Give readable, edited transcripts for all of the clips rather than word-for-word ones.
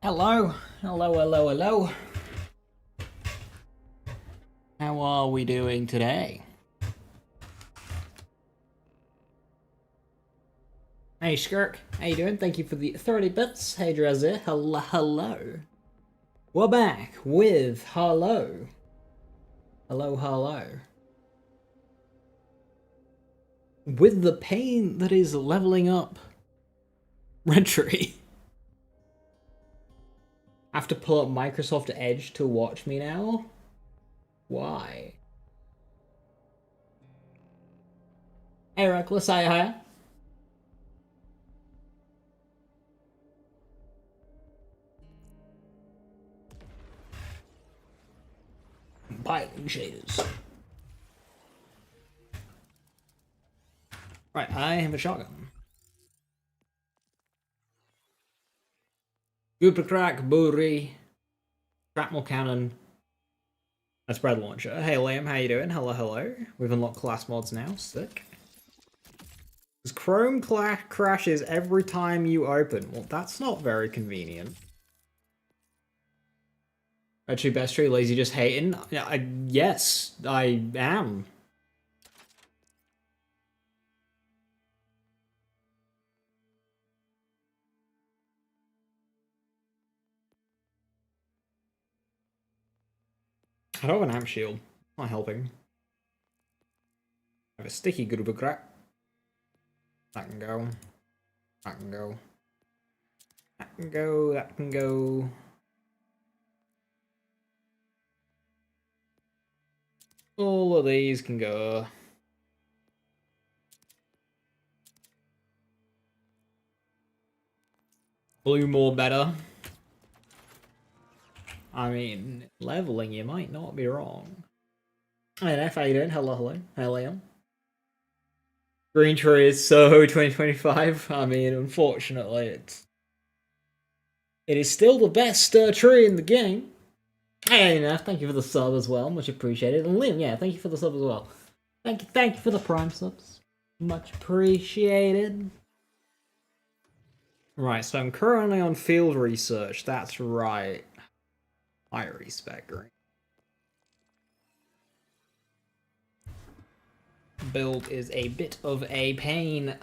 Hello, hello, hello, hello. How are we doing today? Hey Skirk, how you doing? Thank you for the 30 bits. Hey Drazir, hello, hello. We're back with Harlowe. Hello, hello. With the pain that is leveling up Red Tree. I have to pull up Microsoft Edge to watch me now? Why? Hey Reckless, hiya. Piling shaders. Right, I have a shotgun. Gooper crack, booty, shrapnel cannon, a spread launcher. Hey Liam, how you doing? Hello, hello. We've unlocked class mods now. Sick. Because Chrome crashes every time you open. Well, that's not very convenient. Actually, best tree, lazy just hating. Yes, I am. I don't have an amp shield. Not helping. I have a sticky goober crack. That can go. That can go. That can go. That can go. All of these can go. Blue more better. I mean, leveling, you might not be wrong. Hi, F, how you doing? Hello, hello. Hello. Green Tree is so 2025. I mean, unfortunately, it is still the best tree in the game. Hey, Neff, thank you for the sub as well. Much appreciated. And Liam, yeah, thank you for the sub as well. Thank you for the prime subs. Much appreciated. Right, so I'm currently on field research. That's right. I respect Green. Build is a bit of a pain.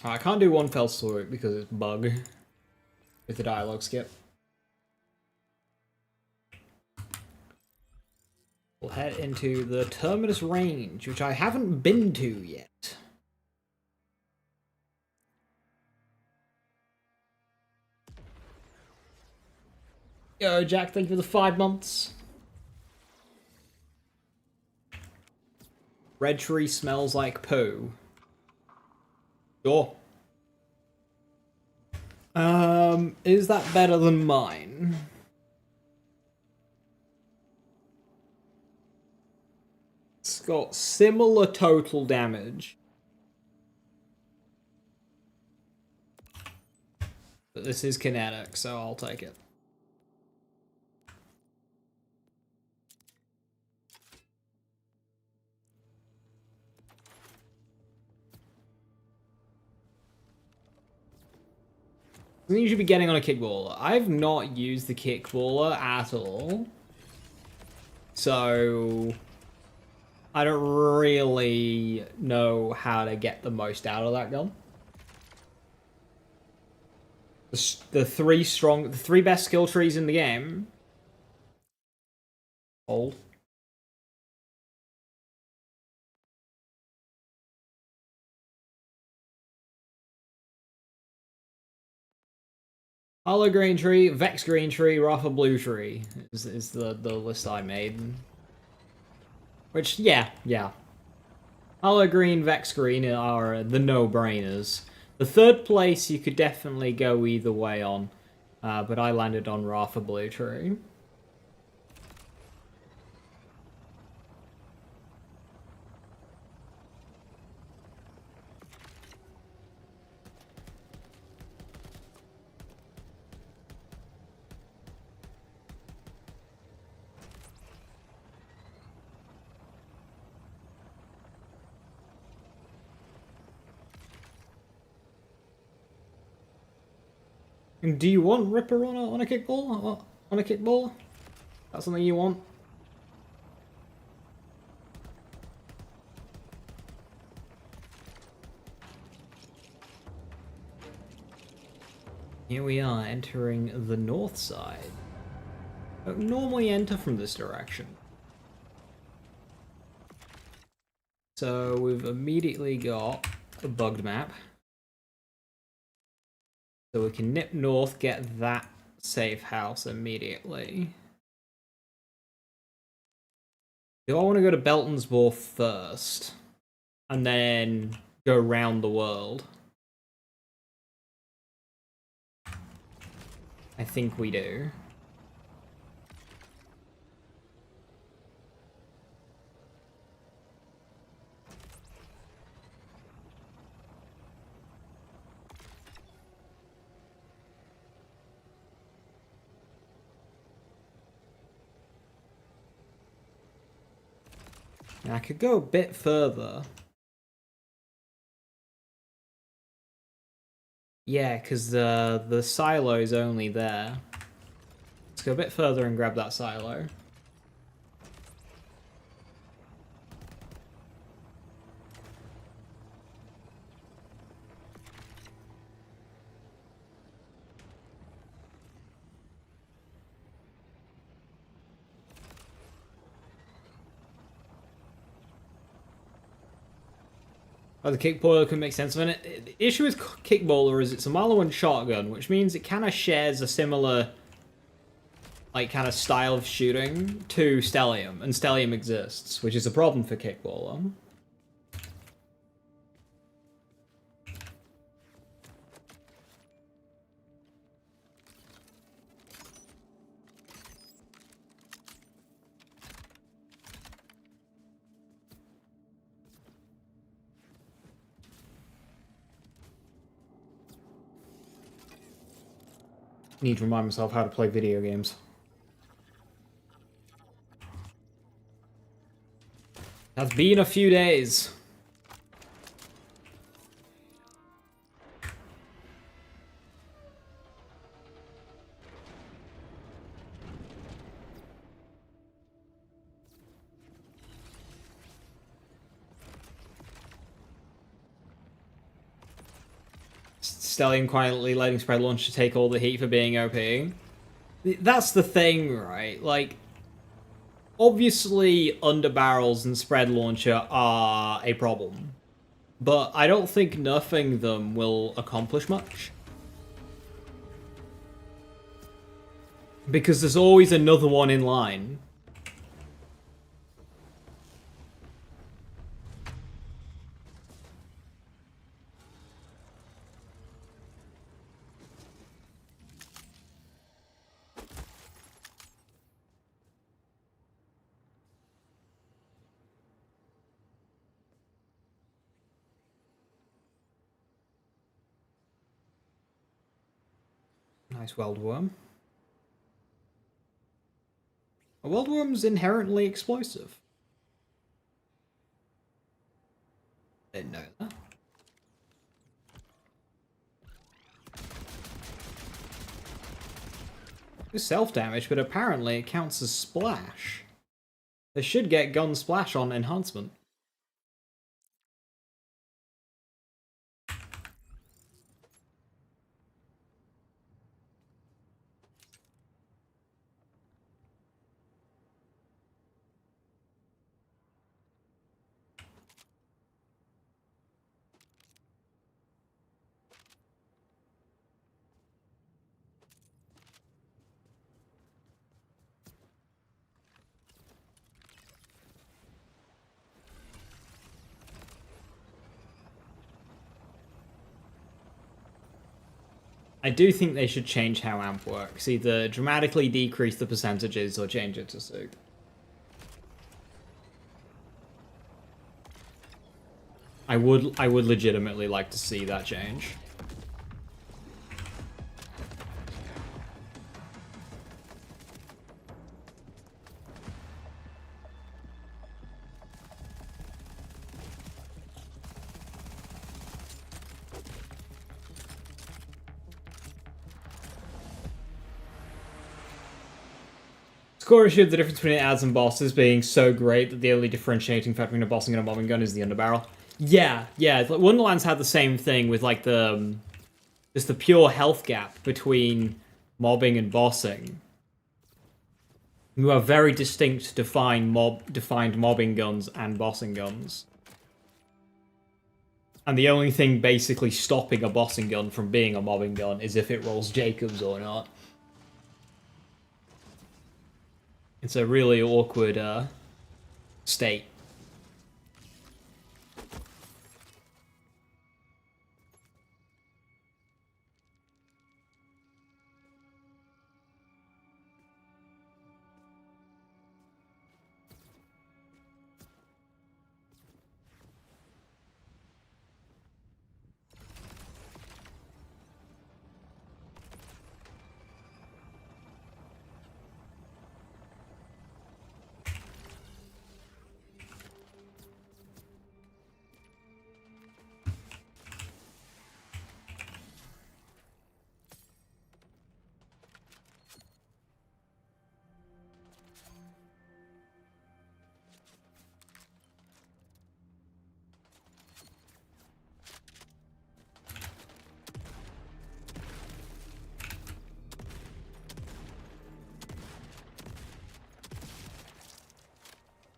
I can't do one fell swoop because it's bug with the dialogue skip. We'll head into the Terminus Range, which I haven't been to yet. Yo, Jack, thank you for the 5 months. Red Tree smells like poo. Sure. Is that better than mine? It's got similar total damage. But this is kinetic, so I'll take it. You should be getting on a kickballer. I've not used the kickballer at all. So I don't really know how to get the most out of that gun. The three best skill trees in the game. Hold. Hollow green tree, Vex green tree, Rafa blue tree is the list I made. Which, yeah. Hollow green, Vex green are the no-brainers. The third place you could definitely go either way on, but I landed on Rafa blue tree. Do you want Ripper on a kickball? On a kickball? That's something you want? Here we are, entering the north side. Don't normally enter from this direction. So we've immediately got a bugged map. So we can nip north, get that safe house immediately. Do I want to go to Beltonsborth first? And then go around the world? I think we do. I could go a bit further. Yeah, because the silo's only there. Let's go a bit further and grab that silo. Oh, the kickballer can make sense of it. The issue with kickballer is it's a Marlowe and shotgun, which means it kind of shares a similar, like, kind of style of shooting to Stellium, and Stellium exists, which is a problem for kickballer. Need to remind myself how to play video games. That's been a few days. Stellium quietly letting Spread Launcher take all the heat for being OP. That's the thing, right? Like, obviously, underbarrels and Spread Launcher are a problem. But I don't think nerfing them will accomplish much. Because there's always another one in line. Nice weld worm. A weld worm's inherently explosive. Didn't know that. It's self-damage, but apparently it counts as splash. They should get gun splash on enhancement. I do think they should change how AMP works. Either dramatically decrease the percentages or change it to Souk. I would legitimately like to see that change. Score issue of the difference between ads and bosses being so great that the only differentiating factor between a bossing and a mobbing gun is the underbarrel. Yeah, yeah. Wonderlands had the same thing with like the just the pure health gap between mobbing and bossing. You have very distinct, defined mobbing guns and bossing guns. And the only thing basically stopping a bossing gun from being a mobbing gun is if it rolls Jacobs or not. It's a really awkward state.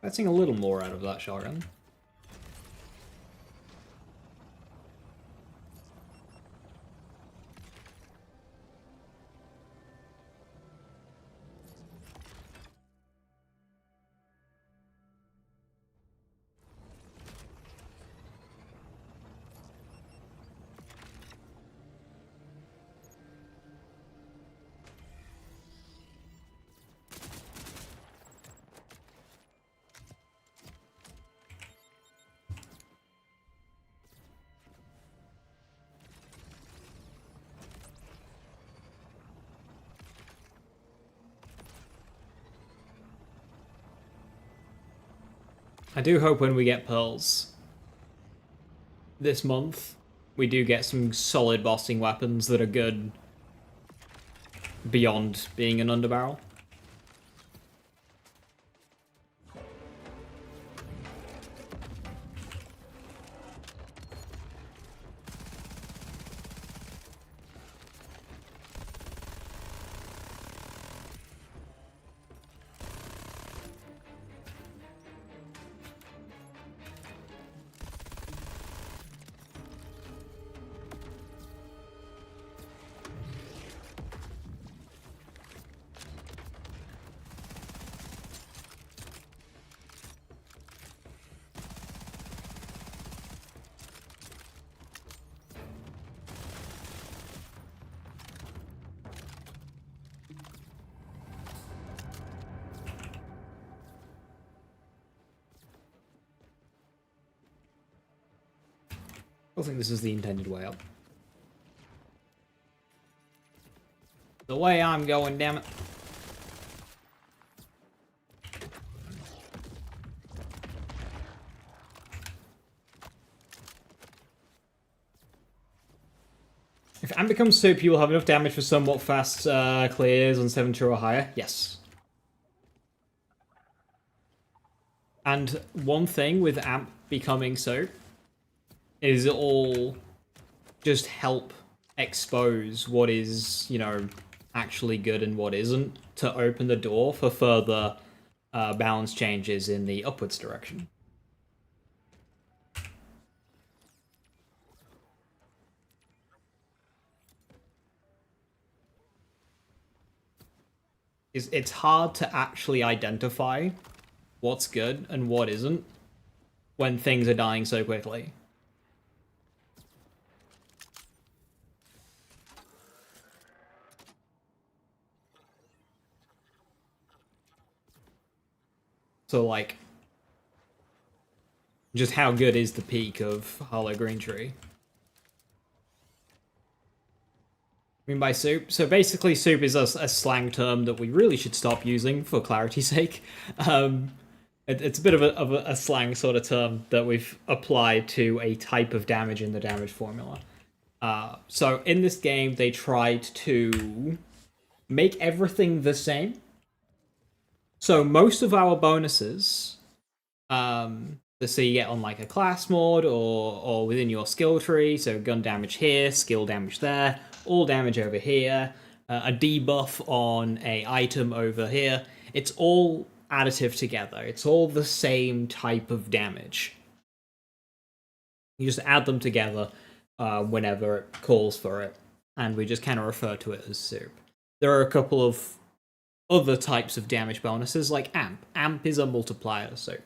Getting a little more out of that shotgun. I do hope when we get pearls this month, we do get some solid bossing weapons that are good beyond being an underbarrel. I think this is the intended way up. The way I'm going, damn it. If Amp becomes soup, you will have enough damage for somewhat fast clears on 70 or higher. Yes. And one thing with Amp becoming soap is it'll just help expose what is, you know, actually good and what isn't, to open the door for further balance changes in the upwards direction. It's hard to actually identify what's good and what isn't when things are dying so quickly. So, like, just how good is the peak of Harlowe Green Tree? I mean by soup? So basically soup is a slang term that we really should stop using for clarity's sake. It's a bit of a slang sort of term that we've applied to a type of damage in the damage formula. So in this game, they tried to make everything the same, So most of our bonuses, so you get on like a class mod or within your skill tree. So gun damage here, skill damage there, all damage over here, a debuff on a item over here. It's all additive together. It's all the same type of damage. You just add them together whenever it calls for it, and we just kind of refer to it as soup. There are a couple of other types of damage bonuses, like amp. Amp is a multiplier soup.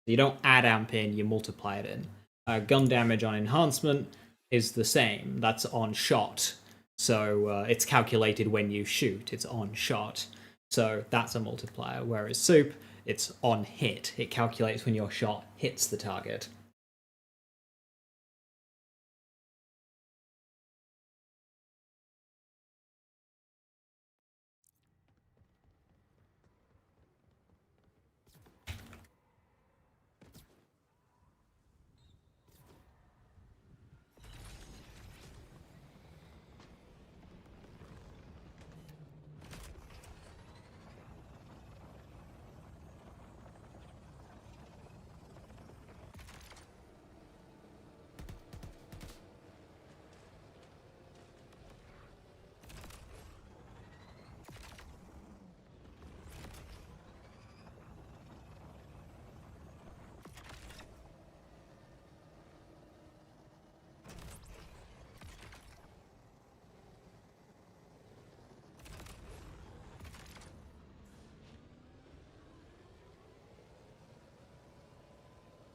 You don't add amp in, you multiply it in. Gun damage on enhancement is the same. That's on shot. So it's calculated when you shoot. It's on shot. So that's a multiplier. Whereas soup, it's on hit. It calculates when your shot hits the target.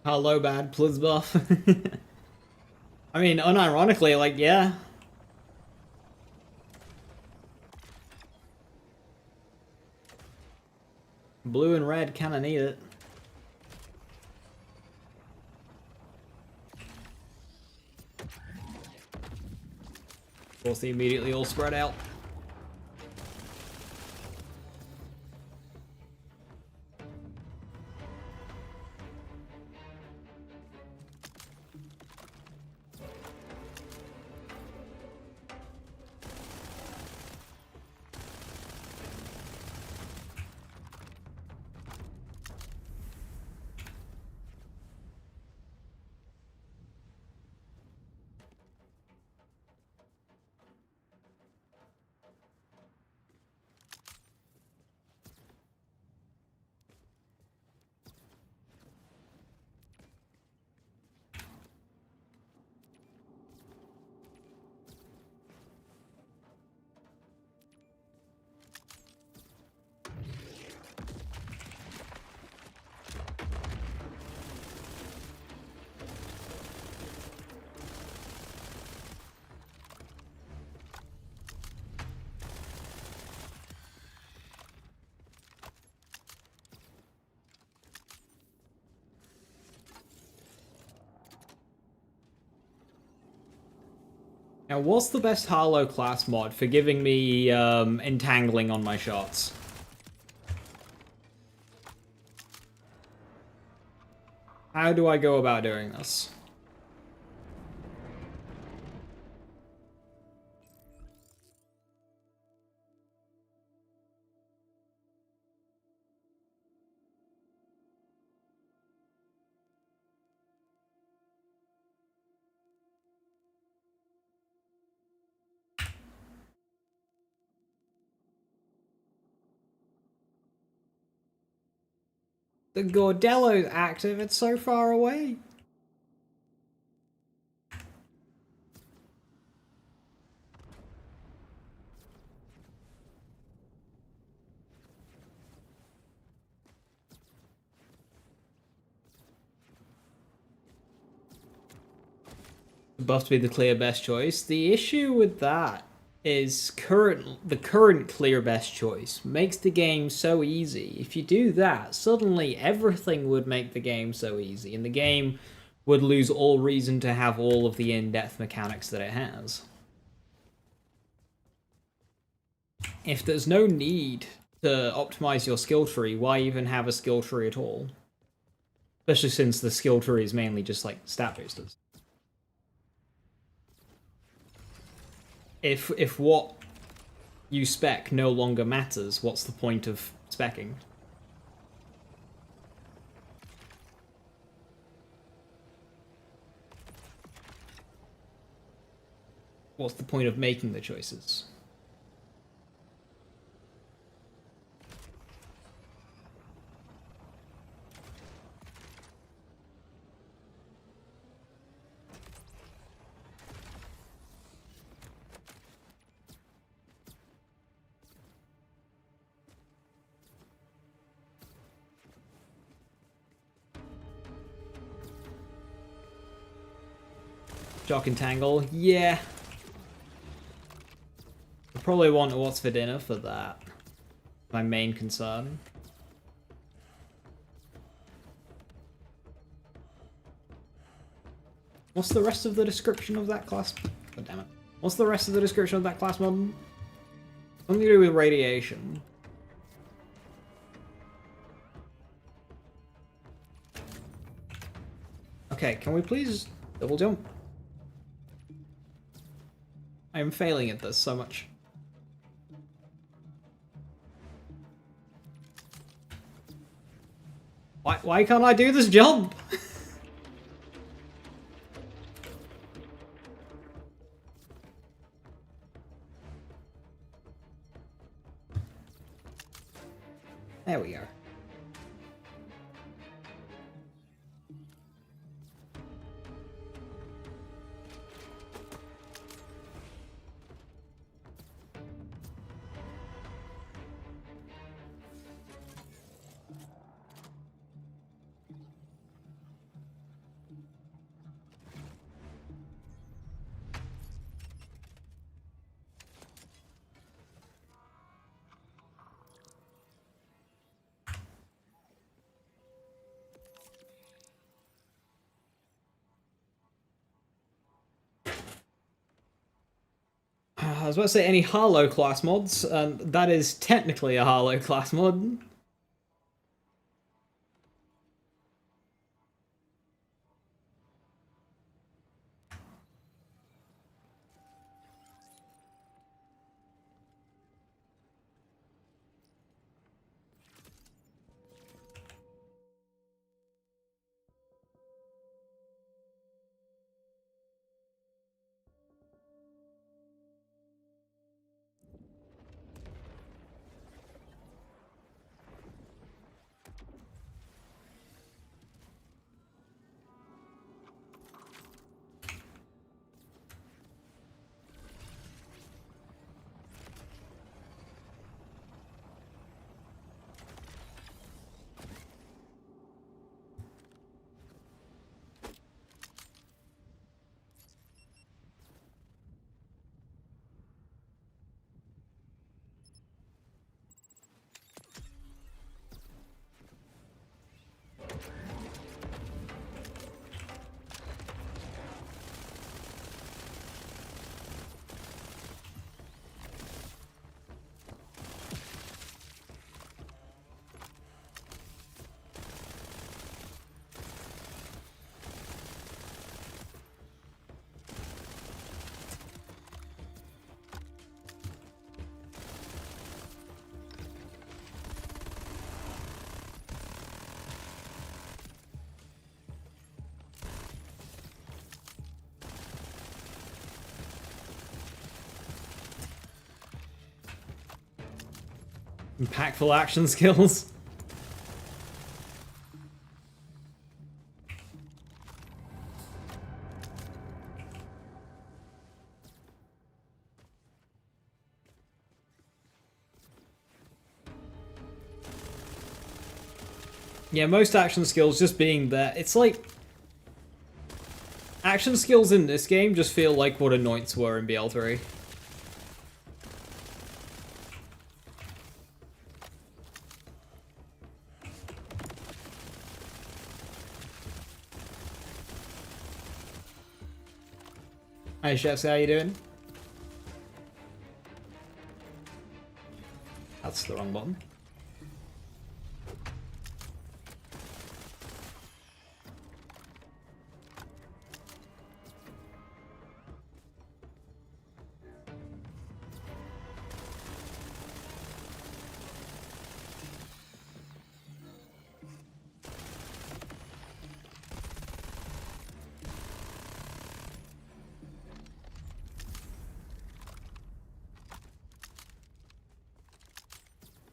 Hello, bad, please buff. I mean, unironically, like, yeah. Blue and red kinda need it. Of course, they immediately all spread out. Now, what's the best Harlowe class mod for giving me entangling on my shots? How do I go about doing this? The Gordello's active, it's so far away. Buff to be the clear best choice. The issue with that is the current clear best choice makes the game so easy. If you do that, suddenly everything would make the game so easy, and the game would lose all reason to have all of the in-depth mechanics that it has. If there's no need to optimize your skill tree, why even have a skill tree at all? Especially since the skill tree is mainly just like stat boosters. If what you spec no longer matters, what's the point of specking? what's the point of making the choices? Shock and Tangle, yeah. I probably want what's for dinner for that. My main concern. What's the rest of the description of that class? God damn it. What's the rest of the description of that class mod? Something to do with radiation. Okay, can we please double jump? I am failing at this so much. Why can't I do this jump? There we go. I was about to say any Harlowe class mods, and that is technically a Harlowe class mod. Impactful action skills. Yeah, most action skills just being there. It's like... action skills in this game just feel like what anoints were in BL3. Hey chefs, how you doing? That's the wrong button.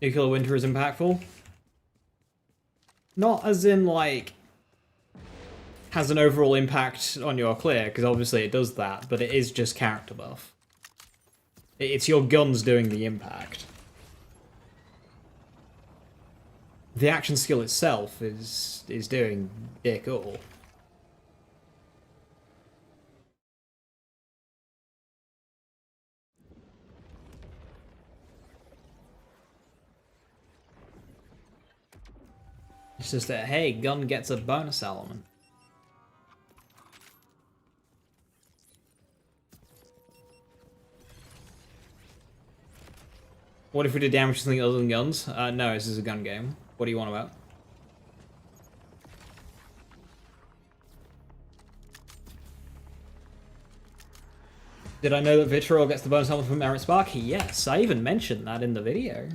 Nuclear winter is impactful. Not as in, like, has an overall impact on your clear, because obviously it does that, but it is just character buff. It's your guns doing the impact. The action skill itself is doing dick all. It's just that, hey, gun gets a bonus element. What if we did damage to something other than guns? No, this is a gun game. What do you want about? Did I know that Vitriol gets the bonus element from Merit Spark? Yes, I even mentioned that in the video.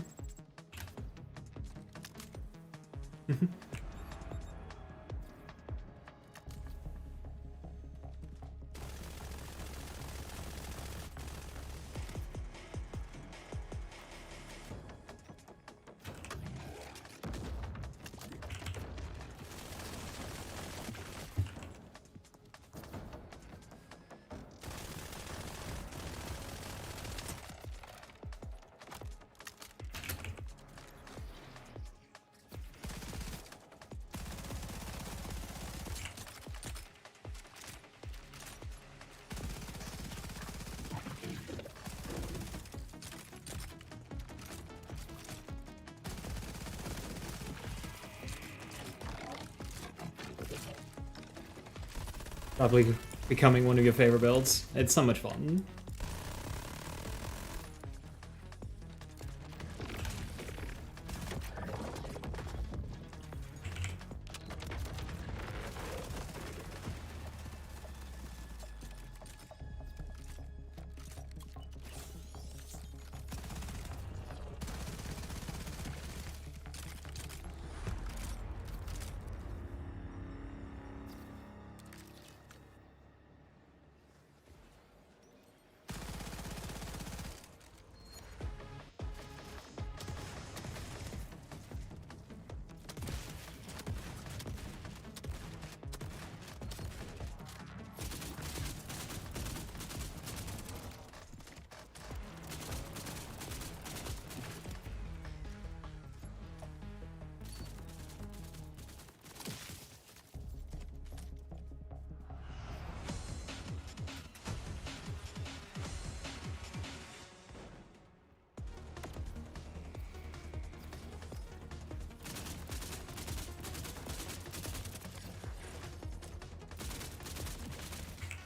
Probably becoming one of your favorite builds. It's so much fun.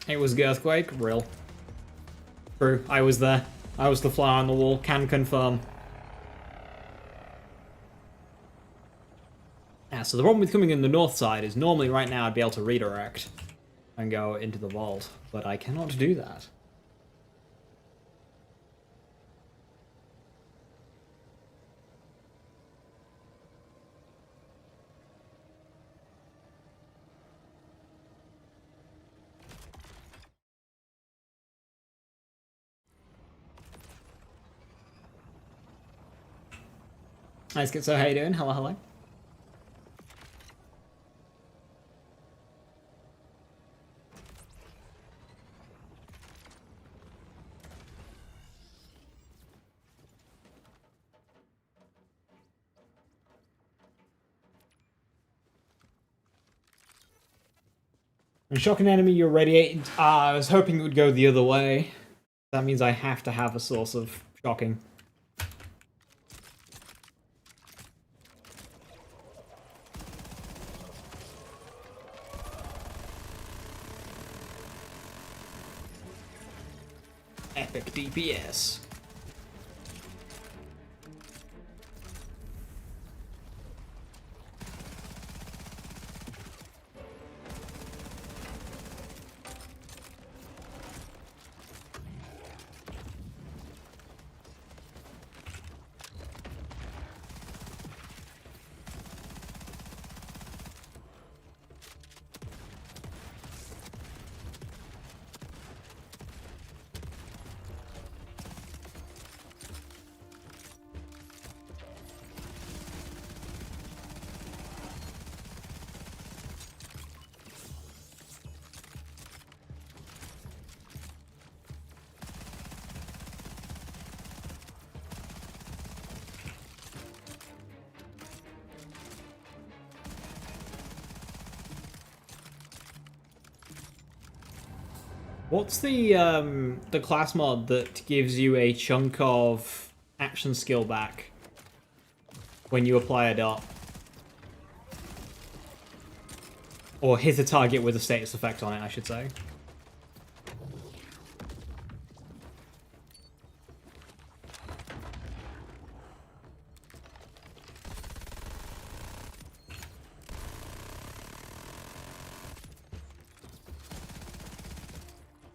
It was Earthquake? Real. True, I was there. I was the fly on the wall, can confirm. Yeah, so the problem with coming in the north side is normally right now I'd be able to redirect and go into the vault, but I cannot do that. Nice, so how you doing? Hello, hello. When shock an enemy, you're radiated. I was hoping it would go the other way. That means I have to have a source of shocking. Epic DPS. What's the class mod that gives you a chunk of action skill back when you apply a dot? Or hit a target with a status effect on it, I should say.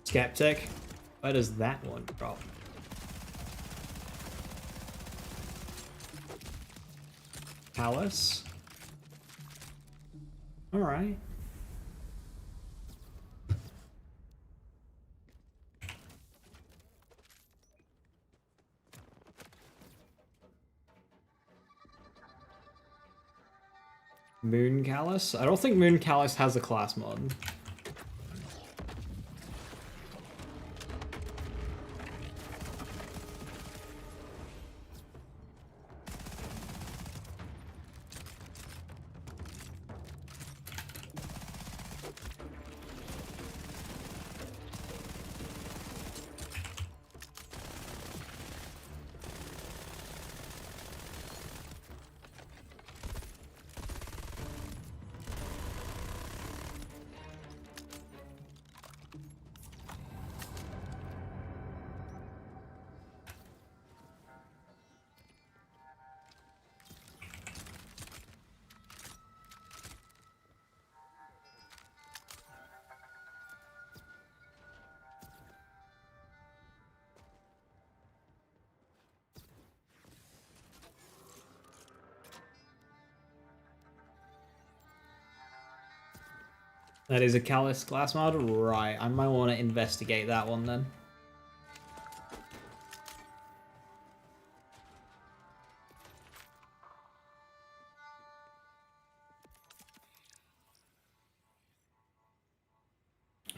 Skeptic. Where does that one drop? Palace. Alright. Moon Callus? I don't think Moon Callus has a class mod. That is a Callus class mod? Right, I might want to investigate that one then.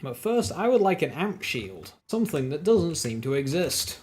But first, I would like an amp shield. Something that doesn't seem to exist.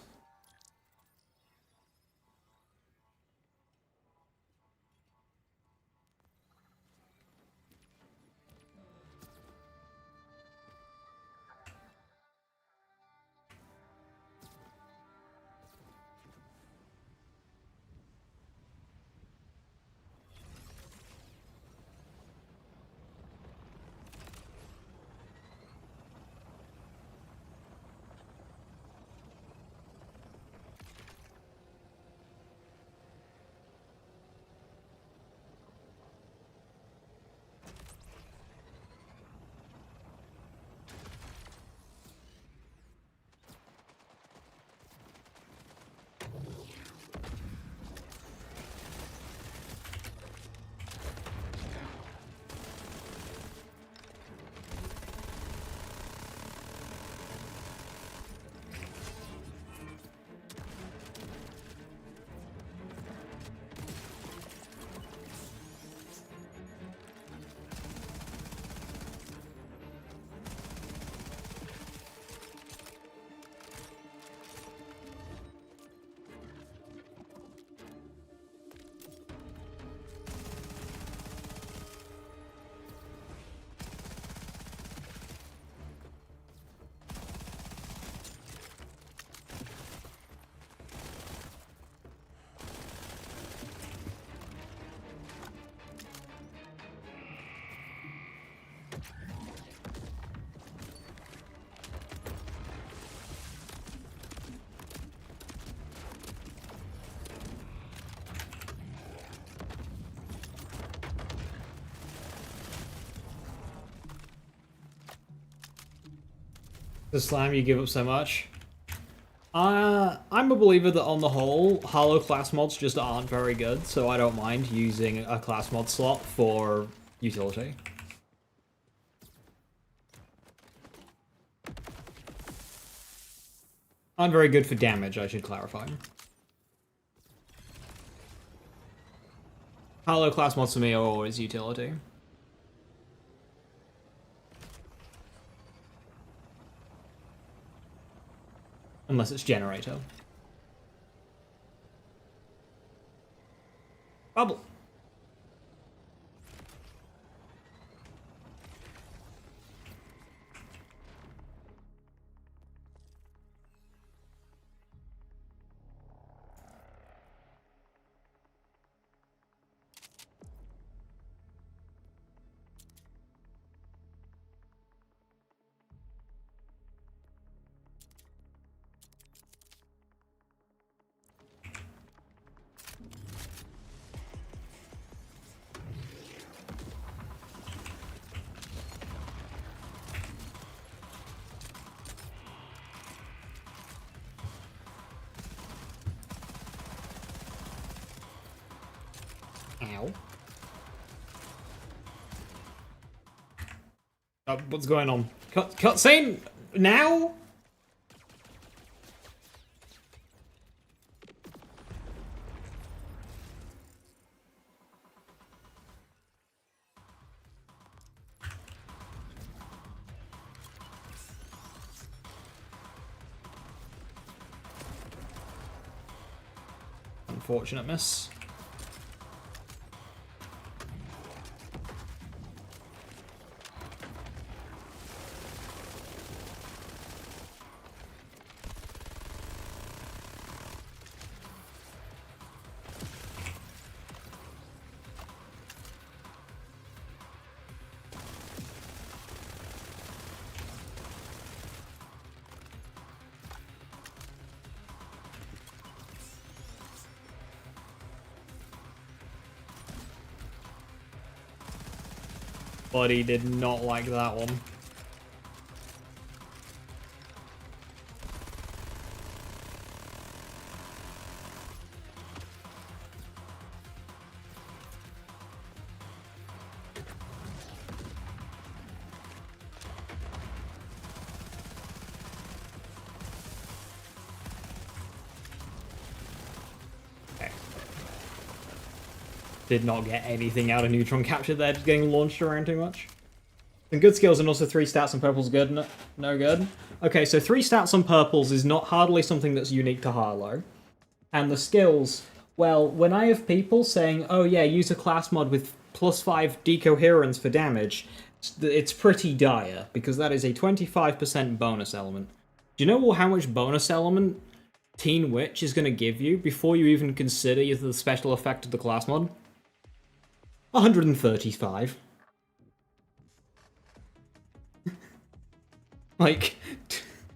The slam you give up so much. I'm a believer that on the whole, Harlowe class mods just aren't very good, so I don't mind using a class mod slot for utility. Aren't very good for damage, I should clarify. Harlowe class mods for me are always utility. Unless it's generator. Bubble. Ow. What's going on? Cutscene now? Unfortunate miss. Buddy did not like that one. Okay. Did not get anything out of neutron capture there, just getting launched around too much. Some good skills and also 3 stats on purples good, no good. Okay, so 3 stats on purples is not hardly something that's unique to Harlowe. And the skills, well, when I have people saying, oh yeah, use a class mod with +5 decoherence for damage, it's pretty dire, because that is a 25% bonus element. Do you know how much bonus element Teen Witch is going to give you before you even consider the special effect of the class mod? 135. Like,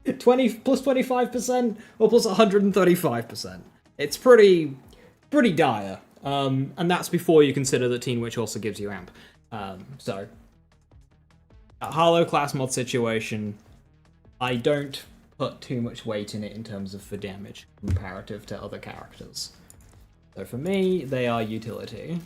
20 plus 25% or plus 135%. It's pretty dire. And that's before you consider that Teen Witch also gives you amp. So, a Harlowe class mod situation, I don't put too much weight in it in terms of for damage comparative to other characters. So for me, they are utility.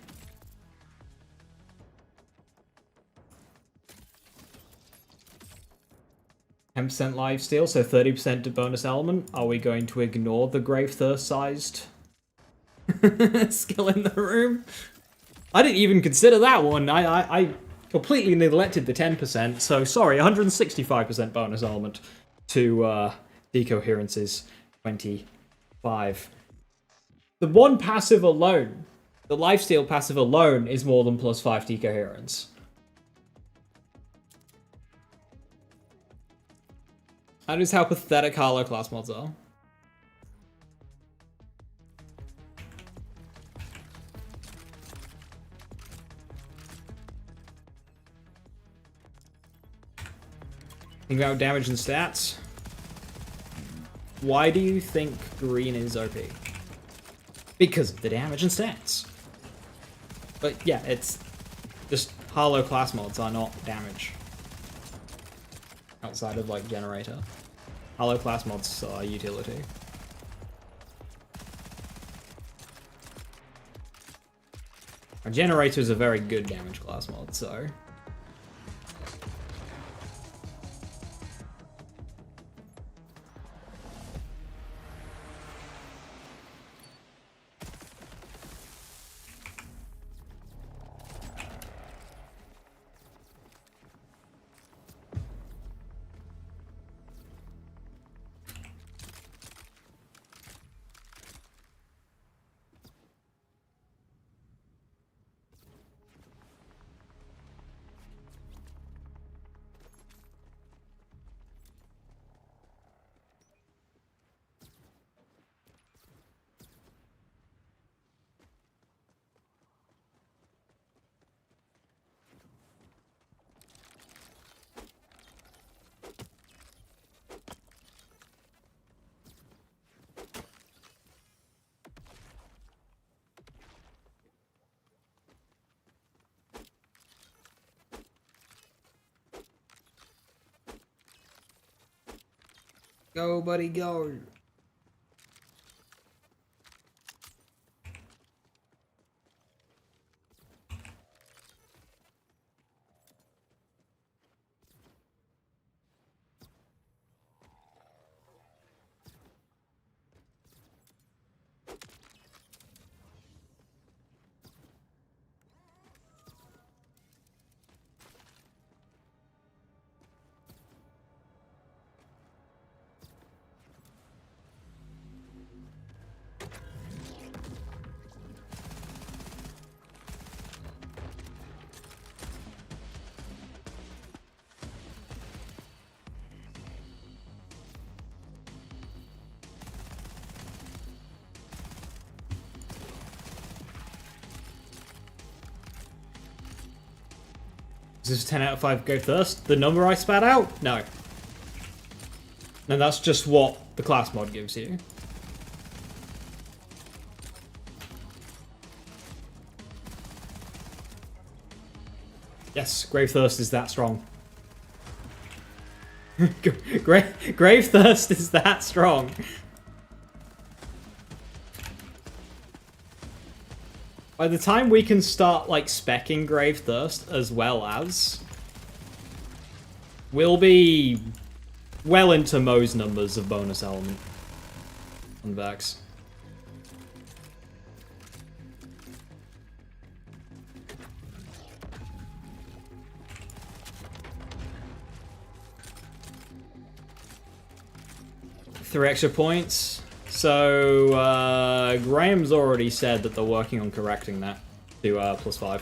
10% lifesteal, so 30% to bonus element. Are we going to ignore the Grave Thirst-sized skill in the room? I didn't even consider that one. I completely neglected the 10%, so sorry, 165% bonus element to Decoherence's 25. The one passive alone, the lifesteal passive alone, is more than +5 Decoherence. That is how pathetic Harlowe class mods are. Think about damage and stats. Why do you think green is OP? Because of the damage and stats. But yeah, it's just Harlowe class mods are not damage. Outside of like generator. Harlowe class mods are utility. A generator is a very good damage class mod, so. Go, buddy, go. Is this 10 out of 5 Grave Thirst? The number I spat out? No. No, that's just what the class mod gives you. Yes, Grave Thirst is that strong. Grave Thirst is that strong. By the time we can start, like, specking Grave Thirst as well as, we'll be well into Moe's numbers of bonus element on Vex. Three extra points. So, Graham's already said that they're working on correcting that to +5.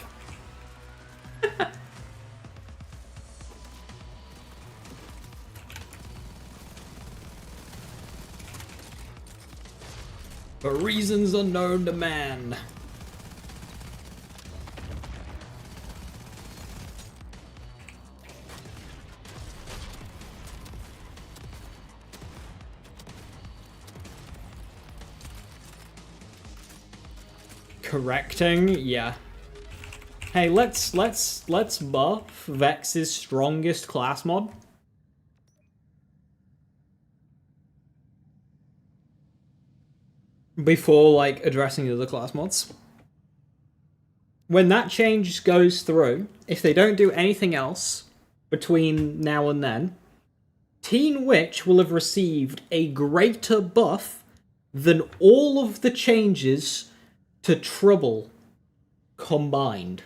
For reasons unknown to man. Correcting, yeah. Hey, let's buff Vex's strongest class mod. Before, like, addressing the other class mods. When that change goes through, if they don't do anything else between now and then, Teen Witch will have received a greater buff than all of the changes to Trouble combined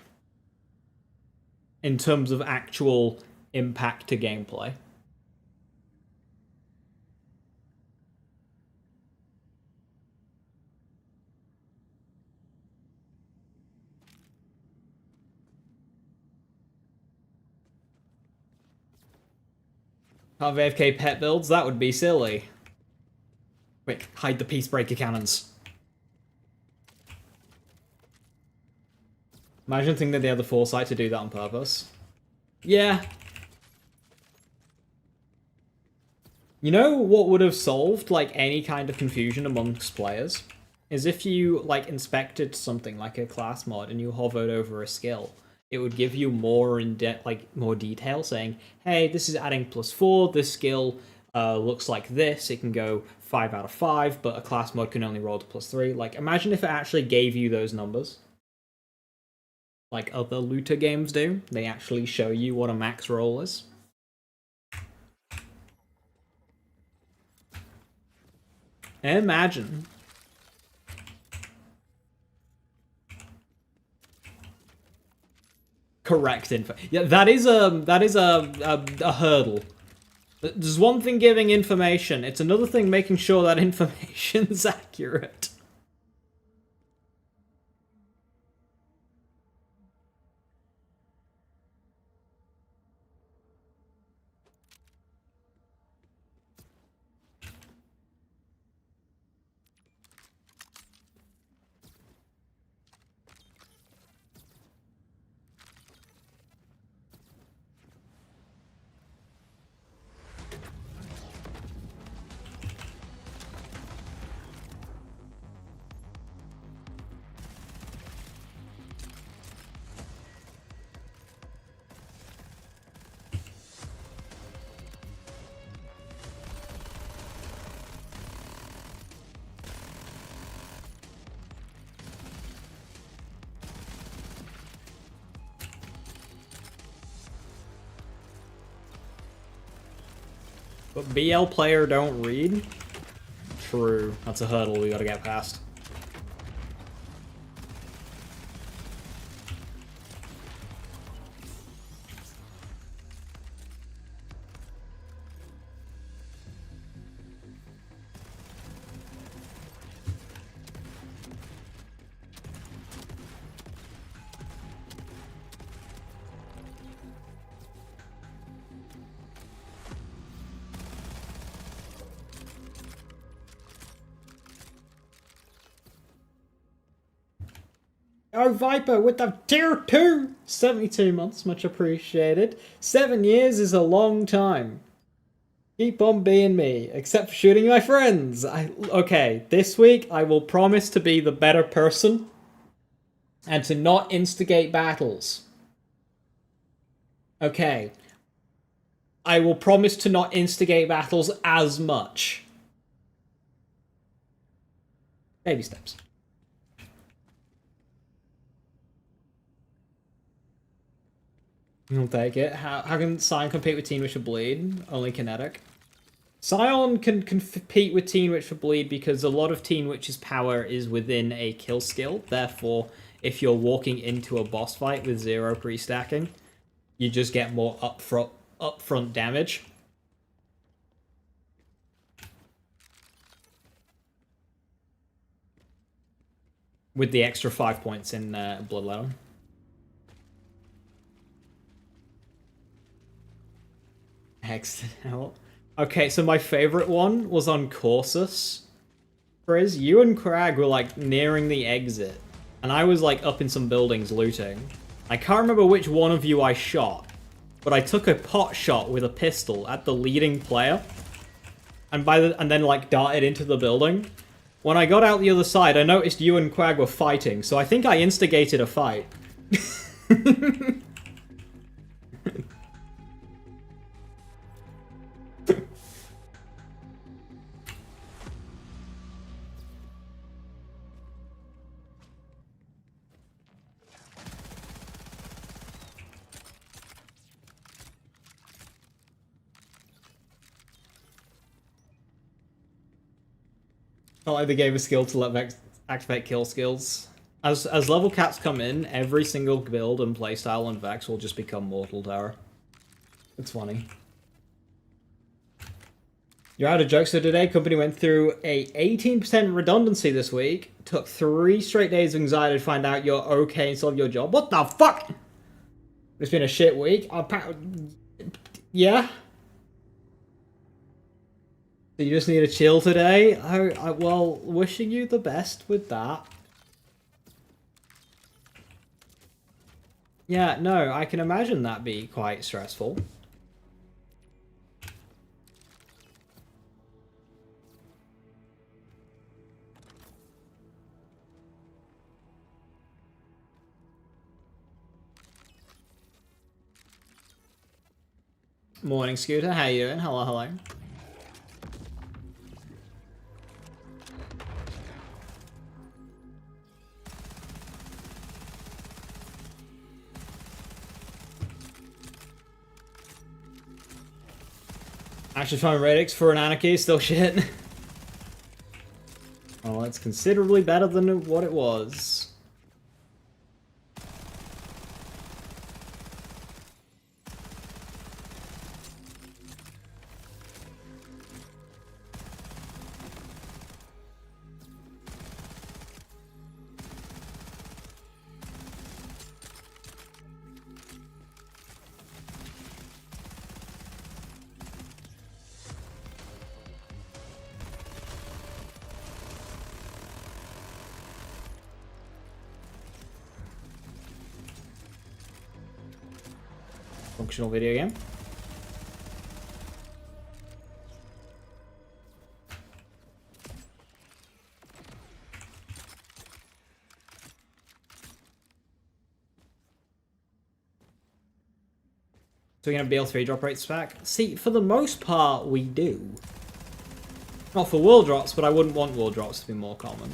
in terms of actual impact to gameplay. Can't AFK pet builds? That would be silly. Quick, hide the Peacebreaker cannons. Imagine thinking that they had the foresight to do that on purpose. Yeah. You know what would have solved, like, any kind of confusion amongst players? Is if you, like, inspected something like a class mod and you hovered over a skill. It would give you more more detail, saying, hey, this is adding +4, this skill looks like this, it can go 5 out of 5, but a class mod can only roll to +3. Like, imagine if it actually gave you those numbers. Like other looter games do. They actually show you what a max roll is. Imagine. Correct info. Yeah, that is a hurdle. There's one thing giving information, it's another thing making sure that information's accurate. But BL player don't read? True. That's a hurdle we gotta get past. Oh, Viper with the tier 2! 72 months, much appreciated. 7 years is a long time. Keep on being me, except for shooting my friends. Okay, this week I will promise to be the better person and to not instigate battles. Okay. I will promise to not instigate battles as much. Baby steps. I'll take it. How can Scion compete with Teen Witch for Bleed? Only kinetic. Scion can compete with Teen Witch for Bleed because a lot of Teen Witch's power is within a kill skill. Therefore, if you're walking into a boss fight with 0 pre-stacking, you just get more upfront damage. With the extra 5 points in Bloodletting. Excellent. Okay, so my favorite one was on Corsus. Frizz, you and Crag were like nearing the exit, and I was like up in some buildings looting. I can't remember which one of you I shot, but I took a pot shot with a pistol at the leading player, and then like darted into the building. When I got out the other side, I noticed you and Quag were fighting, so I think I instigated a fight. Felt like they gave a skill to let Vex activate kill skills. As level caps come in, every single build and playstyle on Vex will just become Mortal Terror. It's funny. You're out of jokes. So today, company went through a 18% redundancy this week. Took 3 straight days of anxiety to find out you're okay and still have your job. What the fuck? It's been a shit week. Yeah? So you just need to chill today? Well, wishing you the best with that. Yeah, no, I can imagine that be quite stressful. Morning, Scooter. How you doing? Hello, hello. Actually, find Radix for an Anarchy still shit. Well, it's considerably better than what it was. Functional video game. So we're going to BL3 drop rates back? See, for the most part, we do. Not for world drops, but I wouldn't want world drops to be more common.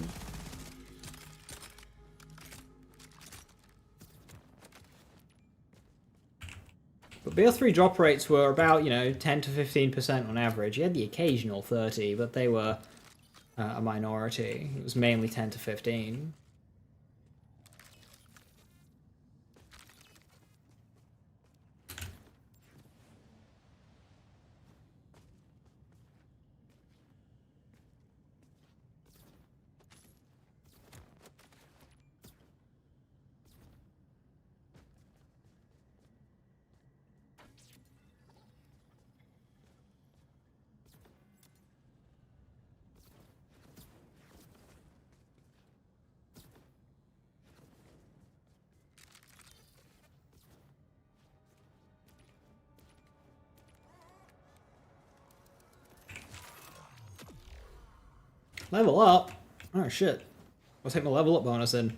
But BL3 drop rates were about, 10 to 15% on average. You had the occasional 30, but they were a minority. It was mainly 10 to 15. Level up? Oh shit. I'll take my level up bonus in.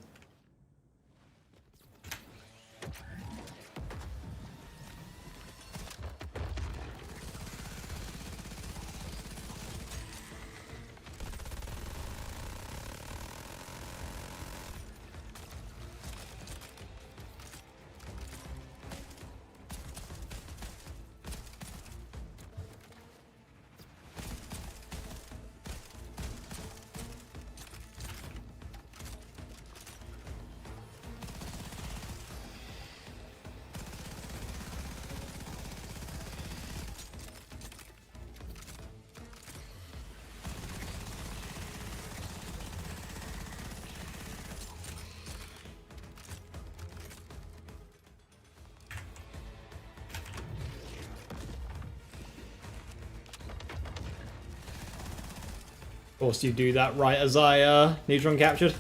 Of course, you do that right as I neutron captured.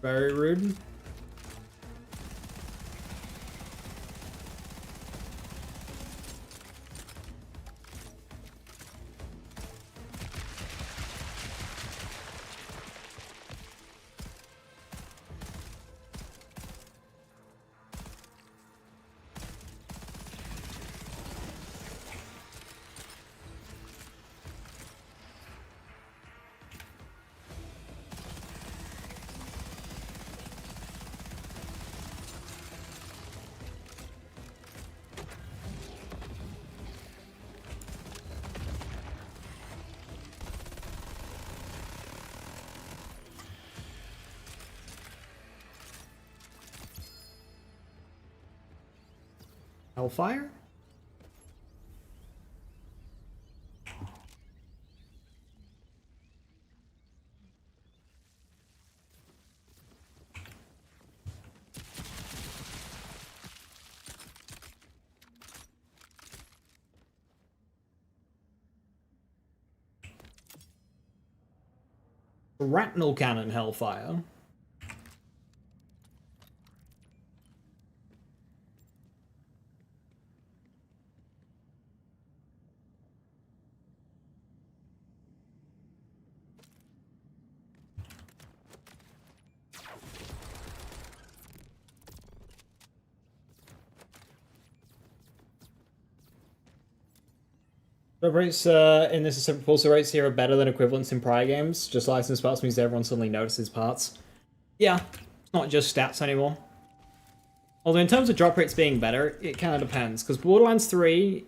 Very rude. Hellfire? Shrapnel cannon Hellfire. Drop rates in this propulsor rates here are better than equivalents in prior games. Just licensed parts means everyone suddenly notices parts. Yeah, it's not just stats anymore. Although in terms of drop rates being better, it kind of depends. Because Borderlands 3,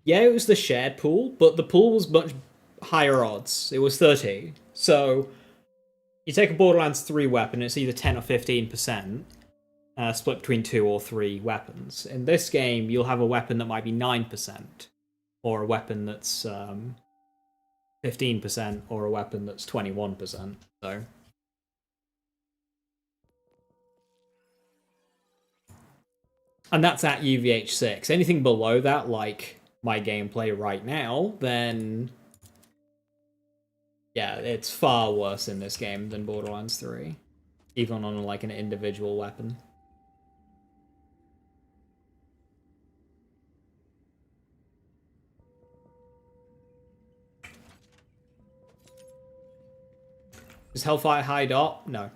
yeah, it was the shared pool, but the pool was much higher odds. It was 30. So you take a Borderlands 3 weapon, it's either 10 or 15%, split between 2 or 3 weapons. In this game, you'll have a weapon that might be 9%. Or a weapon that's 15%, or a weapon that's 21%. So, and that's at UVH6. Anything below that, like my gameplay right now, then yeah, it's far worse in this game than Borderlands 3, even on like an individual weapon. Is Hellfire high dot? No.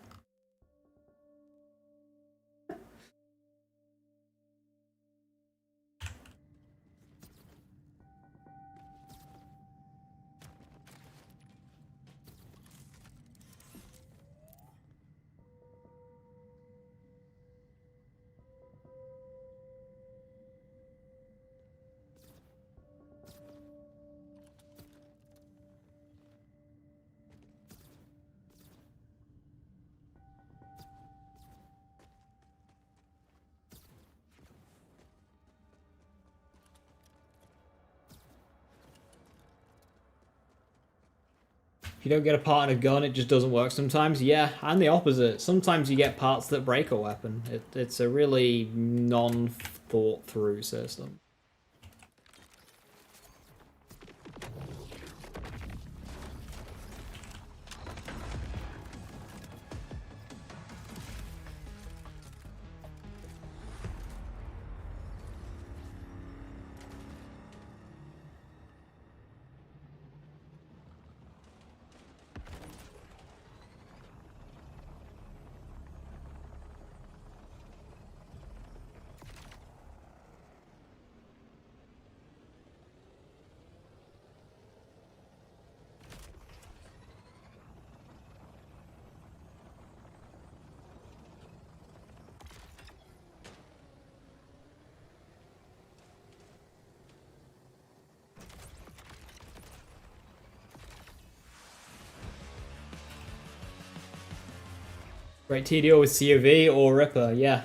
If you don't get a part in a gun, it just doesn't work sometimes. Yeah, and the opposite. Sometimes you get parts that break a weapon. It's a really non-thought-through system. Great TDO with COV or Ripper, yeah.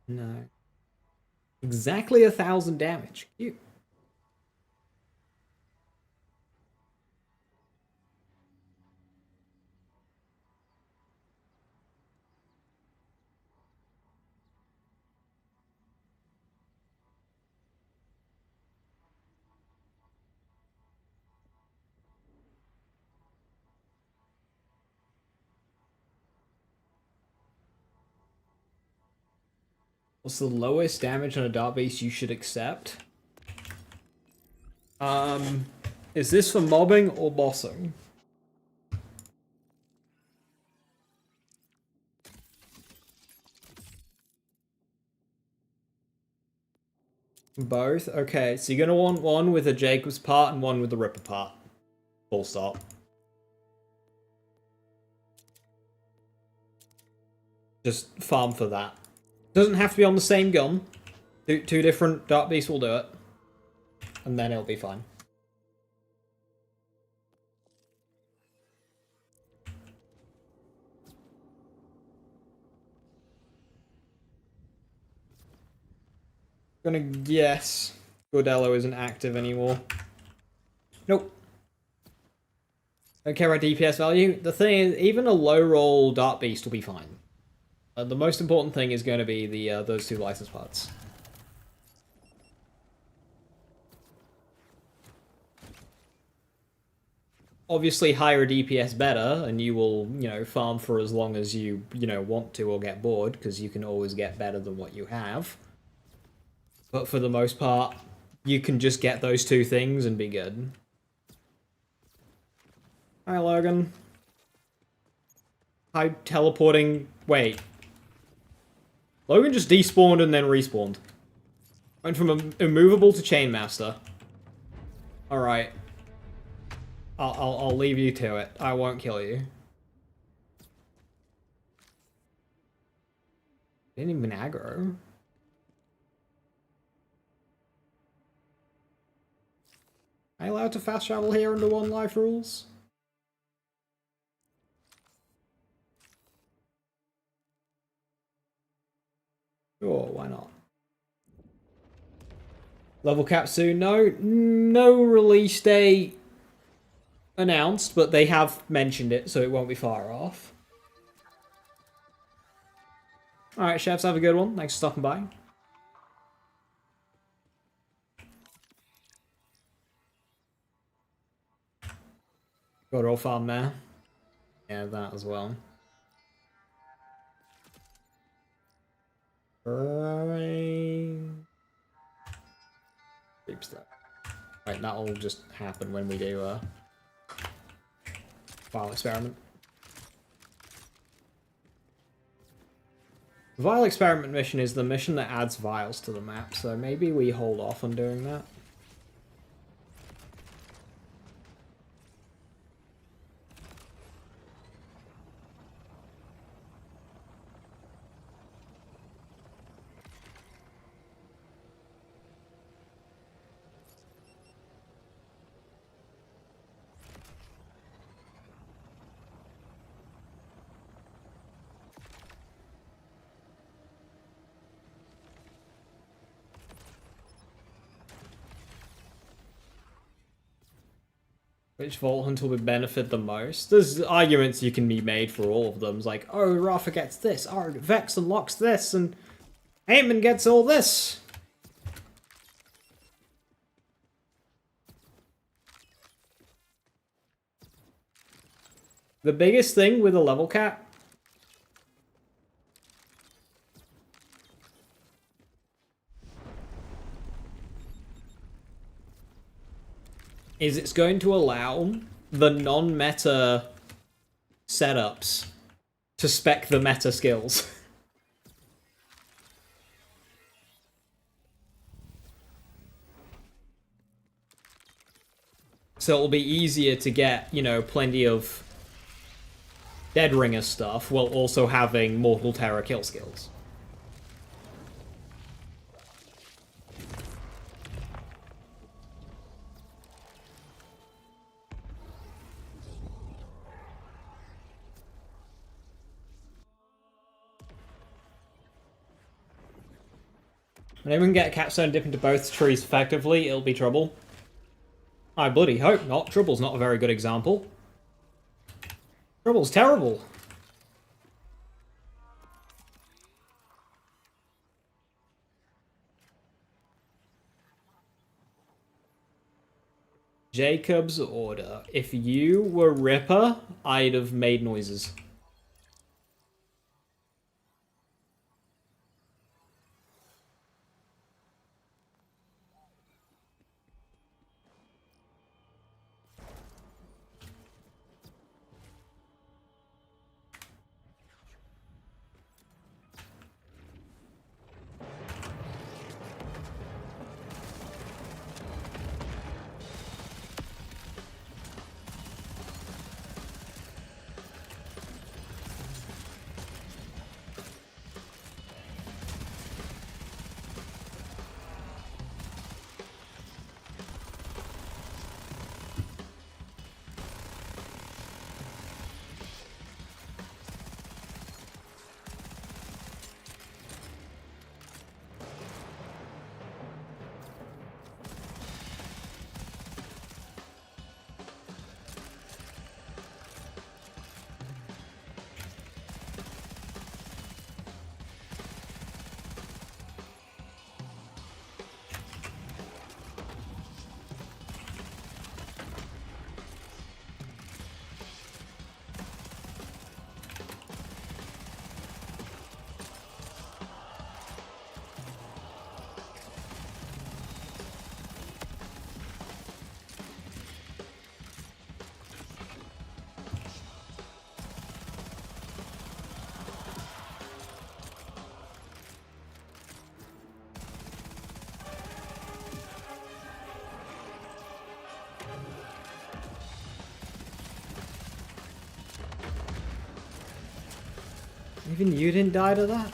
No. Exactly 1,000 damage. Cute. What's the lowest damage on a dart beast you should accept? Is this for mobbing or bossing? Both? Okay, so you're gonna want one with a Jacob's part and one with the Ripper part. Full stop. Just farm for that. Doesn't have to be on the same gun. Two different dart beasts will do it. And then it'll be fine. Gonna guess Gordello isn't active anymore. Nope. Don't care about DPS value. The thing is, even a low roll dart beast will be fine. The most important thing is going to be the those two license parts. Obviously, higher DPS better, and you will, farm for as long as you, want to or get bored, because you can always get better than what you have. But for the most part, you can just get those two things and be good. Hi, Logan. Hi, teleporting. Wait. Logan just despawned and then respawned. Went from immovable to chainmaster. Alright. I'll leave you to it. I won't kill you. Didn't even aggro. Am I allowed to fast travel here under 1 life rules? Sure, why not? Level cap soon? No release date announced, but they have mentioned it, so it won't be far off. Alright, chefs, have a good one. Thanks for stopping by. Got all farm there. Yeah, that as well. Oops, that. Right, that'll just happen when we do a vial experiment. The vial experiment mission is the mission that adds vials to the map, so maybe we hold off on doing that. Which Vault Hunt will benefit the most? There's arguments you can be made for all of them. It's like, oh, Rafa gets this, oh, Vex unlocks this, and Eamon gets all this. The biggest thing with a level cap is it's going to allow the non-meta setups to spec the meta skills. So it'll be easier to get, you know, plenty of Dead Ringer stuff while also having Mortal Terror kill skills. When anyone can get a capstone dip into both trees effectively, it'll be trouble. I bloody hope not. Trouble's not a very good example. Trouble's terrible. Jacob's order. If you were Ripper, I'd have made noises. Even you didn't die to that?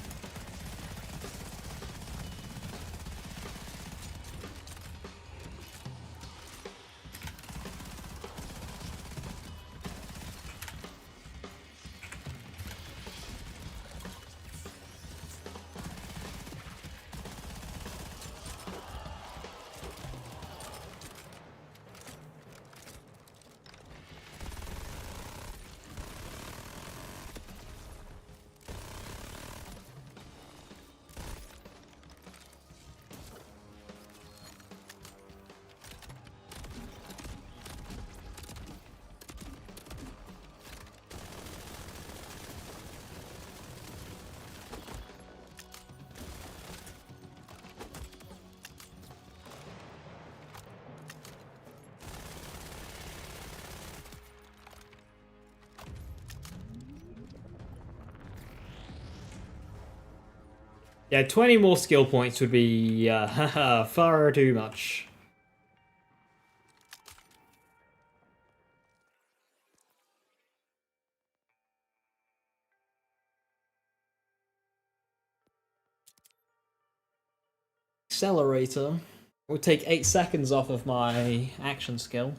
Yeah, 20 more skill points would be far too much. Accelerator will take 8 seconds off of my action skill.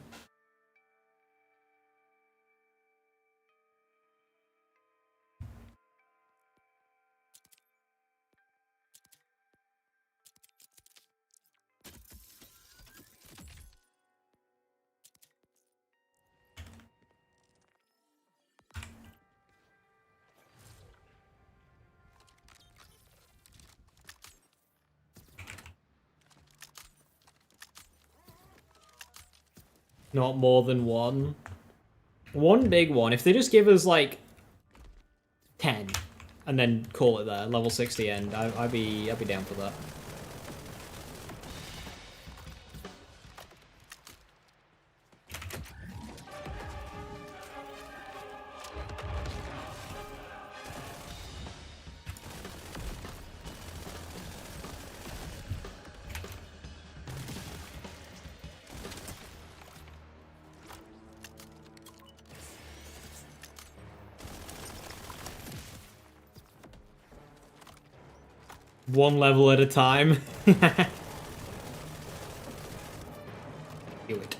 Not more than one. One big one. If they just give us like 10 and then call it there, level 60 end, I'd be down for that. One level at a time. Do it.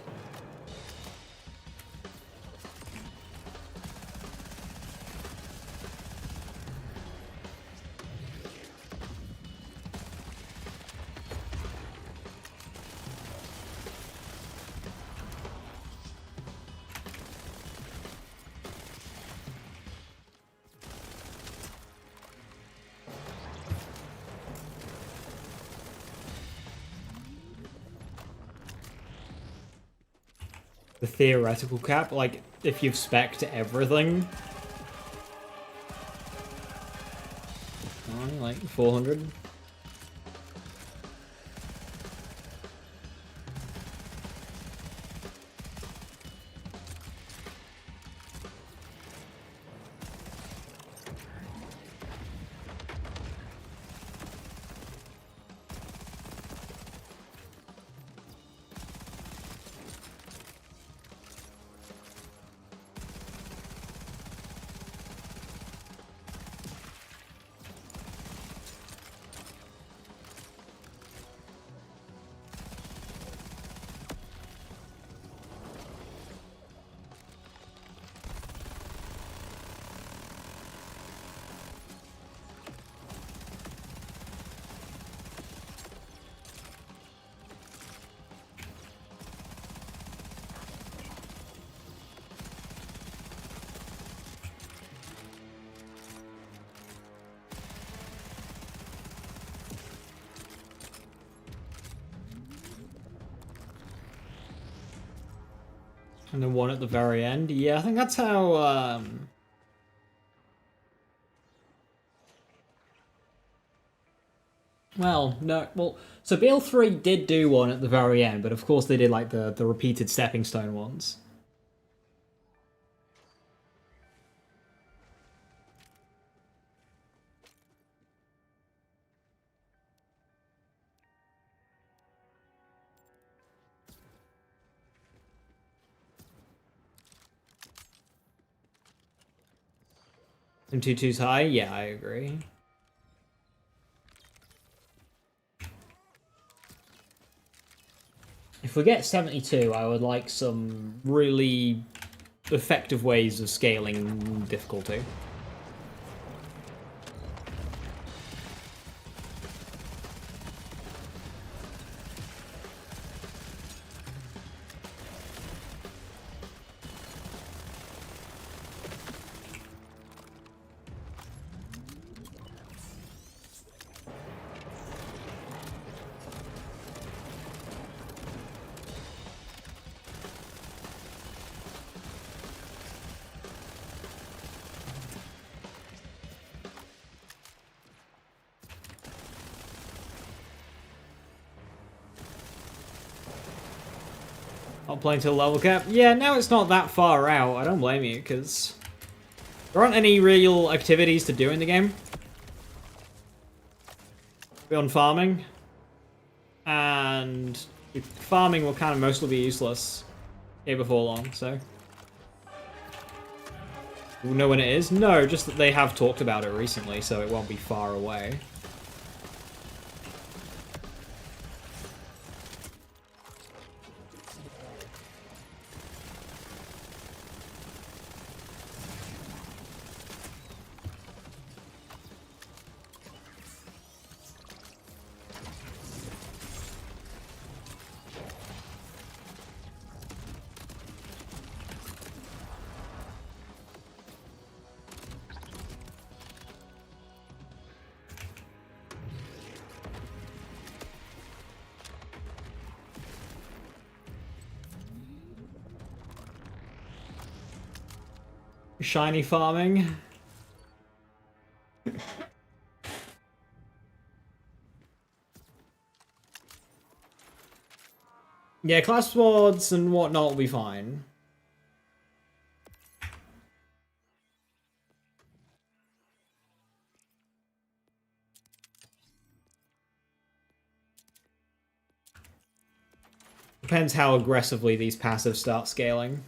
The theoretical cap, like, if you've spec'd everything. Oh, like 400. And then one at the very end. Yeah, I think that's how, Well, no, well, so Bale 3 did do one at the very end, but of course they did, like, the repeated stepping stone ones. And 2-2's high? Yeah, I agree. If we get 72, I would like some really effective ways of scaling difficulty. Not playing till level cap? Yeah, now it's not that far out. I don't blame you, because there aren't any real activities to do in the game beyond farming. And farming will kind of mostly be useless here before long, so... You know when it is? No, just that they have talked about it recently, so it won't be far away. Shiny farming. Yeah, class mods and whatnot will be fine. Depends how aggressively these passives start scaling.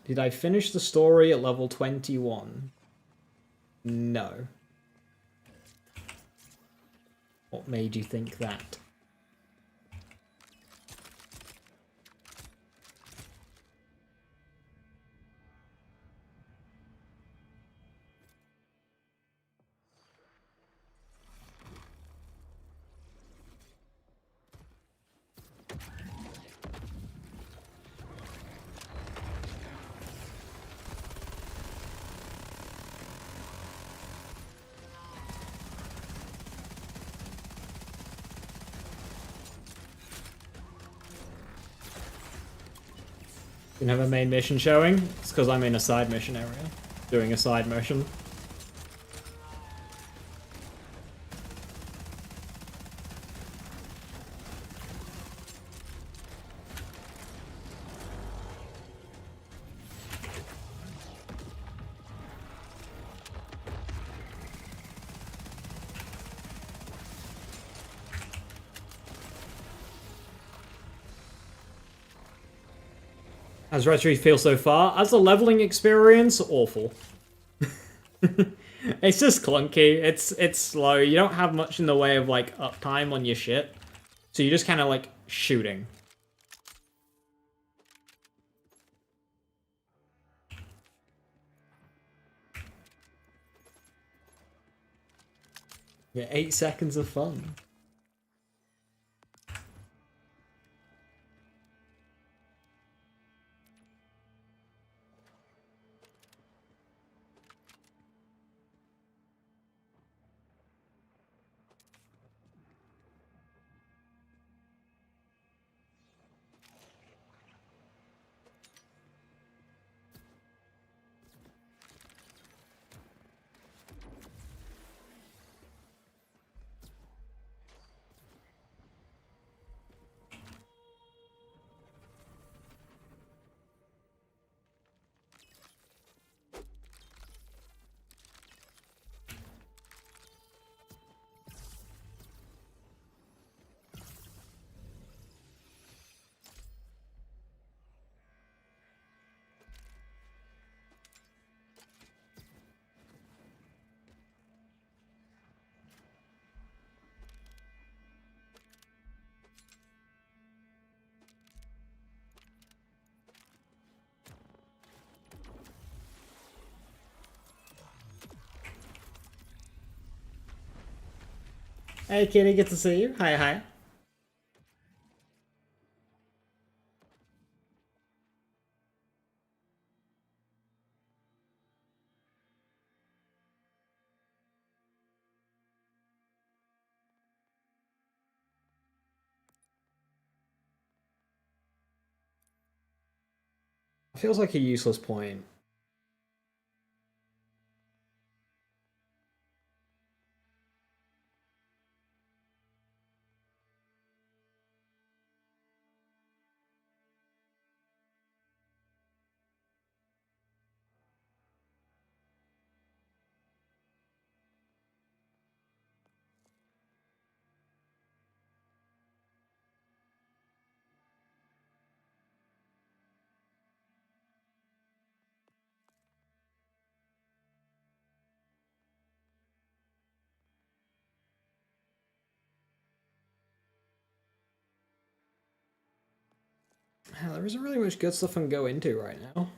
Did I finish the story at level 21? No. What made you think that? Didn't have a main mission showing? It's because I'm in a side mission area. Doing a side mission. How's Retry feel so far? As a leveling experience, awful. It's just clunky. It's slow. You don't have much in the way of like uptime on your shit. So you're just kind of like shooting. Yeah, 8 seconds of fun. Hey, Kitty, good to see you. Hi, hi. Feels like a useless point. There isn't really much good stuff I can go into right now.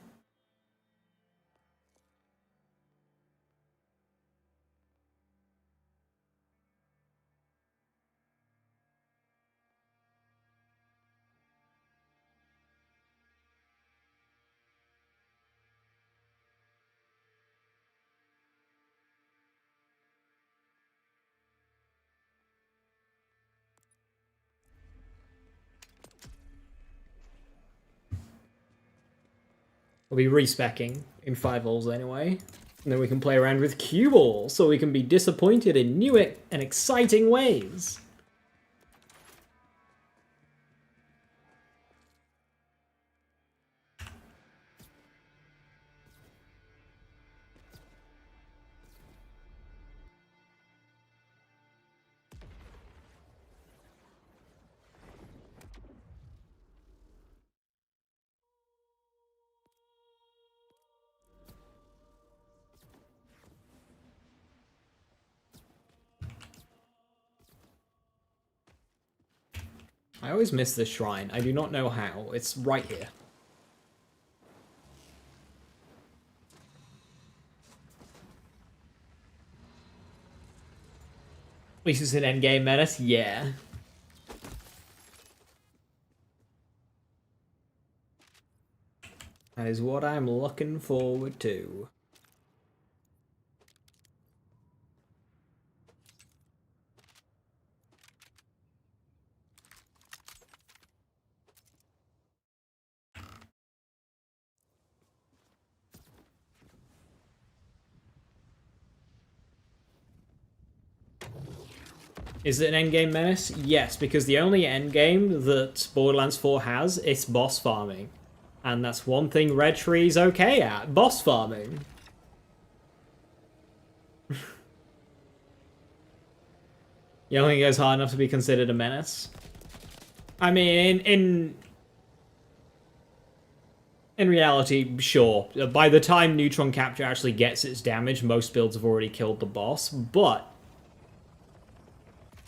We'll be respecking in 5 holes anyway. And then we can play around with cue ball, so we can be disappointed in new and exciting ways. I always miss this shrine. I do not know how. It's right here. At least it's an endgame menace? Yeah. That is what I'm looking forward to. Is it an endgame menace? Yes, because the only endgame that Borderlands 4 has is boss farming. And that's one thing Red Tree's okay at, boss farming. You don't think it goes hard enough to be considered a menace? I mean, in reality, sure. By the time Neutron Capture actually gets its damage, most builds have already killed the boss, but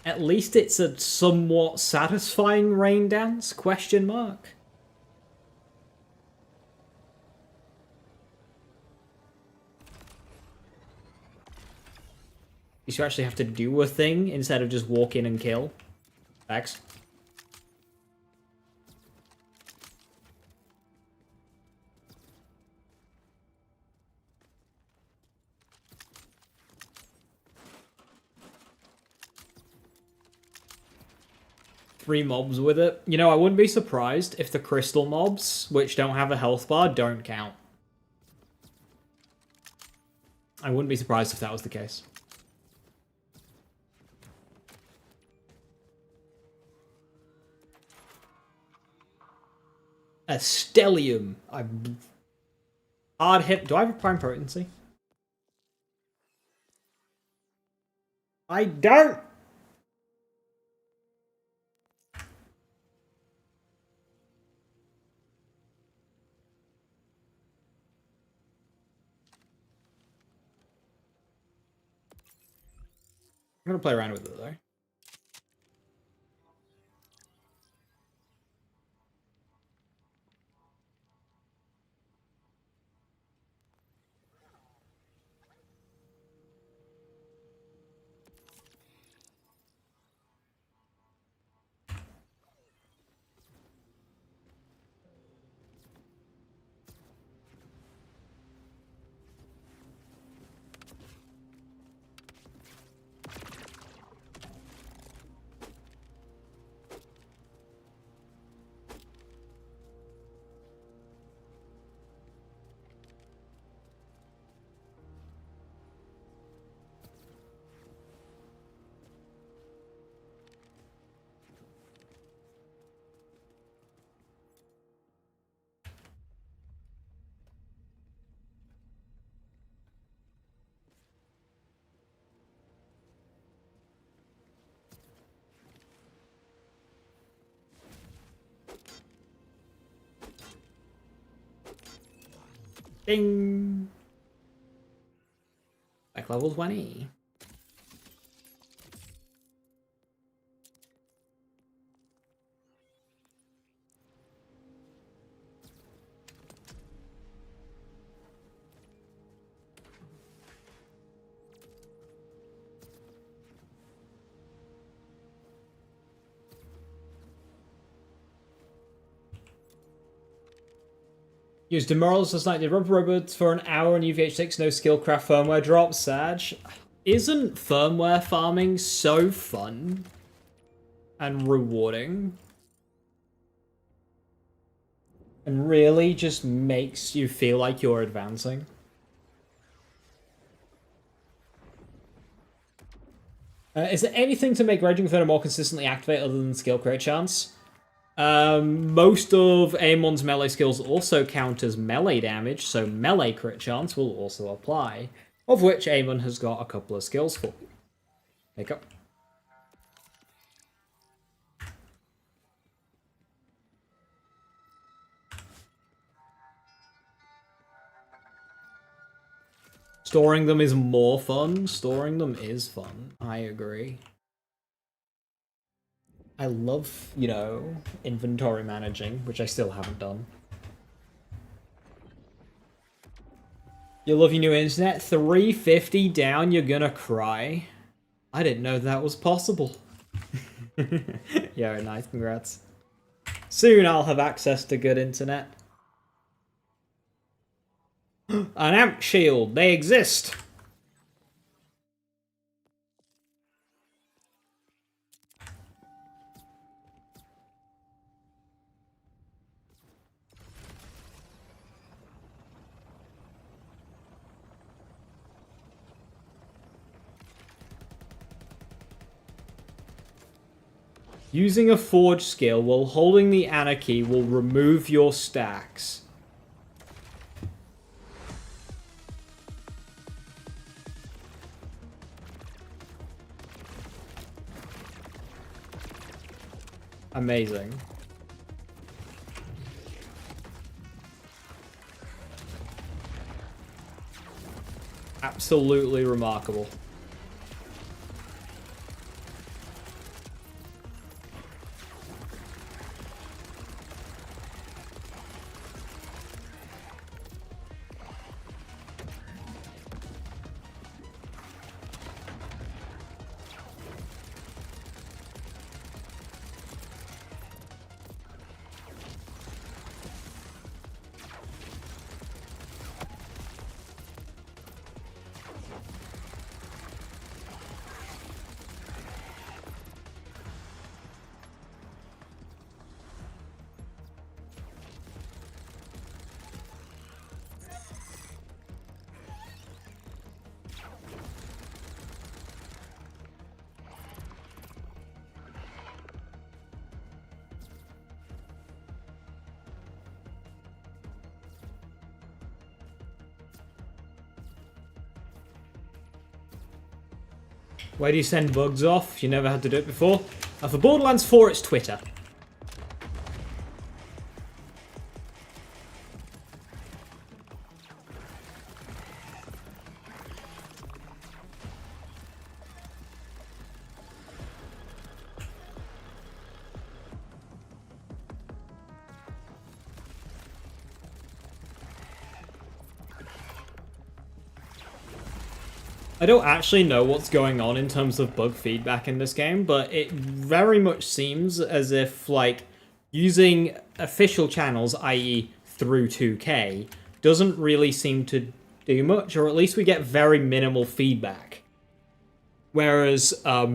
at least it's a somewhat satisfying rain dance, question mark. You actually have to do a thing instead of just walk in and kill. Thanks. 3 mobs with it. You know, I wouldn't be surprised if the crystal mobs, which don't have a health bar, don't count. I wouldn't be surprised if that was the case. A stellium. Hard hit. Do I have a prime potency? I don't. I'm gonna play around with it though. Ding! Back level 20. Use demorals like the rubber robots for an hour on UVH6, no skillcraft firmware drop, Sag. Isn't firmware farming so fun and rewarding? And really just makes you feel like you're advancing? Is there anything to make Raging Inferno more consistently activate other than skill crit chance? Most of Amon's melee skills also count as melee damage, so melee crit chance will also apply, of which Amon has got a couple of skills for. Pick up. Storing them is more fun. Storing them is fun. I agree. I love, you know, inventory managing, which I still haven't done. You love your new internet? 350 down, you're gonna cry. I didn't know that was possible. Yeah, nice, congrats. Soon I'll have access to good internet. An amp shield, they exist! Using a forge skill while holding the anarchy will remove your stacks. Amazing. Absolutely remarkable. Where do you send bugs off? You never had to do it before. For Borderlands 4, it's Twitter. I don't actually know what's going on in terms of bug feedback in this game, but it very much seems as if, like, using official channels, i.e. through 2K, doesn't really seem to do much, or at least we get very minimal feedback. Whereas,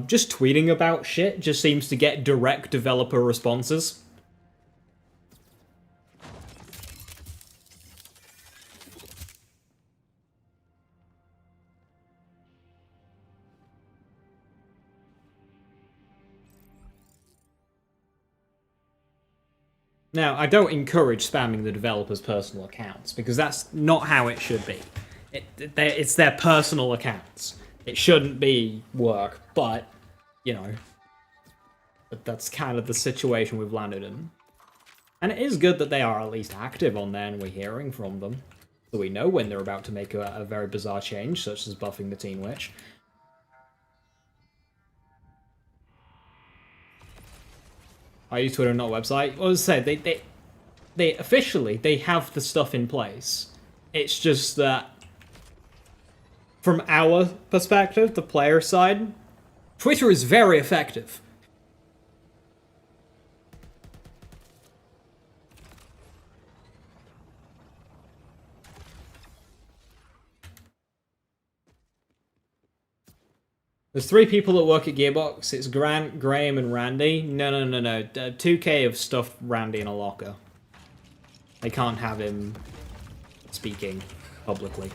just tweeting about shit just seems to get direct developer responses. Now, I don't encourage spamming the developers' personal accounts, because that's not how it should be. It's their personal accounts. It shouldn't be work, but, you know, that's kind of the situation we've landed in. And it is good that they are at least active on there and we're hearing from them. So we know when they're about to make a very bizarre change, such as buffing the Teen Witch. I use Twitter, not a website. Well, as I said, they officially, they have the stuff in place. It's just that, from our perspective, the player side, Twitter is very effective. There's 3 people that work at Gearbox. It's Grant, Graham, and Randy. No. 2K have stuffed Randy in a locker. They can't have him speaking publicly.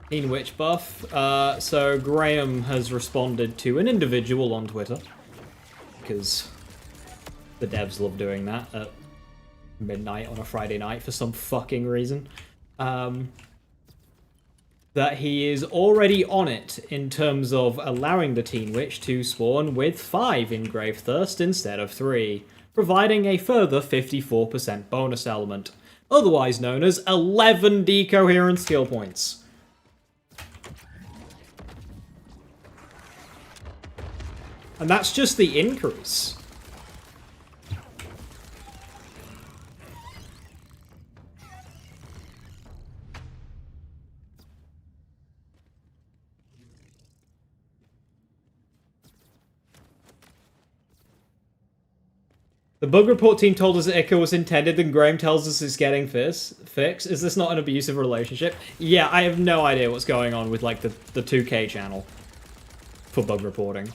Teen Witch buff. So Graham has responded to an individual on Twitter, because the devs love doing that at midnight on a Friday night for some fucking reason. That he is already on it in terms of allowing the Teen Witch to spawn with 5 in Grave Thirst instead of 3, providing a further 54% bonus element, otherwise known as 11 decoherent skill points. And that's just the increase. The bug report team told us that Ica was intended, and Graham tells us it's getting fixed. Is this not an abusive relationship? Yeah, I have no idea what's going on with, like, the 2K channel for bug reporting.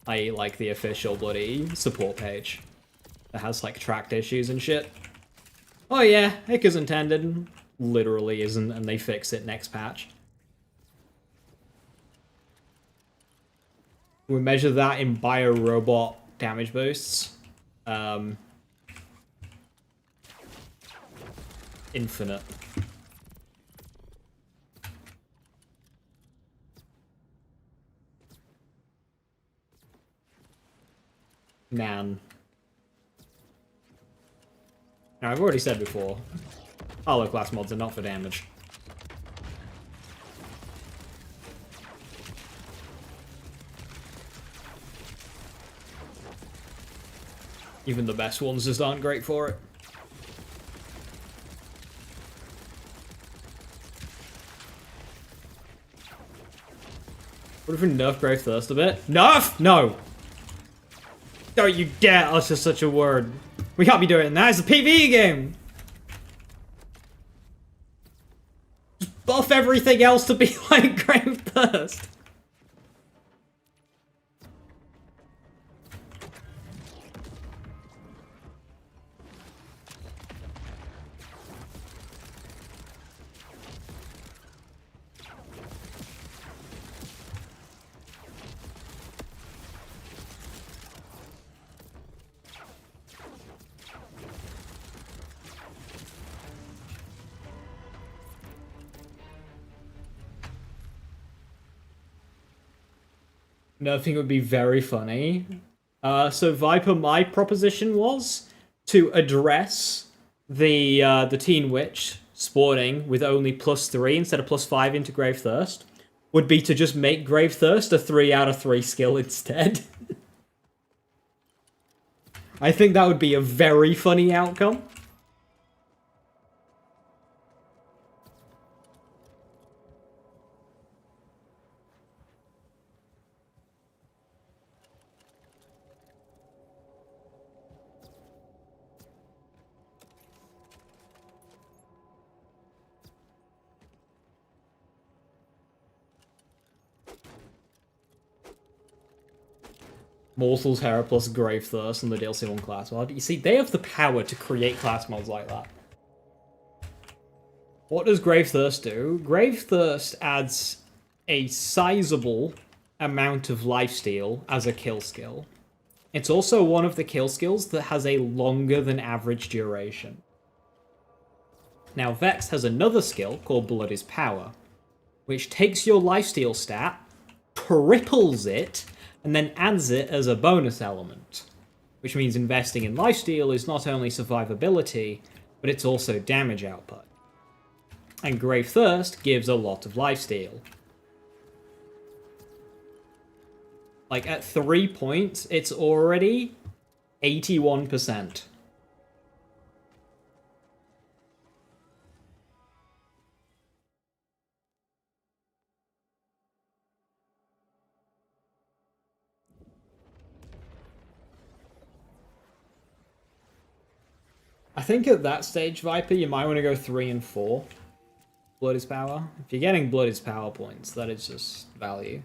I like the official bloody support page that has, like, tracked issues and shit. Oh yeah, Ica's intended. Literally isn't, and they fix it next patch. We measure that in bio-robot damage boosts. Infinite. Man. Now, I've already said before, Harlowe class mods are not for damage. Even the best ones just aren't great for it. What if we nerf Grave Thirst a bit? Nerf? No! Don't you dare utter such a word. We can't be doing that. It's a PvE game. Just buff everything else to be like Grave Thirst. Another thing would be very funny. So Viper, my proposition was to address the Teen Witch spawning with only +3 instead of +5 into Grave Thirst. Would be to just make Grave Thirst a 3 out of 3 skill instead. I think that would be a very funny outcome. Mortal's Hera plus Grave Thirst on the DLC 1 class mod. You see, they have the power to create class mods like that. What does Grave Thirst do? Grave Thirst adds a sizable amount of lifesteal as a kill skill. It's also one of the kill skills that has a longer than average duration. Now, Vex has another skill called Blood is Power, which takes your lifesteal stat, triples it, and then adds it as a bonus element. Which means investing in lifesteal is not only survivability, but it's also damage output. And Grave Thirst gives a lot of lifesteal. Like, at 3 points, it's already 81%. I think at that stage, Viper, you might want to go 3 and 4. Blood is Power. If you're getting Blood is Power points, that is just value.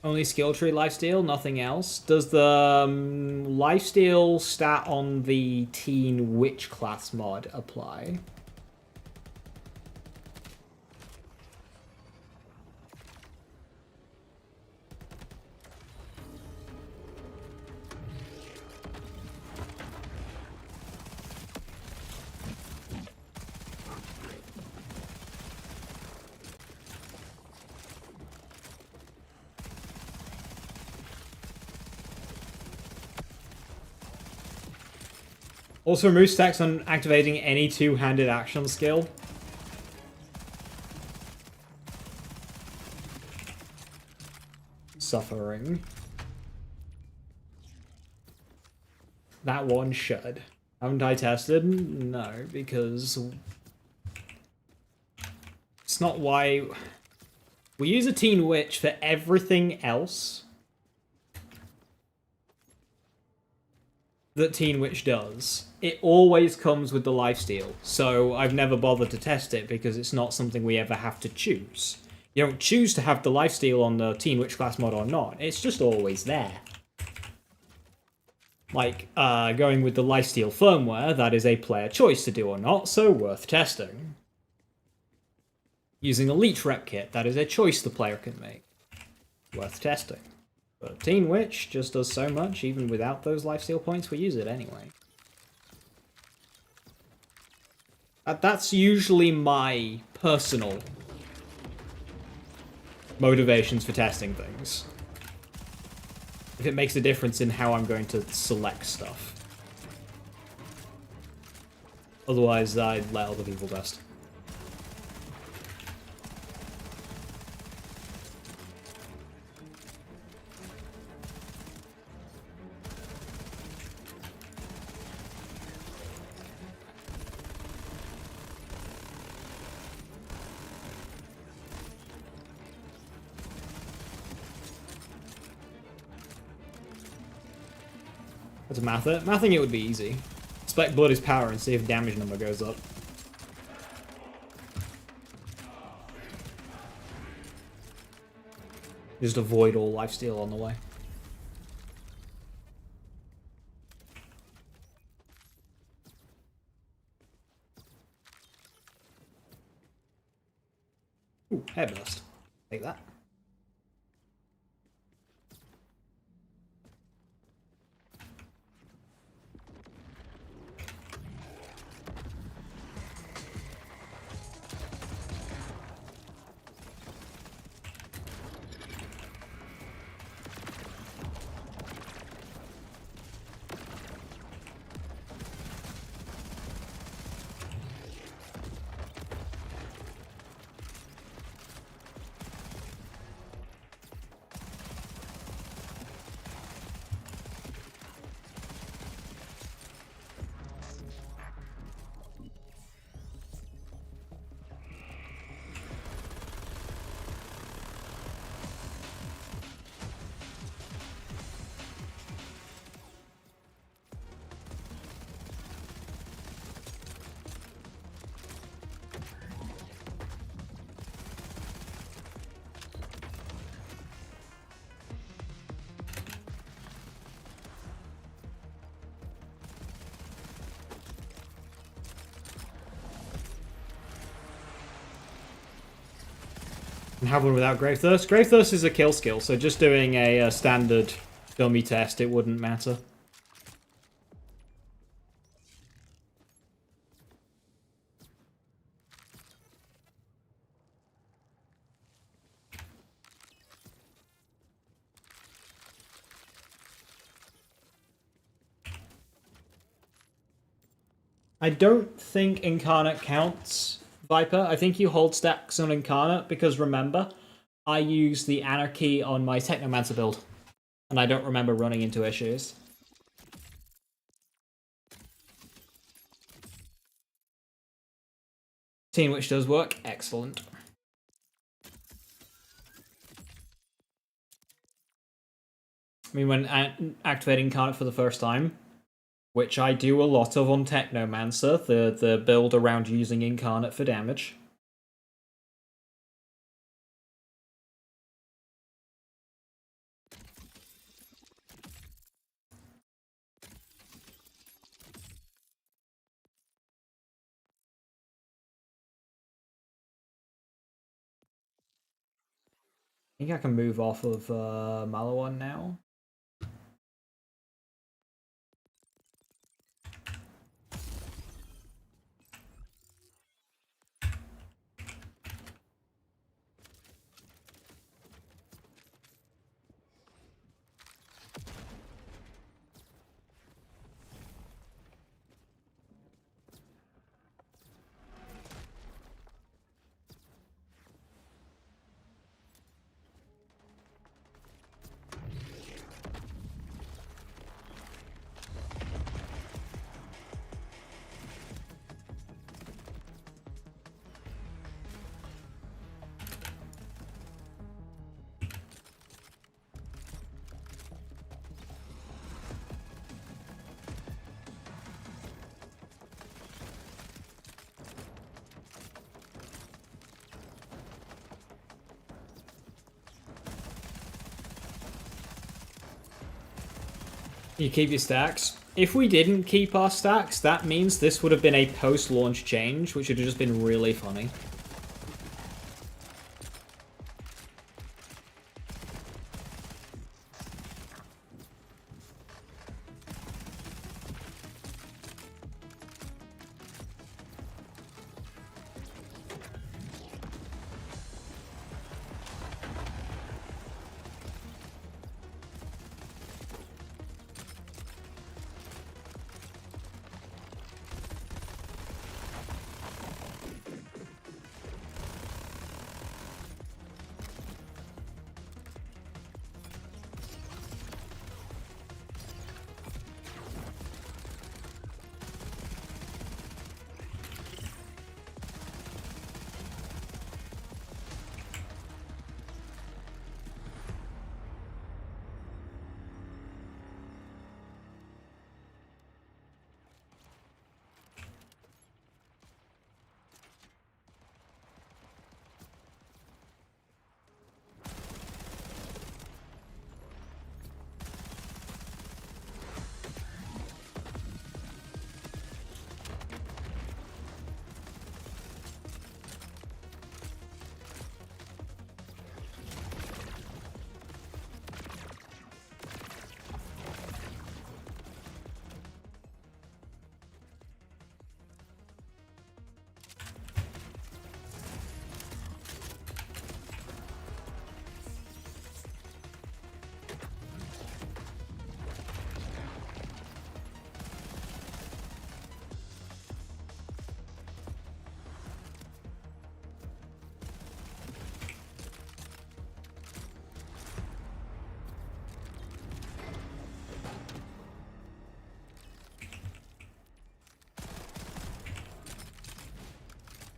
Only skill tree lifesteal, nothing else. Does the lifesteal stat on the Teen Witch class mod apply? Also remove stacks on activating any two-handed action skill. Suffering. That one should. Haven't I tested? No, because it's not why we use a Teen Witch for everything else that Teen Witch does. It always comes with the lifesteal, so I've never bothered to test it because it's not something we ever have to choose. You don't choose to have the lifesteal on the Teen Witch class mod or not, it's just always there. Like, going with the lifesteal firmware, that is a player choice to do or not, so worth testing. Using a Leech Rep Kit, that is a choice the player can make. Worth testing. But Teen Witch just does so much, even without those lifesteal points, we use it anyway. That's usually my personal motivations for testing things. If it makes a difference in how I'm going to select stuff. Otherwise, I'd let other people test. To math it. Mathing it would be easy. Spec Blood is Power and see if damage number goes up. Just avoid all lifesteal on the way. Ooh, Hairburst. Take that. And have one without Grave Thirst. Grave Thirst is a kill skill, so just doing a standard dummy test, it wouldn't matter. I don't think Incarnate counts, Viper. I think you hold stacks on Incarnate because remember, I use the Anarchy on my Technomancer build, and I don't remember running into issues. Teen Witch does work. Excellent. I mean, when activating Incarnate for the first time, which I do a lot of on Technomancer, the build around using Incarnate for damage. I think I can move off of Malawan now. You keep your stacks. If we didn't keep our stacks, that means this would have been a post-launch change, which would have just been really funny.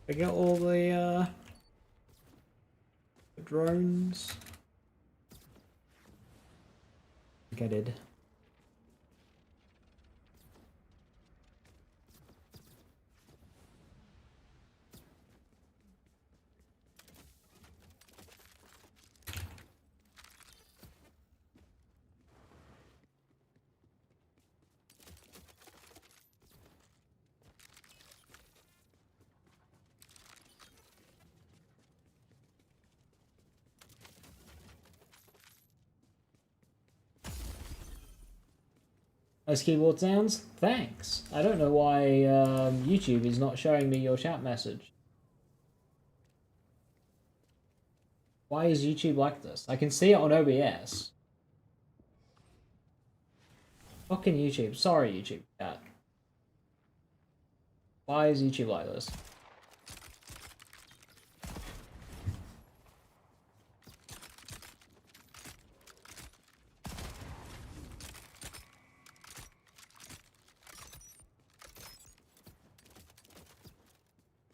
I get all the drones. I think I did. As keyboard sounds? Thanks. I don't know why YouTube is not showing me your chat message. Why is YouTube like this? I can see it on OBS. Fucking YouTube. Sorry, YouTube chat. Why is YouTube like this?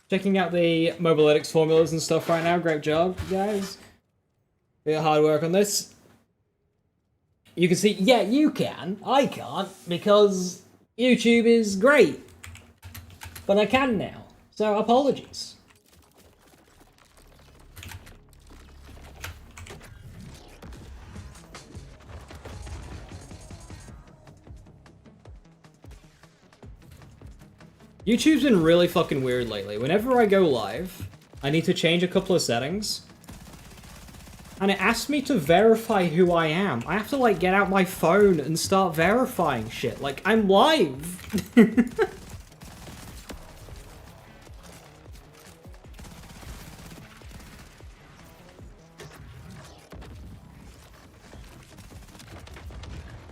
Checking out the mobalytics formulas and stuff right now. Great job, guys. Bit of hard work on this. You can see, yeah, you can. I can't, because YouTube is great. But I can now. So, apologies. YouTube's been really fucking weird lately. Whenever I go live, I need to change a couple of settings. And it asks me to verify who I am. I have to, like, get out my phone and start verifying shit. Like, I'm live!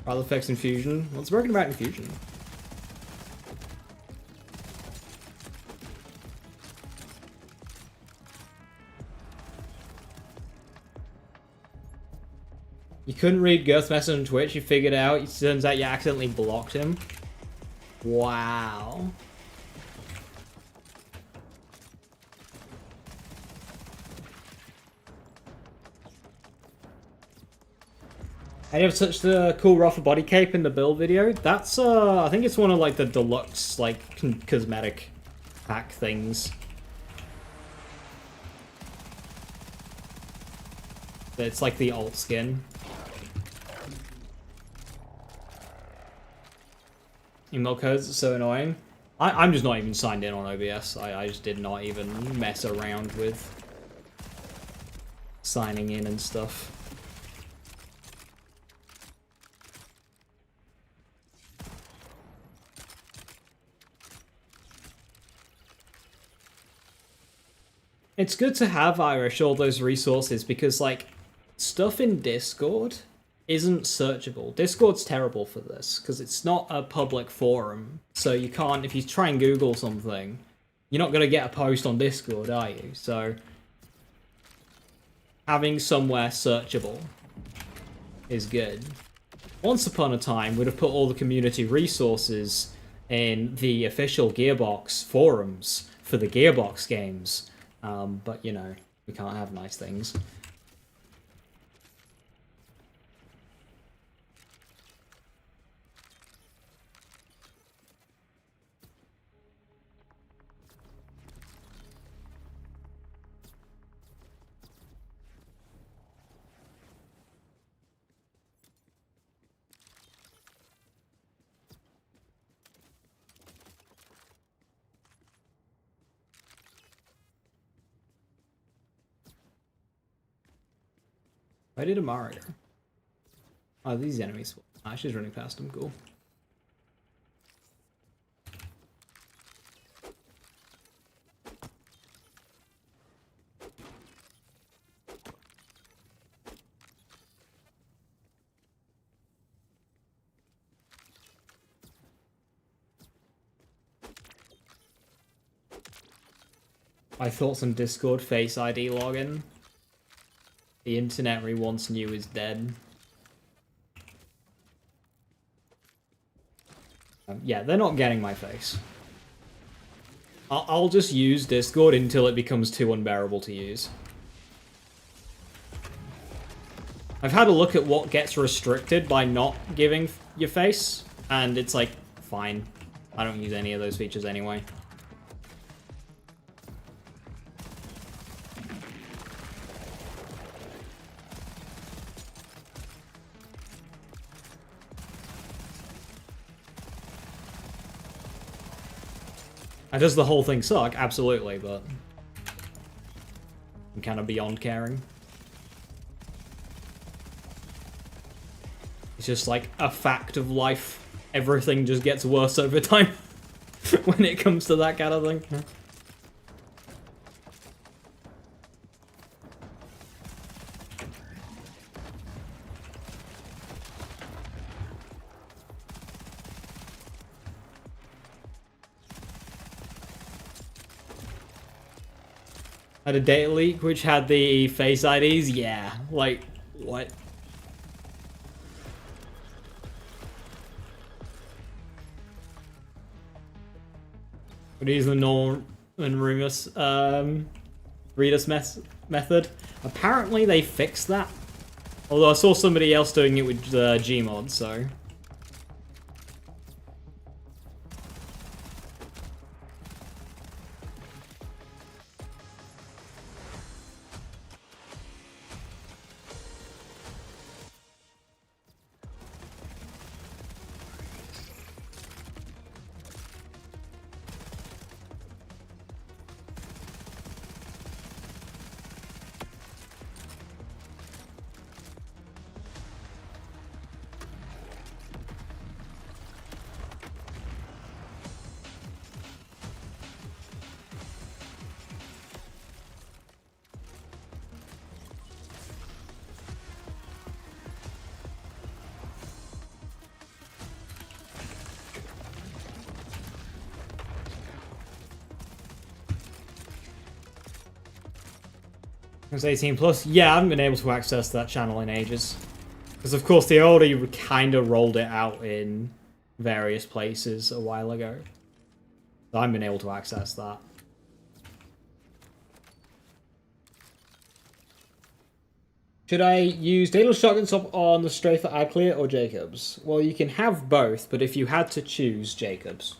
Rather effects Infusion. What's broken about Infusion? You couldn't read Girth's message on Twitch, you figured out, it turns out you accidentally blocked him. Wow. I have such the cool Rafa body cape in the build video. That's, I think it's one of, like, the deluxe, like, cosmetic pack things. It's like the alt skin. Email codes are so annoying. I'm just not even signed in on OBS. I just did not even mess around with signing in and stuff. It's good to have, Irish, all those resources, because, like, stuff in Discord isn't searchable. Discord's terrible for this, because it's not a public forum, so you can't, if you try and Google something, you're not going to get a post on Discord, are you? So, having somewhere searchable is good. Once upon a time, we'd have put all the community resources in the official Gearbox forums for the Gearbox games. But, you know, we can't have nice things. I did a Mario. Oh, these enemies. Ah, she's running past them. Cool. My thoughts on Discord Face ID login. The internet we once knew is dead. Yeah, they're not getting my face. I'll just use Discord until it becomes too unbearable to use. I've had a look at what gets restricted by not giving your face, and it's like, fine. I don't use any of those features anyway. Does the whole thing suck? Absolutely, but I'm kind of beyond caring. It's just like a fact of life. everything just gets worse over time when it comes to that kind of thing. Had a data leak which had the face IDs? Yeah, like, what? Would use the Norman Remus method. Apparently they fixed that. Although I saw somebody else doing it with Gmod, so... It's 18 plus. Yeah, I haven't been able to access that channel in ages. Because of course they already kind of rolled it out in various places a while ago. So I haven't been able to access that. Should I use Daedalus Shotgun Stop on the strafe at Adclear or Jacobs? Well, you can have both, but if you had to choose, Jacobs.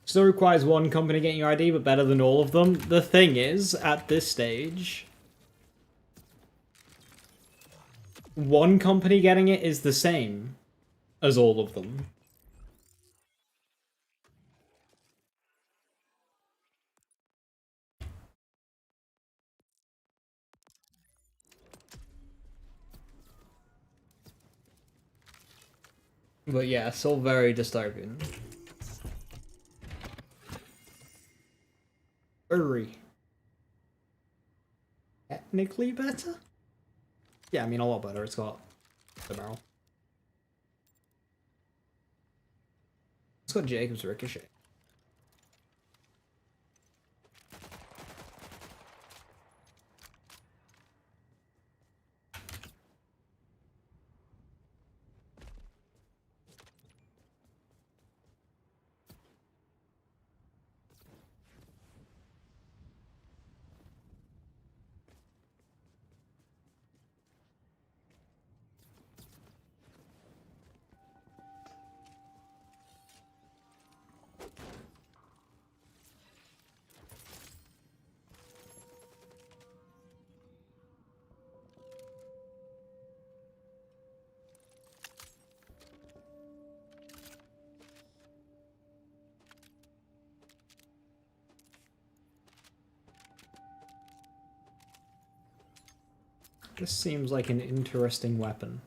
Still requires one company getting your ID, but better than all of them. The thing is, at this stage, one company getting it is the same as all of them. But yeah, still very dystopian. Very. Technically better? Yeah, I mean a lot better. It's got the barrel. It's got Jacob's Ricochet. This seems like an interesting weapon.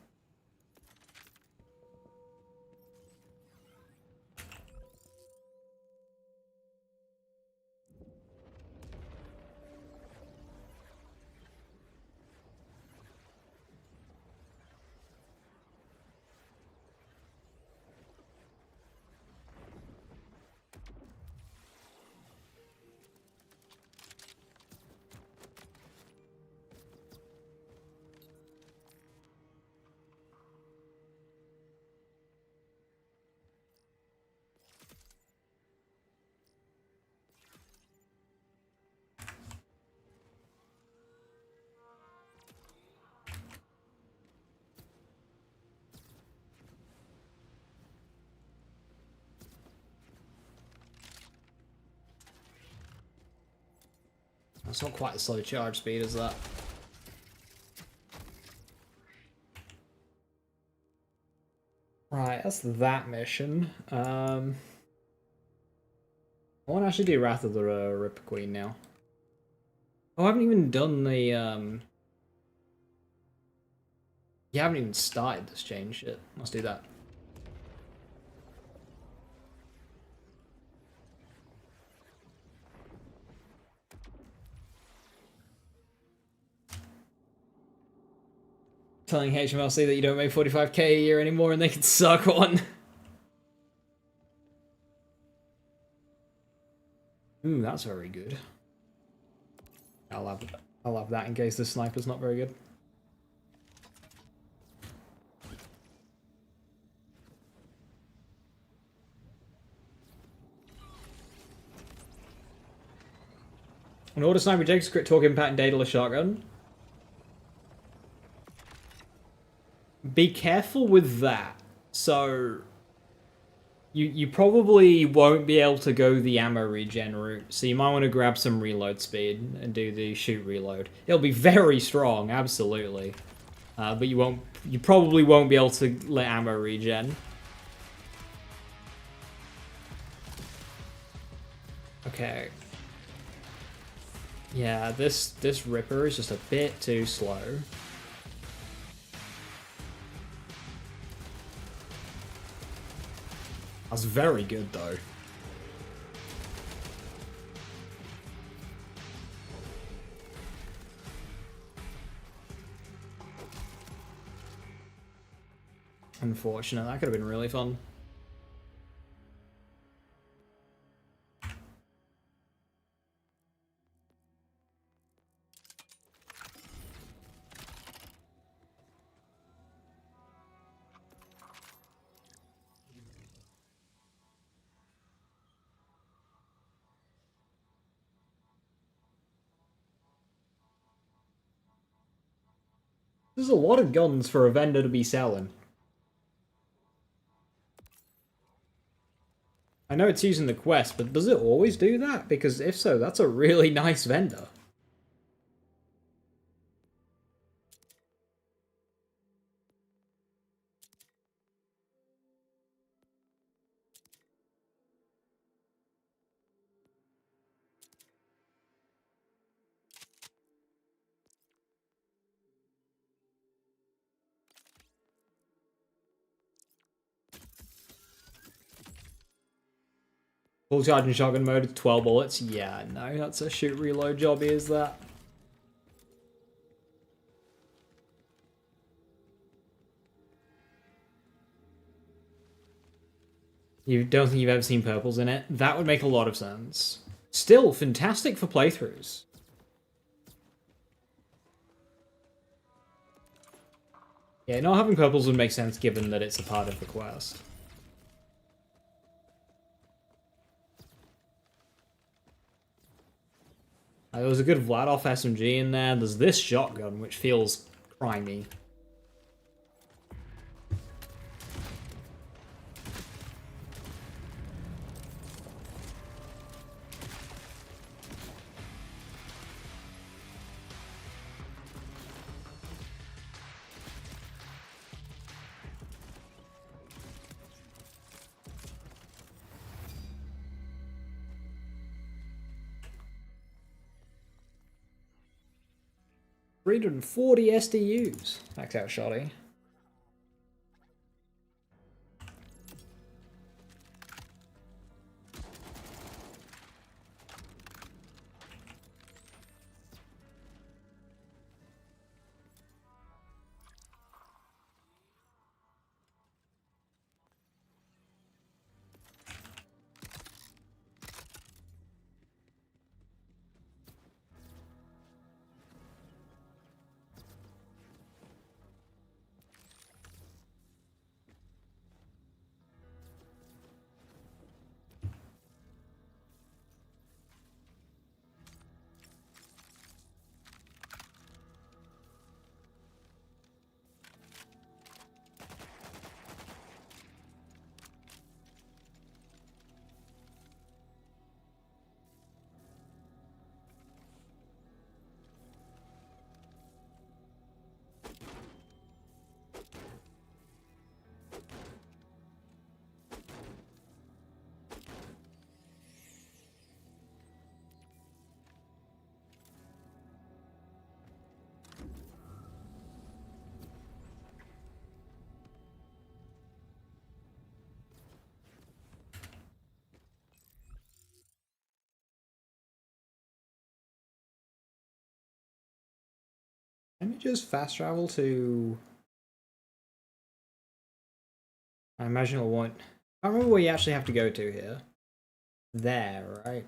It's not quite a slow charge speed as that. Right, that's that mission. I want to actually do Wrath of the Ripper Queen now. Oh, I haven't even done the, You haven't even started this chain shit. Let's do that. Telling HMLC that you don't make 45k a year anymore and they can suck one. Ooh, that's very good. I'll have that in case the sniper's not very good. An auto sniper takes crit talk impact and daedalus shotgun. Be careful with that. So you probably won't be able to go the ammo regen route, so you might want to grab some reload speed and do the shoot reload. It'll be very strong, absolutely, but you probably won't be able to let ammo regen. Okay. Yeah, this Ripper is just a bit too slow. That's very good, though. Unfortunate, that could have been really fun. There's a lot of guns for a vendor to be selling. I know it's using the quest, but does it always do that? Because if so, that's a really nice vendor. Full charge and shotgun mode, 12 bullets. Yeah, no, that's a shoot reload job, is that? You don't think you've ever seen purples in it? That would make a lot of sense. Still, fantastic for playthroughs. Yeah, not having purples would make sense given that it's a part of the quest. There was a good Vladoff SMG in there. There's this shotgun, which feels crimey. $340 SDUs. Max out shoddy. me just fast travel to... I imagine it won't... I don't remember where you actually have to go to here. There, right?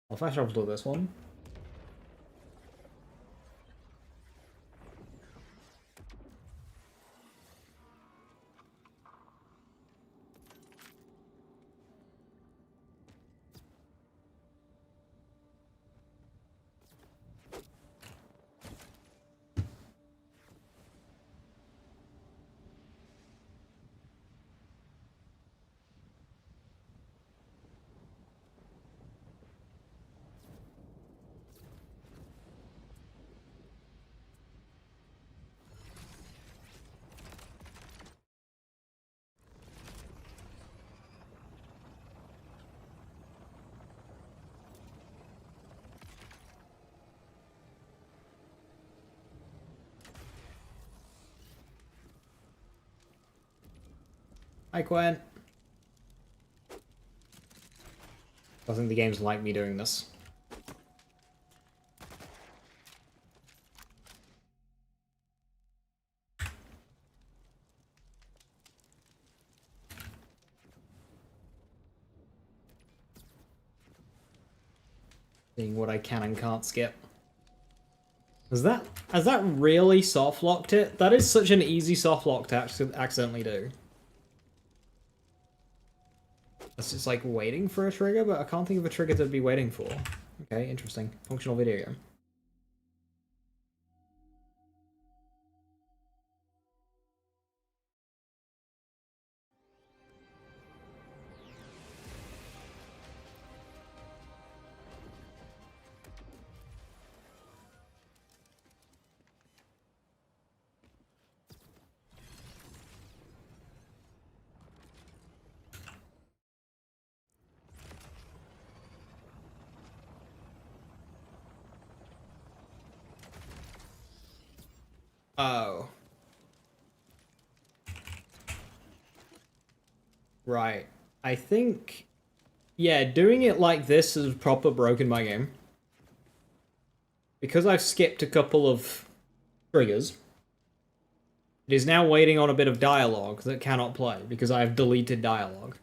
I'll fast travel to this one. Hi, Quen. I think the game's like me doing this. Seeing what I can and can't skip. Has that really soft locked it? That is such an easy soft lock to accidentally do. It's just like waiting for a trigger, but I can't think of a trigger to be waiting for. Okay, interesting. Functional video game. Oh. Right. I think... Yeah, doing it like this has proper broken my game. Because I've skipped a couple of triggers, it is now waiting on a bit of dialogue that cannot play, because I have deleted dialogue.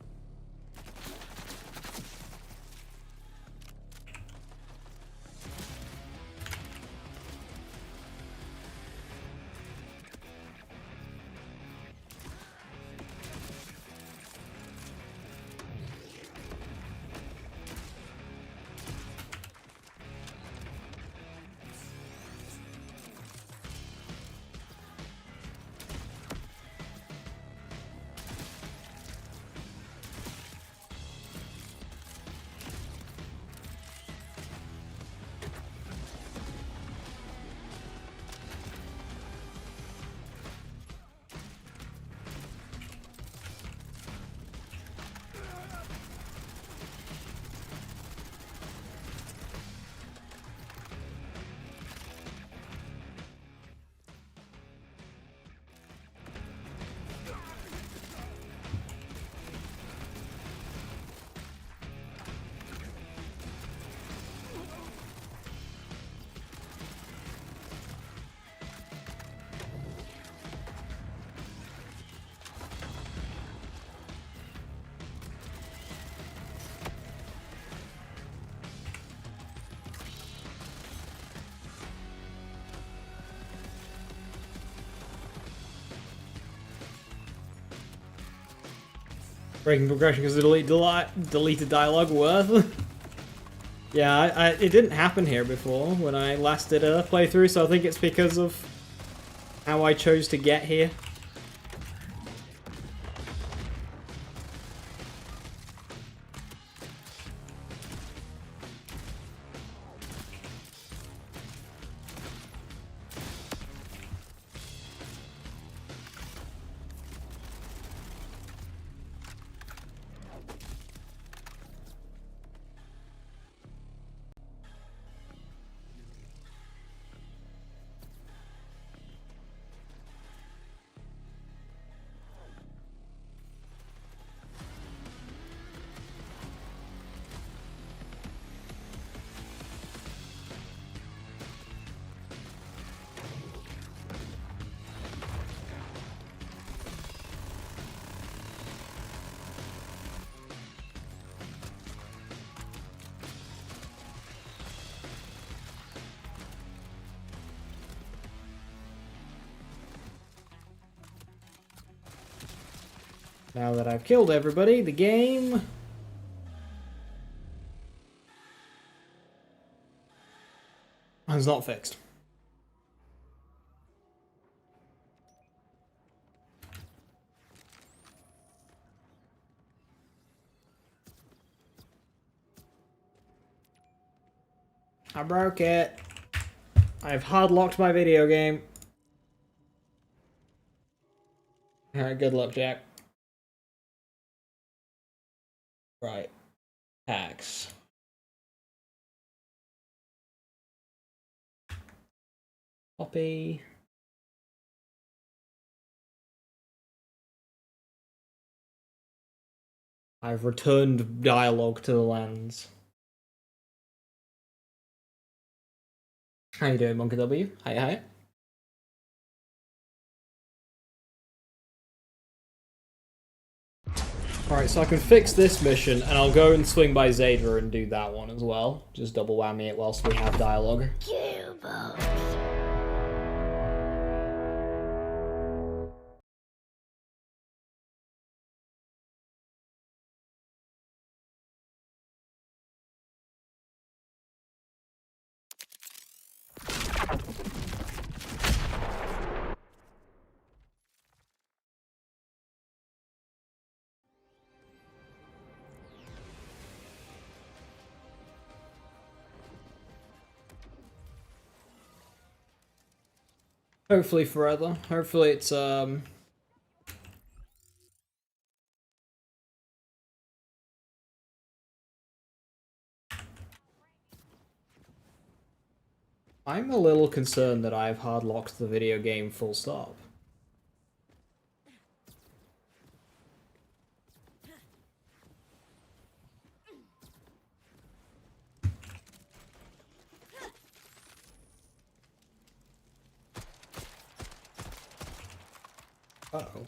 Breaking progression because of deleted dialogue worth. Yeah, it didn't happen here before when I last did a playthrough, so I think it's because of how I chose to get here. Now that I've killed everybody, the game is not fixed. I broke it. I've hard-locked my video game. Alright, good luck, Jack. Right. Hacks. Copy. I've returned dialogue to the lens. How you doing, Monkey W? Hi, hi. Alright, so I can fix this mission, and I'll go and swing by Zeta and do that one as well. Just double whammy it whilst we have dialogue. Hopefully forever. Hopefully it's I'm a little concerned that I've hard-locked the video game full stop. Uh-oh.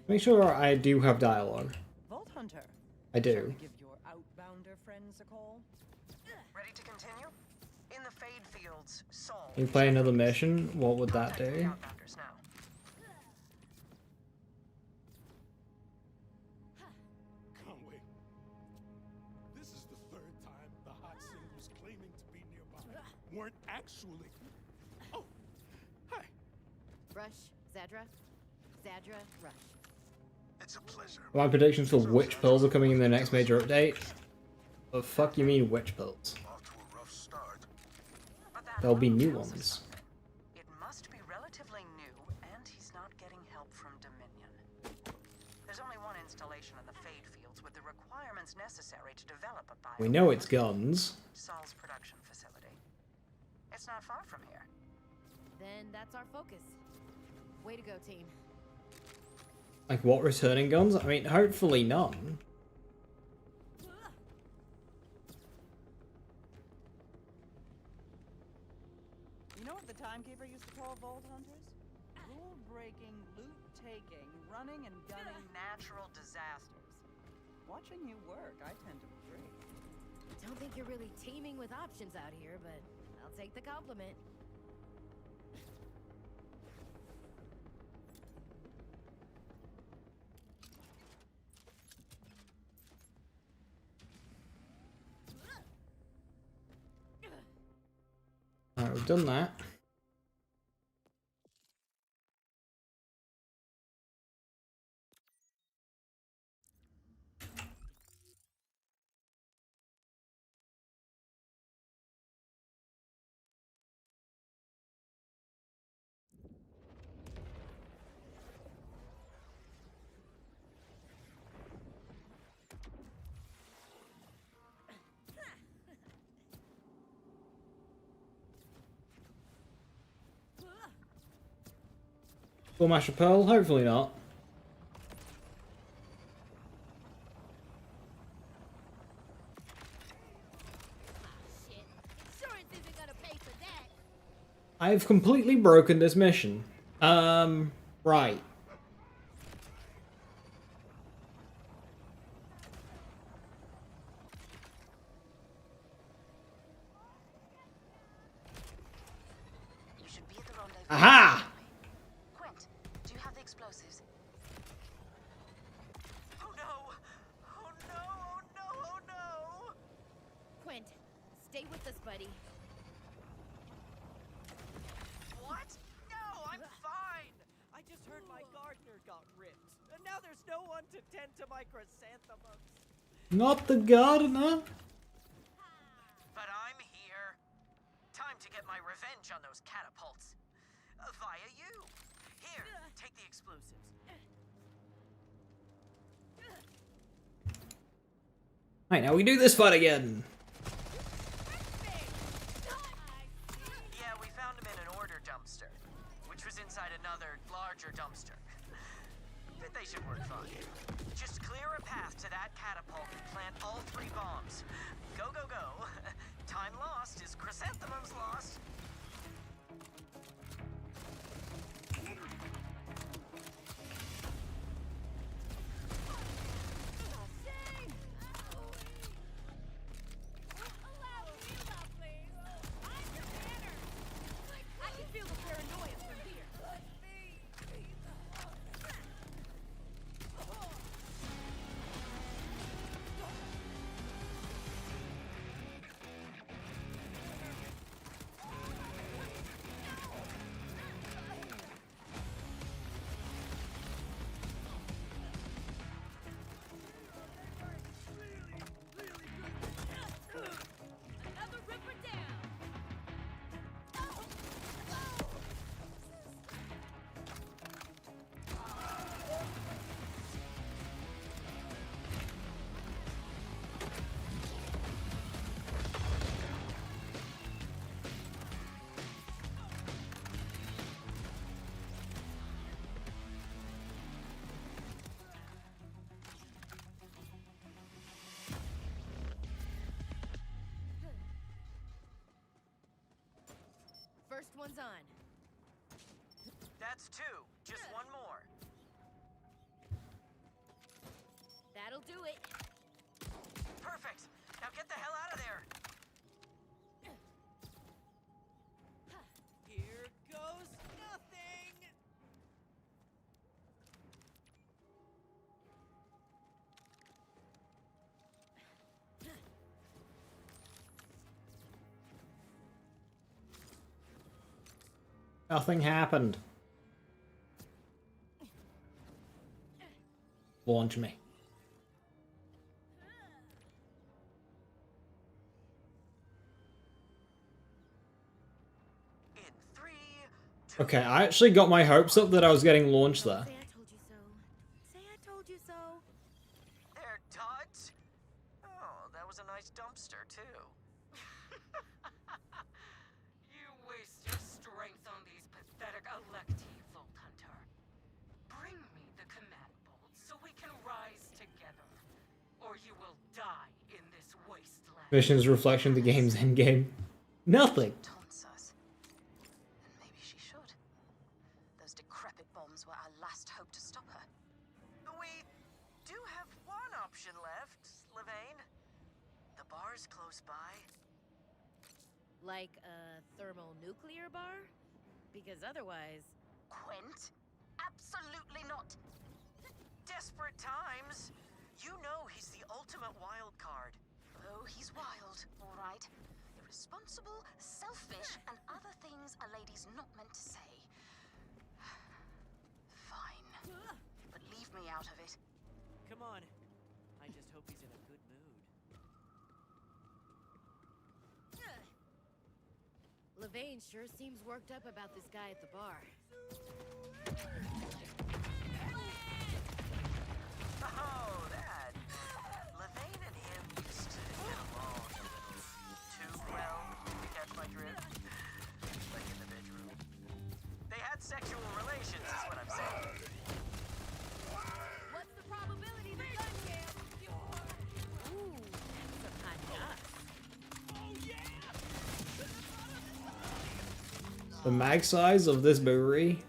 Make sure I do have dialogue. Vault Hunter. I do. Shall we give your outbounder friends a call? Ready to continue? In the Fade Fields, Saul. You play another mission, what would that do? Outbounders now. Conway, this is the third time the hot singles claiming to be nearby weren't actually. Oh, hi. Rush, Zadra, Rush. It's a pleasure. My predictions for witch pills are coming in the next major update. The fuck you mean witch pills? Off to a rough start. There'll be new ones. It must be relatively new, and he's not getting help from Dominion. There's only one installation in the Fade Fields with the requirements necessary to develop a bio. We know it's guns. Saul's production facility. It's not far from here. Then that's our focus. Way to go, team. Like what, returning guns? I mean, hopefully none. You know what the Timekeeper used to call Vault Hunters? Rule-breaking, loot-taking, running and gunning natural disasters. Watching you work, I tend to agree. Don't think you're really teaming with options out here, but I'll take the compliment. Alright, we've done that. Full Mash of Pearl? Hopefully not. Shit. Insurance isn't gonna pay for that. I've completely broken this mission. Right. You should be at the rendezvous. Aha! Quint, do you have the explosives? Oh no! Oh no! Oh no! Oh no! Quint, stay with us, buddy. What? No, I'm fine! I just heard my gardener got ripped, and now there's no one to tend to my chrysanthemums. Not the gardener. But I'm here. Time to get my revenge on those catapults. Via you. Here, take the explosives. Right, now we do this fight again. Yeah, we found them in an order dumpster, which was inside another, larger dumpster. But they should work fine. Just clear a path to that catapult and plant all 3 bombs. Go, go, go. Time lost is chrysanthemums lost. I can feel the paranoia from here. Another ripper down. First one's on. That's 2. Just one more. That'll do it. Perfect. Now get the hell out of there. Here goes nothing. Nothing happened. Launch me. In 3, 2. Okay, I actually got my hopes up that I was getting launched there. Say I told you so. Say I told you so. There, Dodge. Oh, that was a nice dumpster, too. You waste your strength on these pathetic electi, Vault Hunter. Bring me the command bolt so we can rise together, or you will die in this wasteland. Mission's reflection of the game's endgame. Nothing. Taunts us. And maybe she should. Those decrepit bombs were our last hope to stop her. We do have one option left, Levain. The bar's close by. Like a thermonuclear bar? Because otherwise... Quint? Absolutely not. Desperate times. You know he's the ultimate wild card. Oh, he's wild, all right. Irresponsible, selfish, and other things a lady's not meant to say. Fine. But leave me out of it. Come on. I just hope he's in a good mood. Levain sure seems worked up about this guy at the bar. Oh, that. Levain and him used to get along too well. You catch my drift? Like in the bedroom. They had sexual relations, is what I'm saying. The mag size of this brewery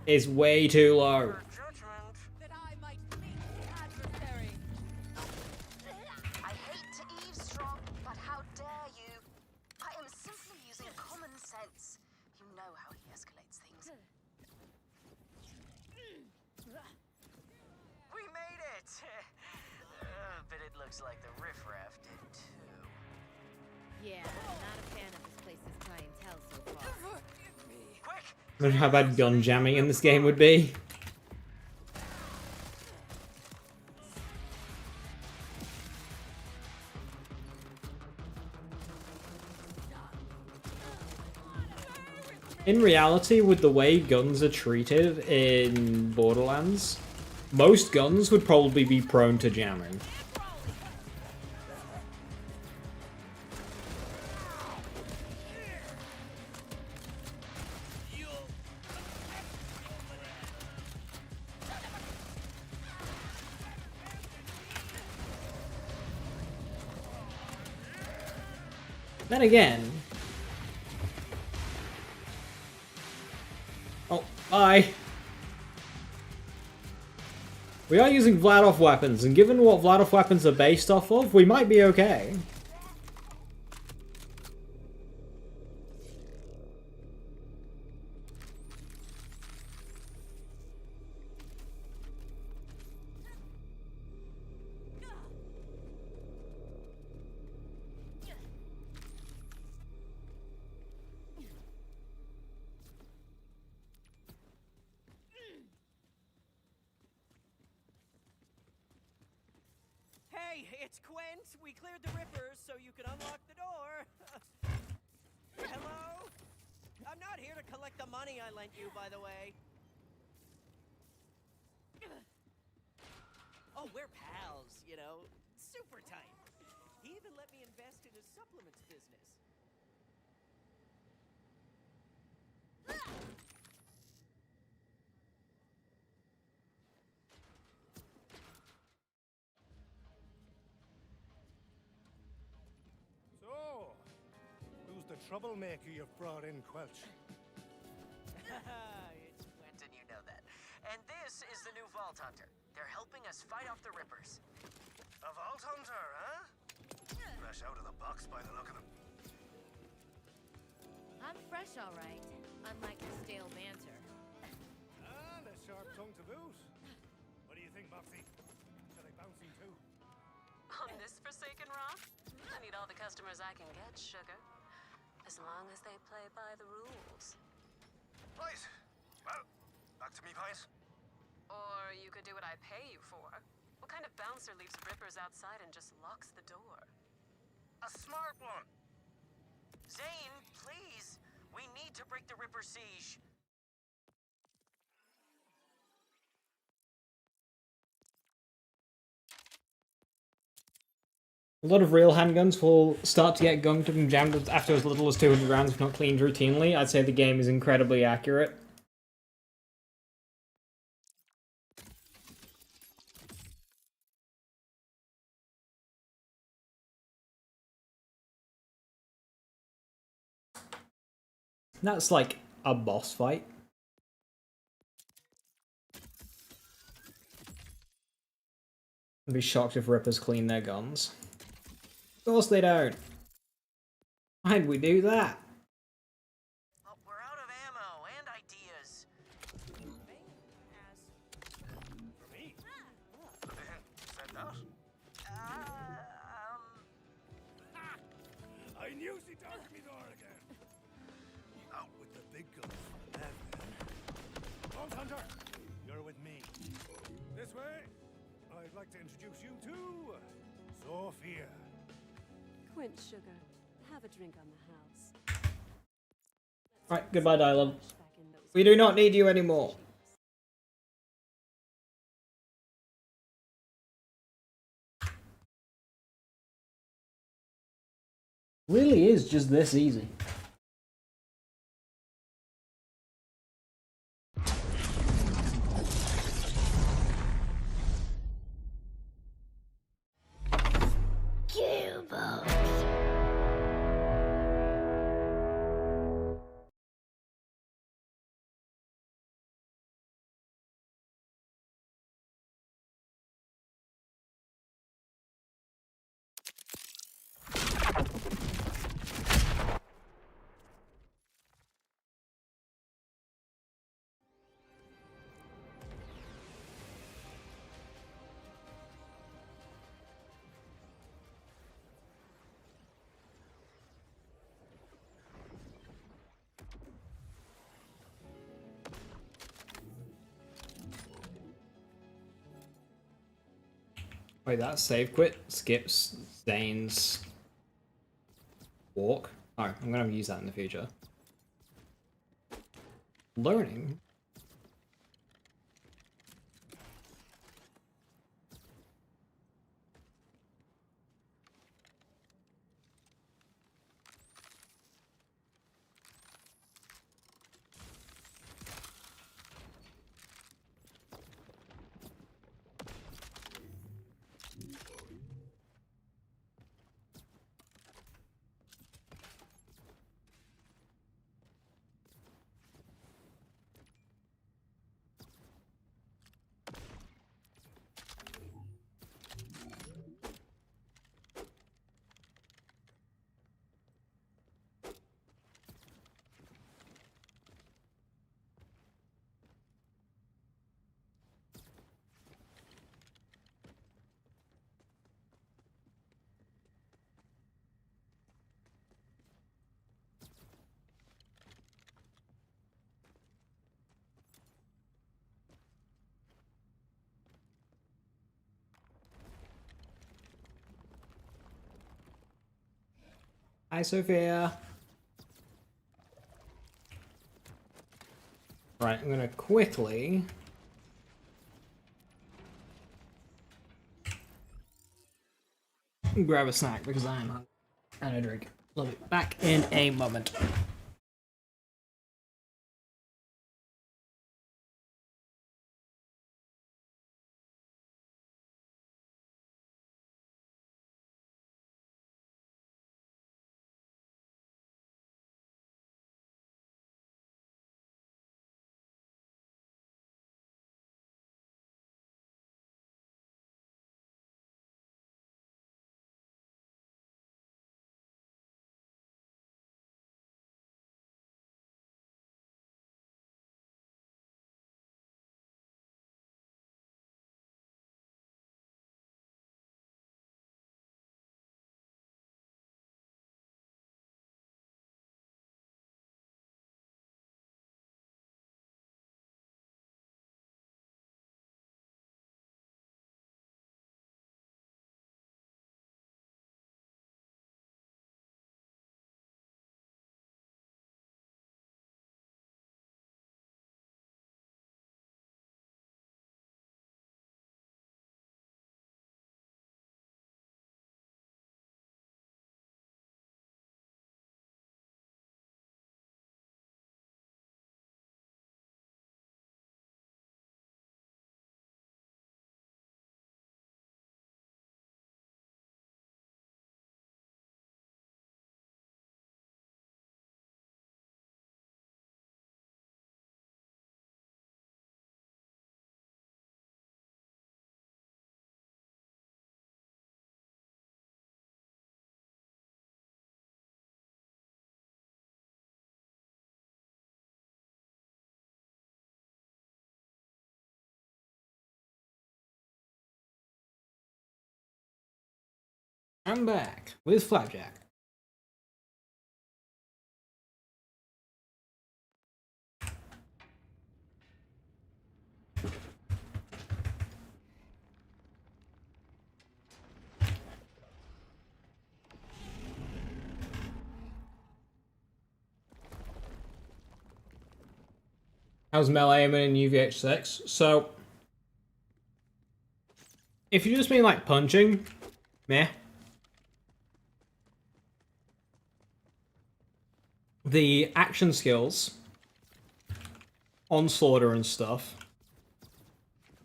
is way too low. Judgment. That I might meet the adversary. I hate to eavesdrop, but how dare you? I am simply using common sense. You know how he escalates things. We made it! But it looks like the riffraff did too. Yeah, not a fan of this place's clientele so far. Quick! I don't know how bad gun jamming in this game would be. In reality, with the way guns are treated in Borderlands, most guns would probably be prone to jamming. Then again... Oh, bye! We are using Vladoff weapons, and given what Vladoff weapons are based off of, we might be okay. Hey, it's Quint. We cleared the rippers so you can unlock the door. Hello? I'm not here to collect the money I lent you, by the way. Oh, we're pals, you know. Super tight. He even let me invest in his supplements business. So, who's the troublemaker you've brought in, Quelch? It's Quint, and you know that. And this is the new Vault Hunter. They're helping us fight off the Rippers. A Vault Hunter, huh? Fresh out of the box by the look of him. I'm fresh, all right. Unlike your stale banter. And a sharp tongue to boot. What do you think, Moxie? Should I bounce him too? On this forsaken rock? I need all the customers I can get, sugar. As long as they play by the rules. Right. Well, back to me, Pint. Or you could do what I pay you for. What kind of bouncer leaves rippers outside and just locks the door? A smart one. Zane, please! We need to break the Ripper siege. A lot of real handguns will start to get gunked and jammed after as little as 200 rounds if not cleaned routinely. I'd say the game is incredibly accurate. That's like a boss fight. I'd be shocked if Rippers clean their guns. Of course they don't. Why'd we do that? Oh, we're out of ammo and ideas. For me? Said that. I knew she'd open me door again. Out with the big guns for that man. Vault Hunter, you're with me. This way. I'd like to introduce you to Sophia. Quint, sugar. Have a drink on the house. Right, goodbye, Dylan. Back in those We do not need you anymore. Really is just this easy. Wait, that save quit skips Zane's walk. Oh, I'm gonna use that in the future. Learning. Hi, Sophia. Right, I'm gonna quickly grab a snack because I am hungry. And a drink. Love it. Back in a moment. I'm back with Flapjack. How's melee aiming in UVH6? So, if you just mean like punching, meh. The action skills, onslaughter and stuff,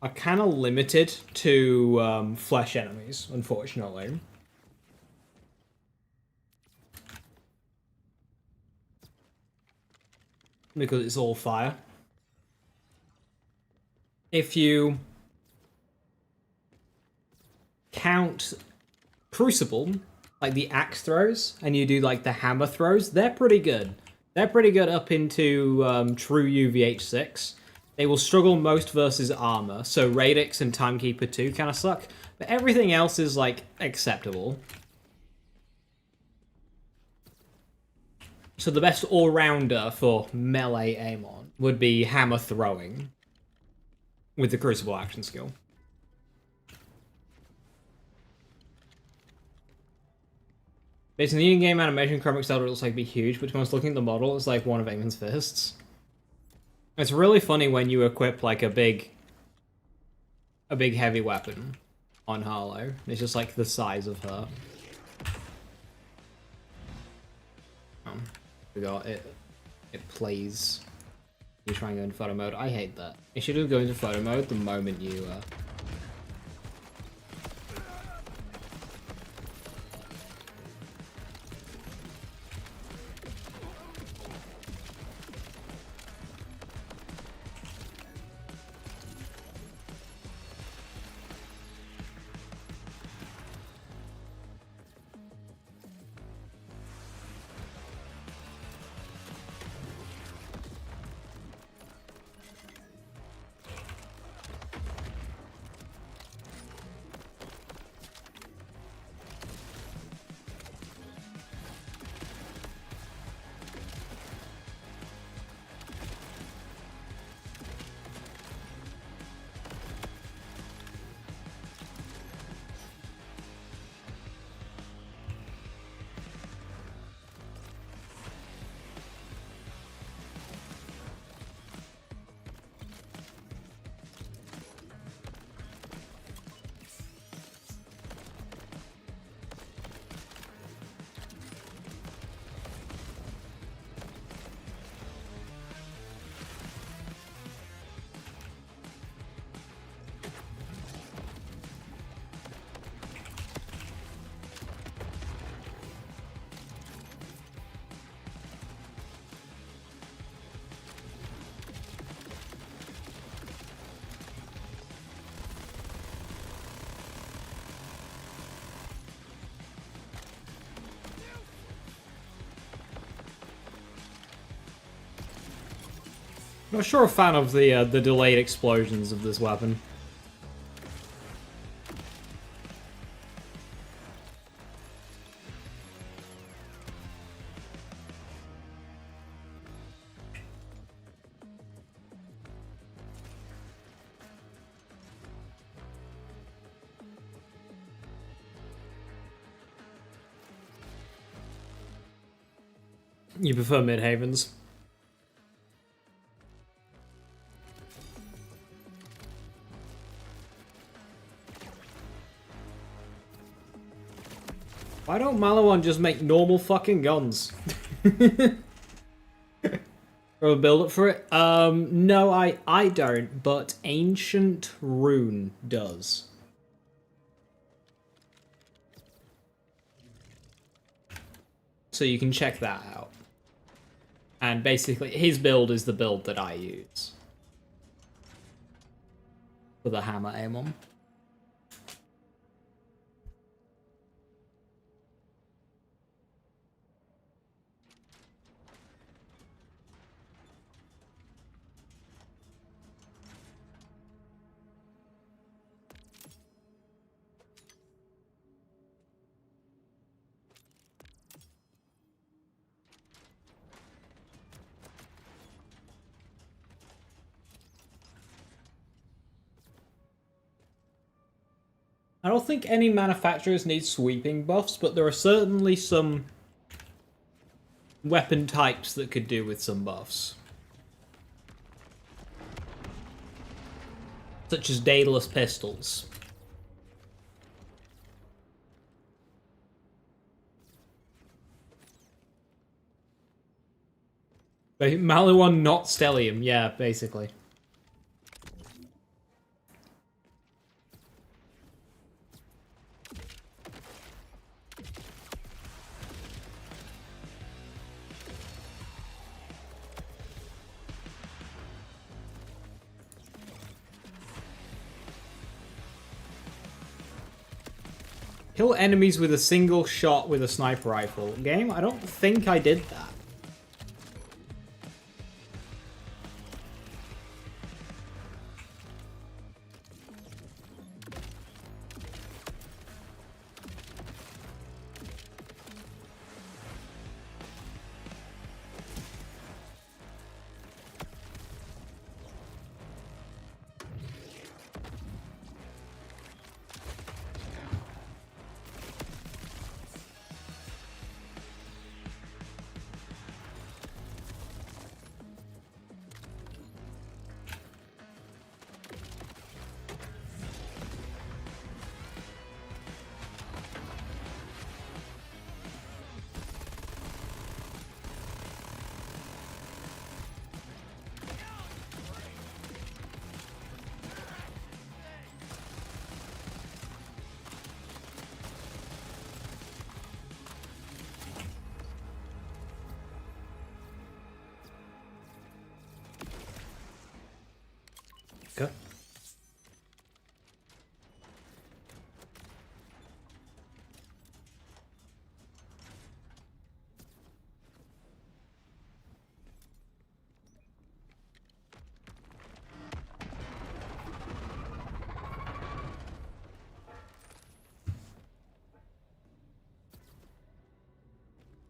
are kind of limited to flesh enemies, unfortunately. Because it's all fire. If you count Crucible, like the axe throws, and you do like the hammer throws, they're pretty good. They're pretty good up into true UVH6. They will struggle most versus armor, so Radix and Timekeeper 2 kind of suck, but everything else is like acceptable. So the best all-rounder for melee aim on would be hammer throwing with the Crucible action skill. Based on the in-game animation, chromic style, it looks like it'd be huge, but when I was looking at the model, it's like one of Eamon's fists. It's really funny when you equip like a big heavy weapon on Harlowe. It's just like the size of her. Forgot it. It plays. You try and go into photo mode. I hate that. It should have go into photo mode the moment you. Not sure a fan of the delayed explosions of this weapon. You prefer Midhavens? Why don't Malawan just make normal fucking guns? Or build it for it? No, I don't, but Ancient Rune does. So you can check that out. And basically, his build is the build that I use. For the hammer aim on. I don't think any manufacturers need sweeping buffs, but there are certainly some weapon types that could do with some buffs. Such as Daedalus pistols. Maliwan, not Stellium, yeah, basically. Kill enemies with a single shot with a sniper rifle. Game? I don't think I did that.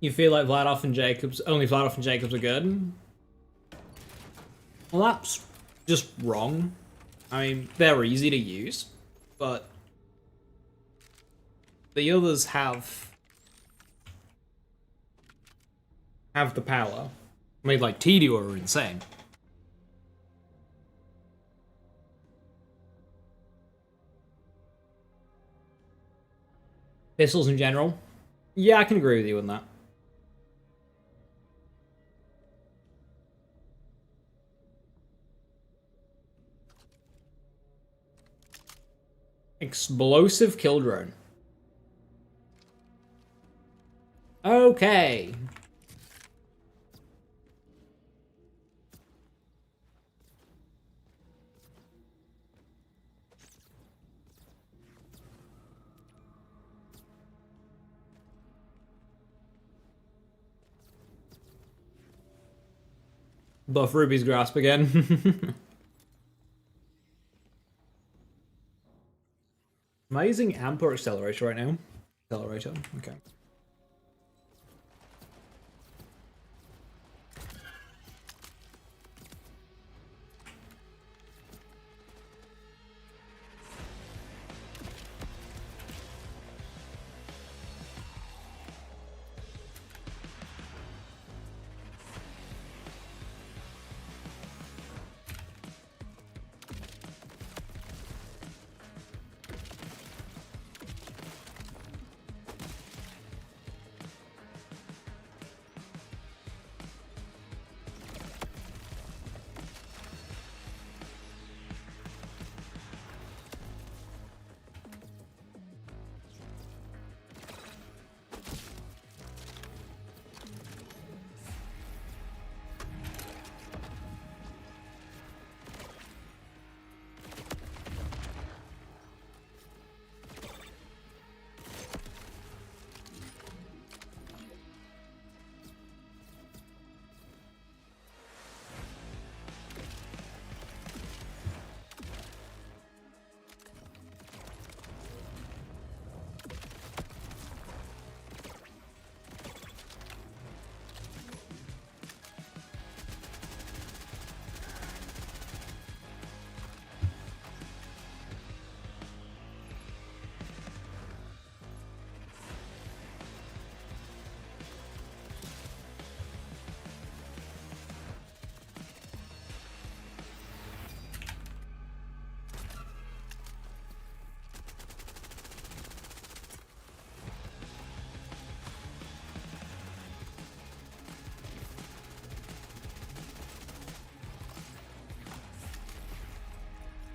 You feel like only Vladoff and Jacobs are good? Well, that's just wrong. I mean, they're easy to use, but the others have the power. I mean, like, Tedior are insane. Pistols in general? Yeah, I can agree with you on that. Explosive kill drone. Okay. Buff Ruby's grasp again. Am I using amp or accelerator right now? Accelerator, okay.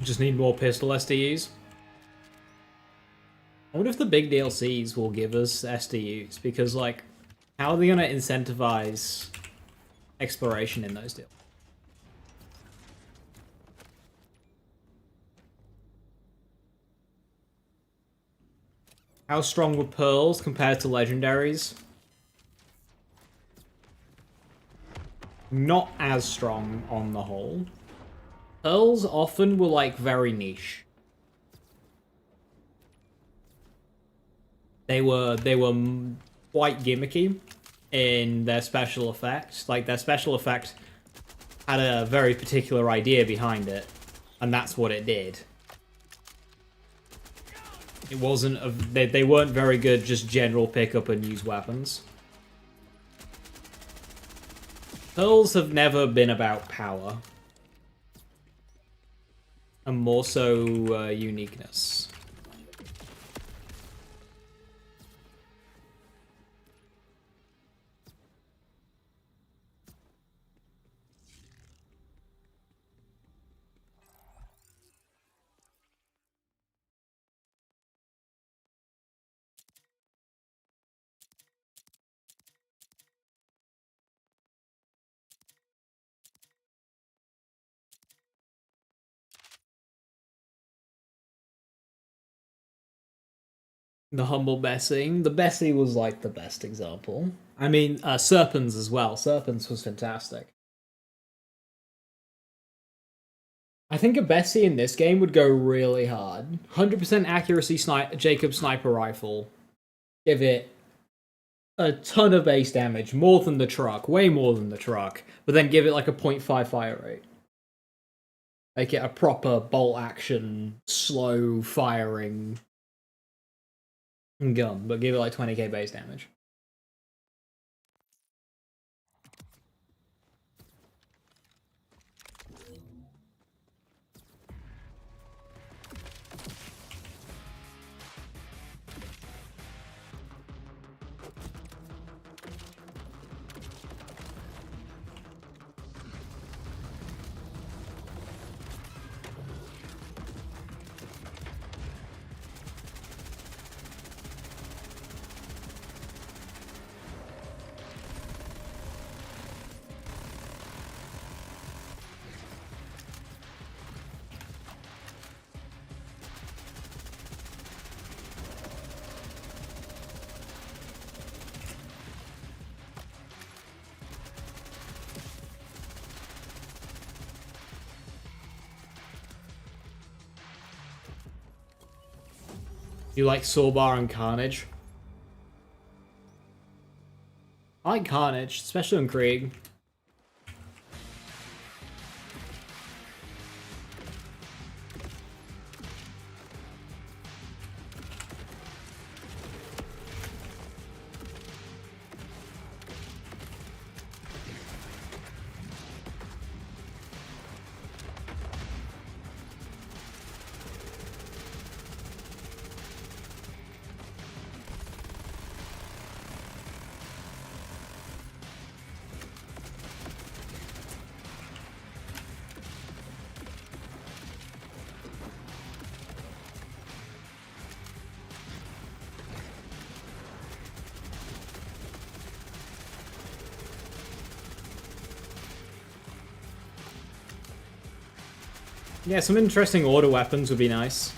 Just need more pistol SDUs. I wonder if the big DLCs will give us SDUs, because, like, how are they gonna incentivize exploration in those deals? How strong were pearls compared to legendaries? Not as strong on the whole. Pearls often were, like, very niche. They were quite gimmicky in their special effects. Like, their special effect had a very particular idea behind it, and that's what it did. It wasn't they weren't very good just general pick up and use weapons. Pearls have never been about power. And more so uniqueness. The humble Bessie. The Bessie was, like, the best example. I mean, Serpents as well. Serpents was fantastic. I think a Bessie in this game would go really hard. 100% accuracy Jacob sniper rifle. Give it a ton of base damage, more than the truck, way more than the truck, but then give it like a 0.5 fire rate. Make it a proper bolt action, slow firing gun, but give it like 20k base damage. You like Sawbar and Carnage? I like Carnage, especially in Krieg. Yeah, some interesting order weapons would be nice,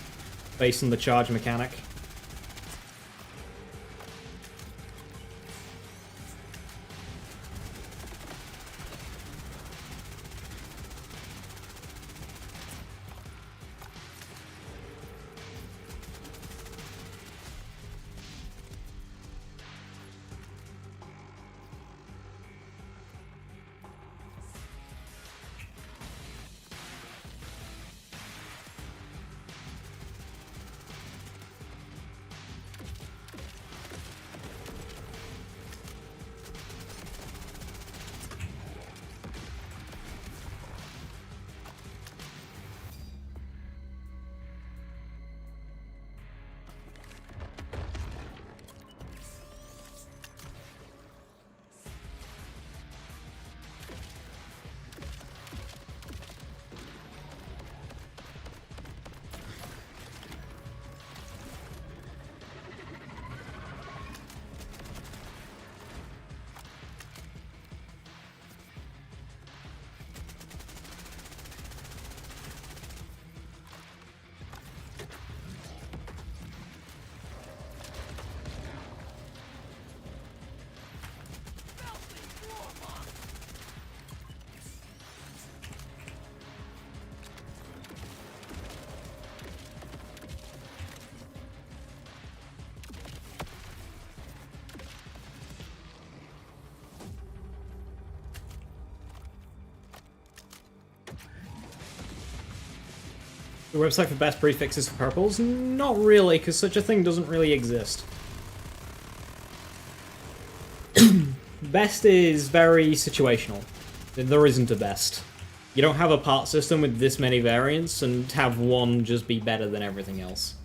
based on the charge mechanic. The website for best prefixes for purples? Not really, because such a thing doesn't really exist. Best is very situational. There isn't a best. You don't have a part system with this many variants and have one just be better than everything else.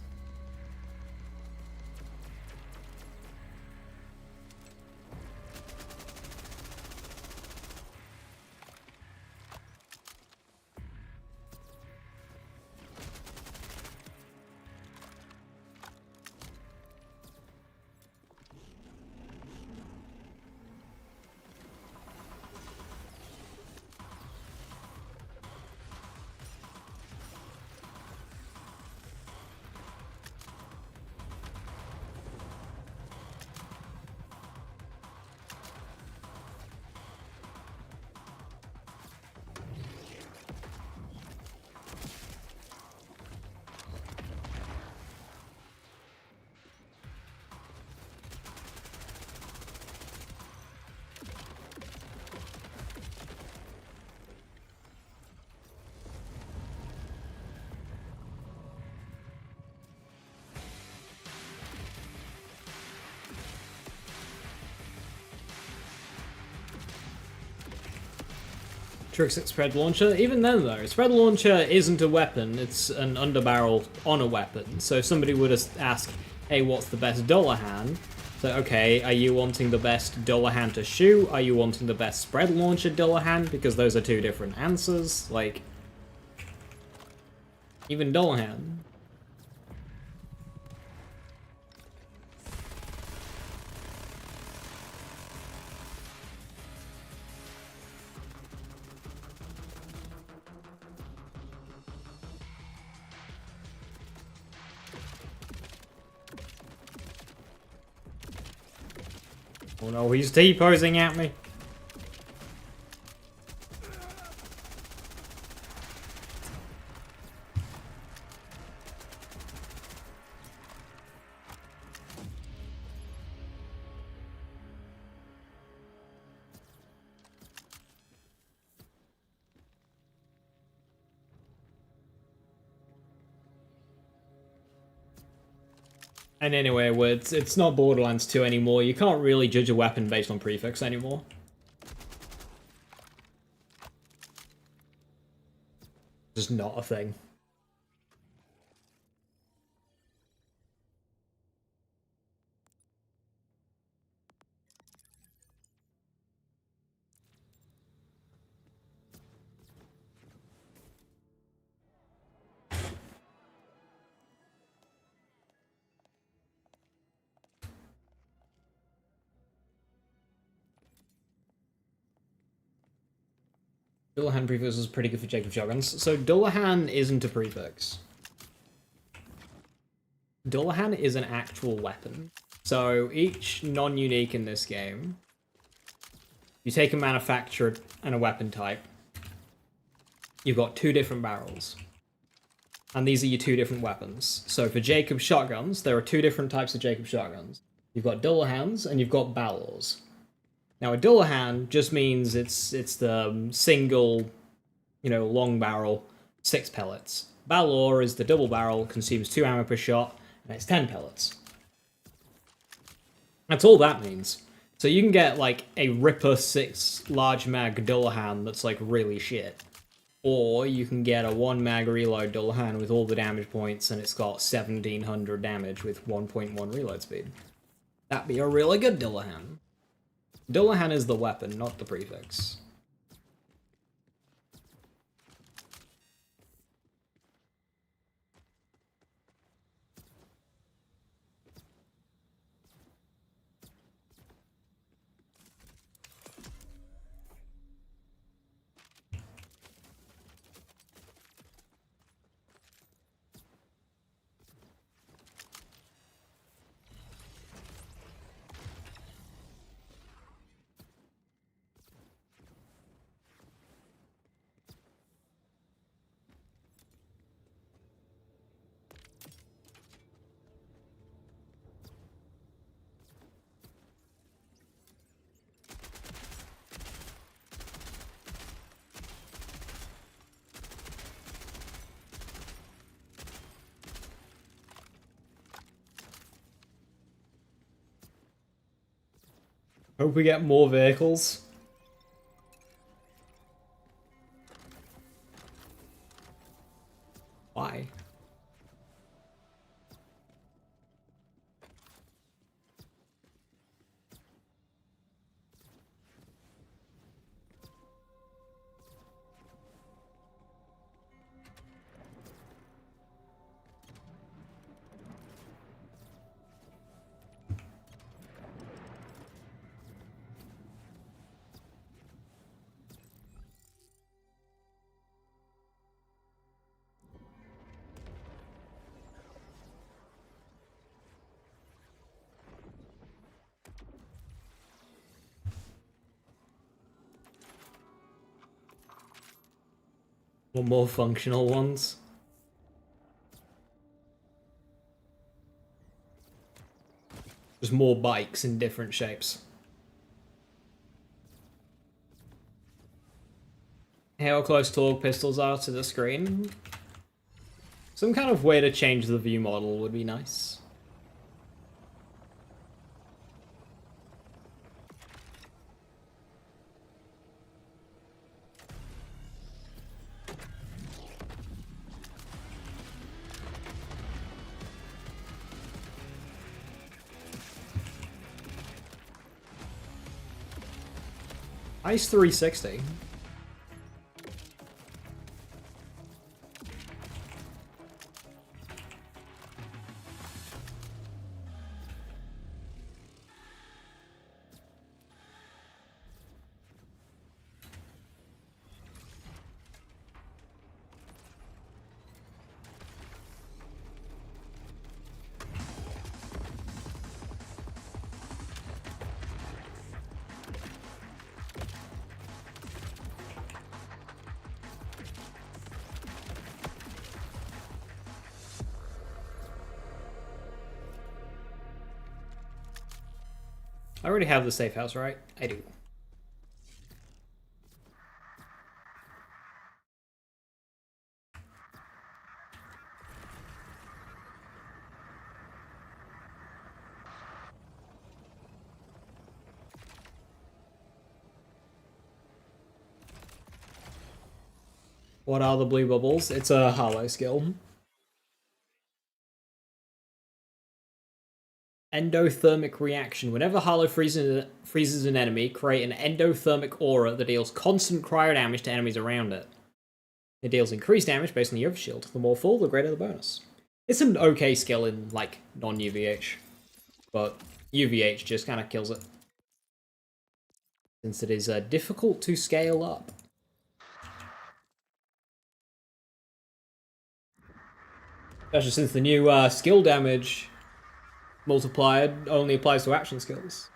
Trixic Spread Launcher. Even then, though, Spread Launcher isn't a weapon, it's an underbarrel on a weapon. So if somebody would ask, hey, what's the best Dullahan? So, okay, are you wanting the best Dullahan to shoot? Are you wanting the best Spread Launcher Dullahan? Because those are two different answers. Like, even Dullahan. Oh no, he's T-posing at me. And anyway, it's not Borderlands 2 anymore. You can't really judge a weapon based on prefix anymore. Just not a thing. Dullahan prefix is pretty good for Jacob shotguns. So Dullahan isn't a prefix. Dullahan is an actual weapon. So each non-unique in this game, you take a manufacturer and a weapon type. You've got two different barrels. And these are your two different weapons. So for Jacob shotguns, there are two different types of Jacob shotguns. You've got Dullahans and you've got Balors. Now a Dullahan just means it's the single, long barrel, 6 pellets. Balor is the double barrel, consumes 2 ammo per shot, and it's 10 pellets. That's all that means. So you can get like a Ripper 6 large mag Dullahan that's like really shit. Or you can get a 1 mag reload Dullahan with all the damage points and it's got 1700 damage with 1.1 reload speed. That'd be a really good Dullahan. Dullahan is the weapon, not the prefix. Hope we get more vehicles. Why? Or more functional ones. Just more bikes in different shapes. How close torque pistols are to the screen? Some kind of way to change the view model would be nice. Ice 360. I already have the safe house, right? I do. What are the blue bubbles? It's a Harlowe skill. Endothermic reaction. Whenever Harlowe freezes an enemy, create an endothermic aura that deals constant cryo damage to enemies around it. It deals increased damage based on the overshield. The more full, the greater the bonus. It's an okay skill in, like, non-UVH. But UVH just kind of kills it. Since it is difficult to scale up. Especially since the new skill damage multiplier only applies to action skills.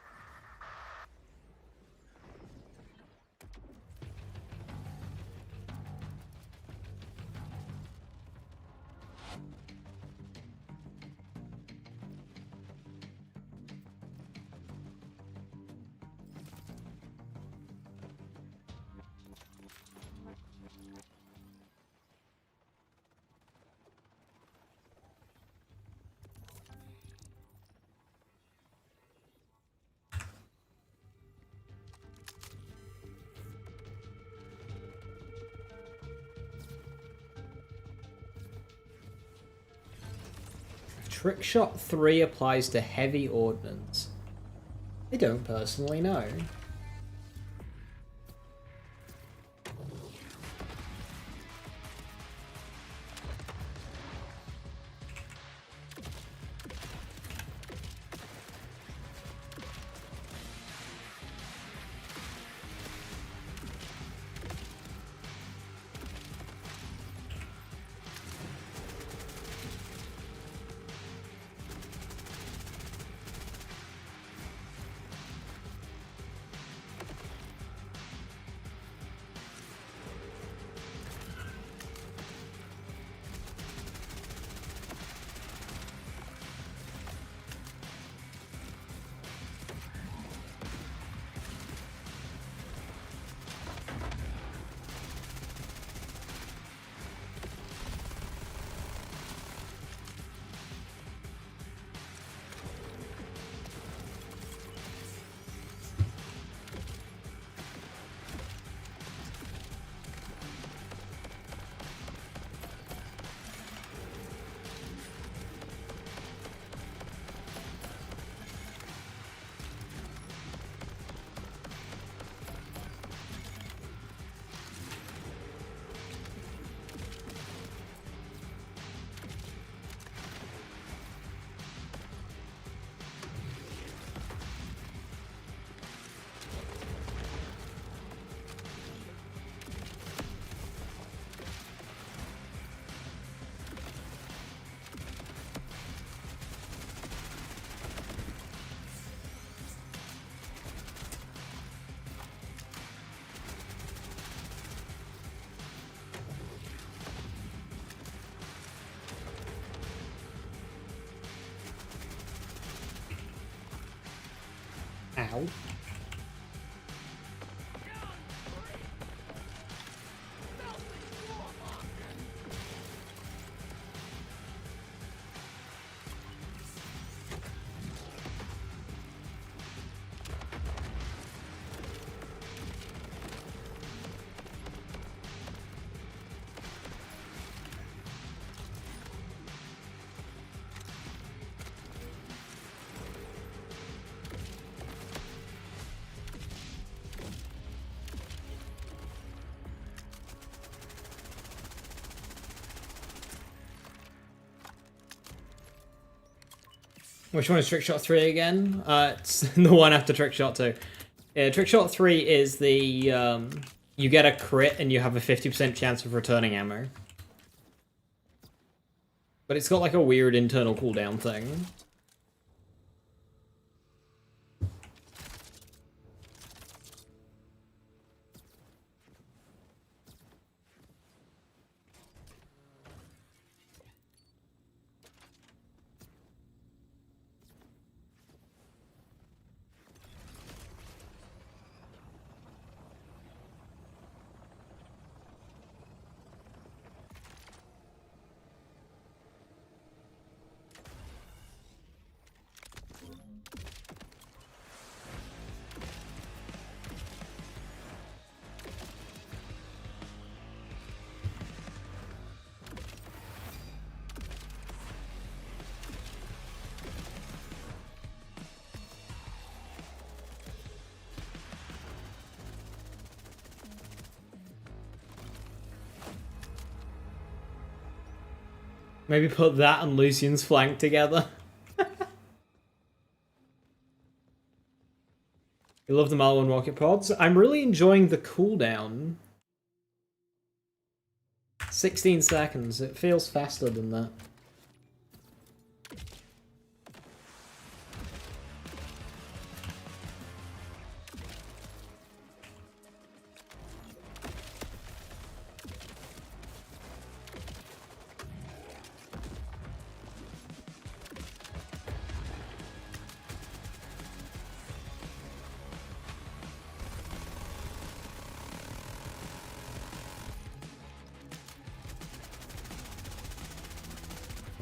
Trick Shot 3 applies to heavy ordnance. I don't personally know. Ow. Which one is Trickshot 3 again? It's the one after Trickshot 2. Yeah, Trickshot 3 is the, you get a crit and you have a 50% chance of returning ammo. But it's got like a weird internal cooldown thing. Maybe put that and Lucian's flank together. You love the Marlin rocket pods. I'm really enjoying the cooldown. 16 seconds. It feels faster than that.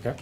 Okay.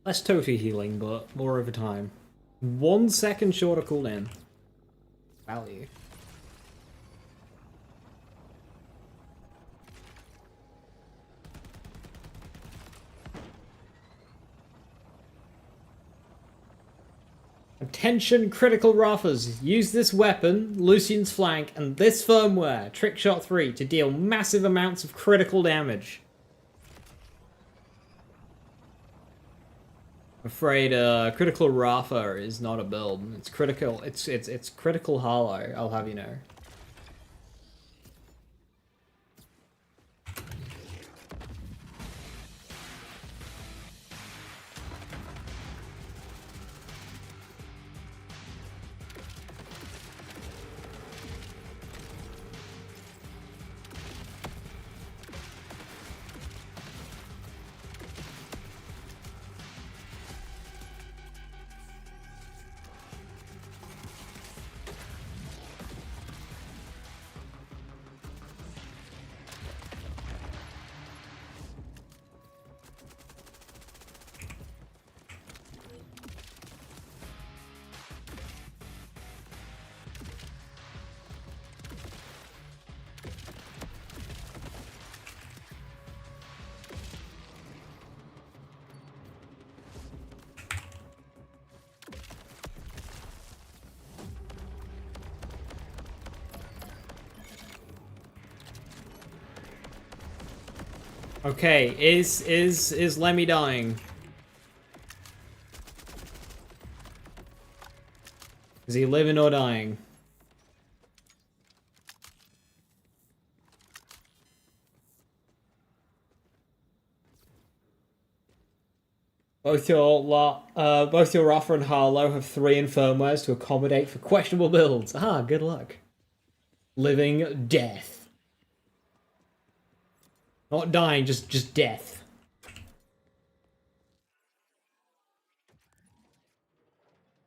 Less total healing, but more over time. 1 second shorter cooldown. Value. Attention critical Raffers. Use this weapon, Lucian's flank, and this firmware, Trickshot 3, to deal massive amounts of critical damage. I'm afraid critical Rafa is not a build. It's critical. It's critical Harlowe. I'll have you know. Okay, is Lemmy dying? Is he living or dying? Both your Rafa and Harlowe have 3 infirmaries to accommodate for questionable builds. Ah, good luck. Living death. Not dying, just death.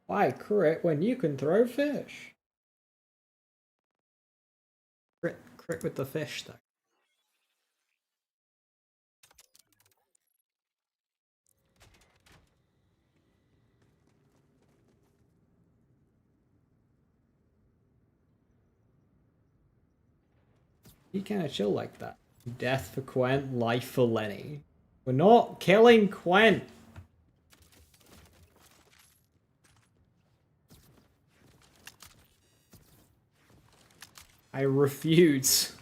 Why crit when you can throw fish? Crit with the fish, though. You kinda chill like that. Death for Quen, life for Lenny. We're not killing Quen! I refuse.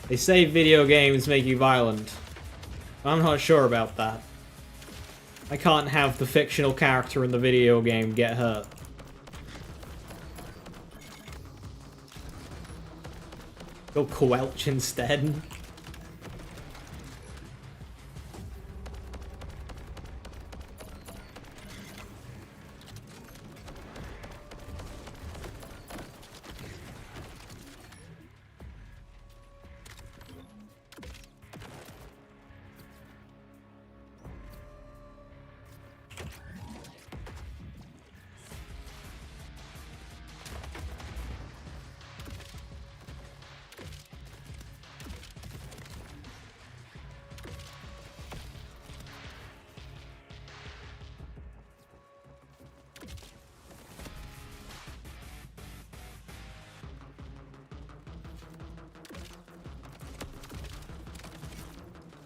They say video games make you violent. I'm not sure about that. I can't have the fictional character in the video game get hurt. Go Quelch instead.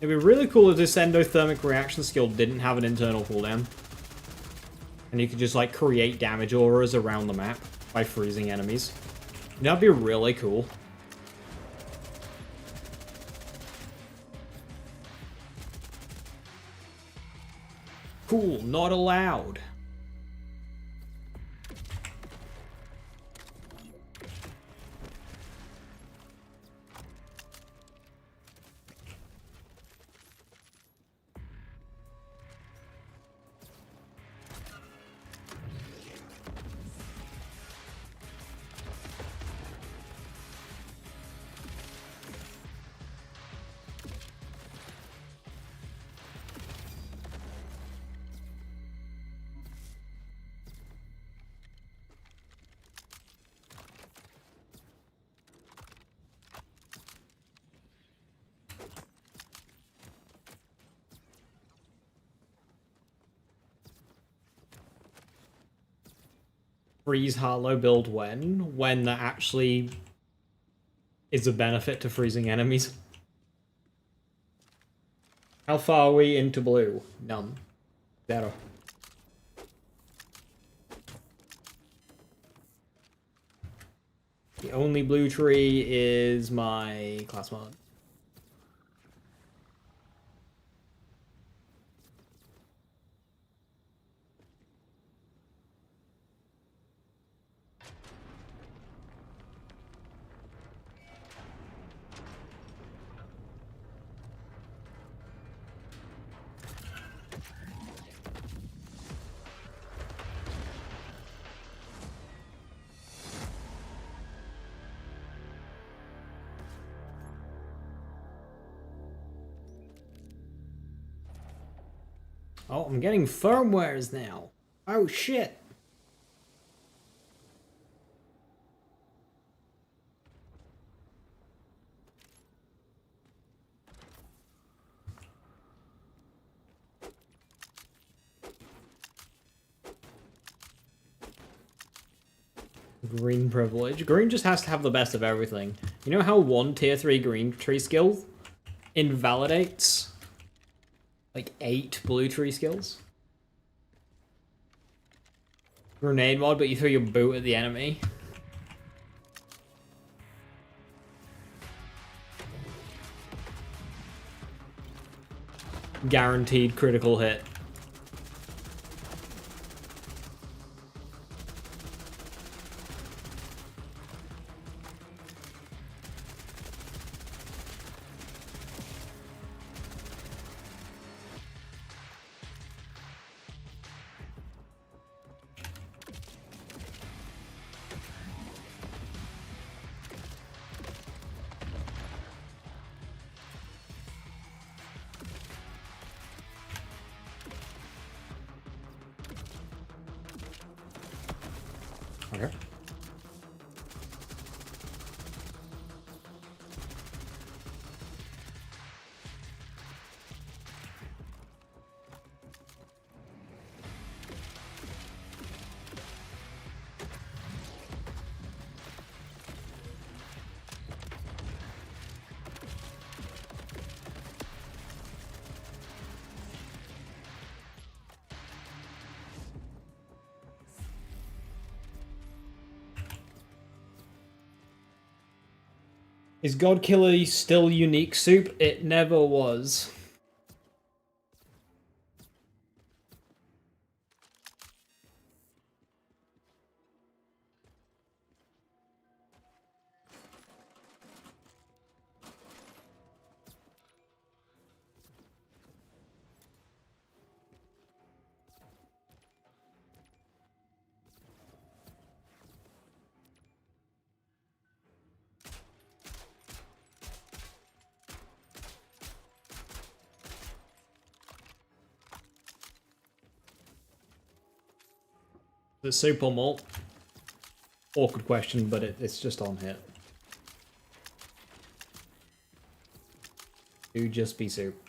It'd be really cool if this endothermic reaction skill didn't have an internal cooldown. And you could just, like, create damage auras around the map by freezing enemies. That'd be really cool. Cool, not allowed. Freeze Harlowe build when that actually is a benefit to freezing enemies. How far are we into blue? None. Zero. The only blue tree is my class mod. Oh, I'm getting firmwares now. Oh, shit. Green privilege. Green just has to have the best of everything. You know how one tier 3 green tree skill invalidates like 8 blue tree skills? Grenade mod, but you throw your boot at the enemy. Guaranteed critical hit. Is God Killer still unique soup? It never was. The soup or malt? Awkward question, but it's just on hit. Do just be soup.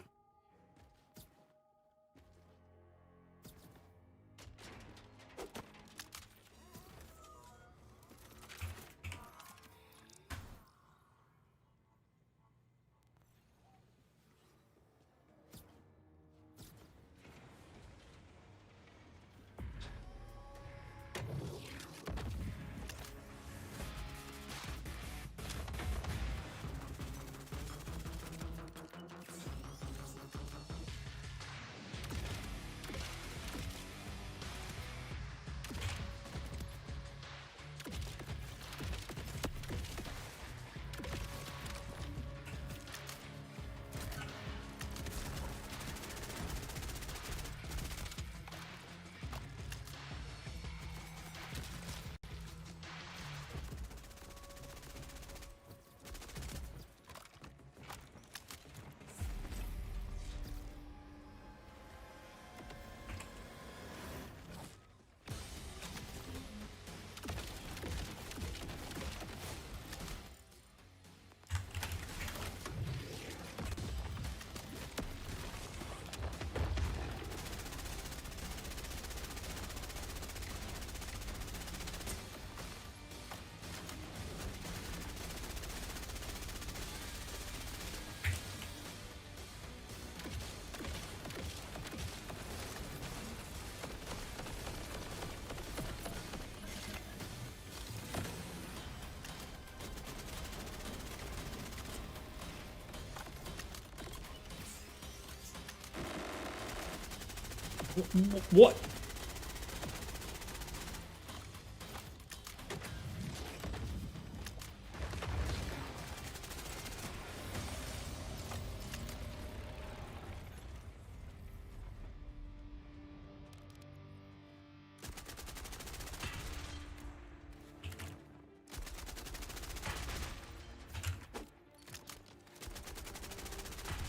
What?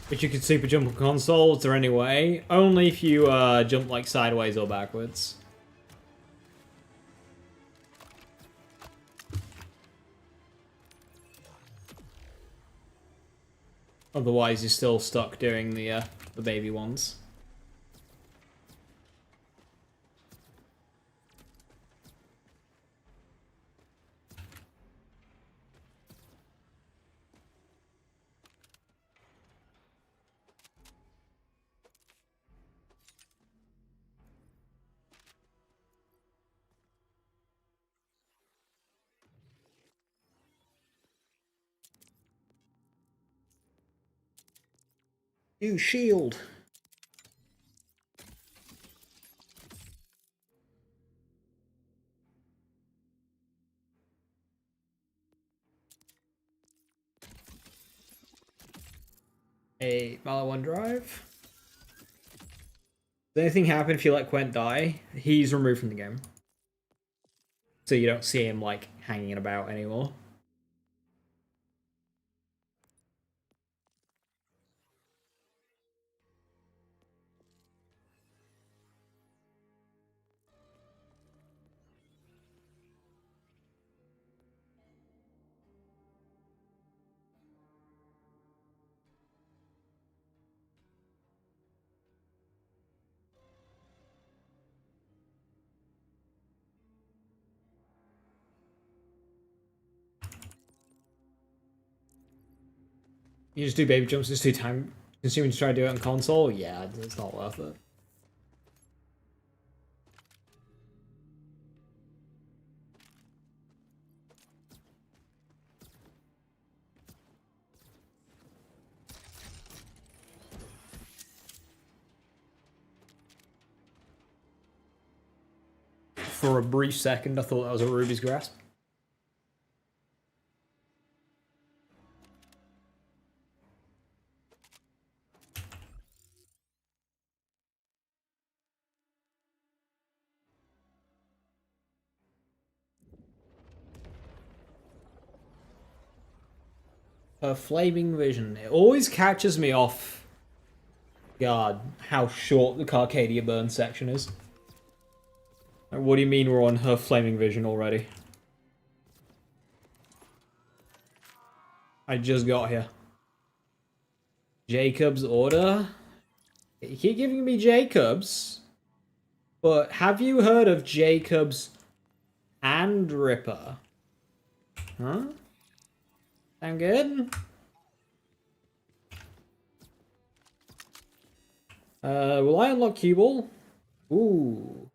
But you can super jump on console, is there any way? Only if you jump like sideways or backwards. Otherwise you're still stuck doing the baby ones. New shield. A Malawan drive. Does anything happen if you let Quent die? He's removed from the game. So you don't see him like hanging about anymore. You just do baby jumps, it's too time consuming to try to do it on console? Yeah, it's not worth it. For a brief second, I thought that was a Ruby's Grasp. Her flaming vision. It always catches me off guard how short the Carcadia burn section is. Like, what do you mean we're on her flaming vision already? I just got here. Jacob's order? You keep giving me Jacob's, but have you heard of Jacob's and Ripper? Huh? Sound good? Will I unlock cue ball? Ooh.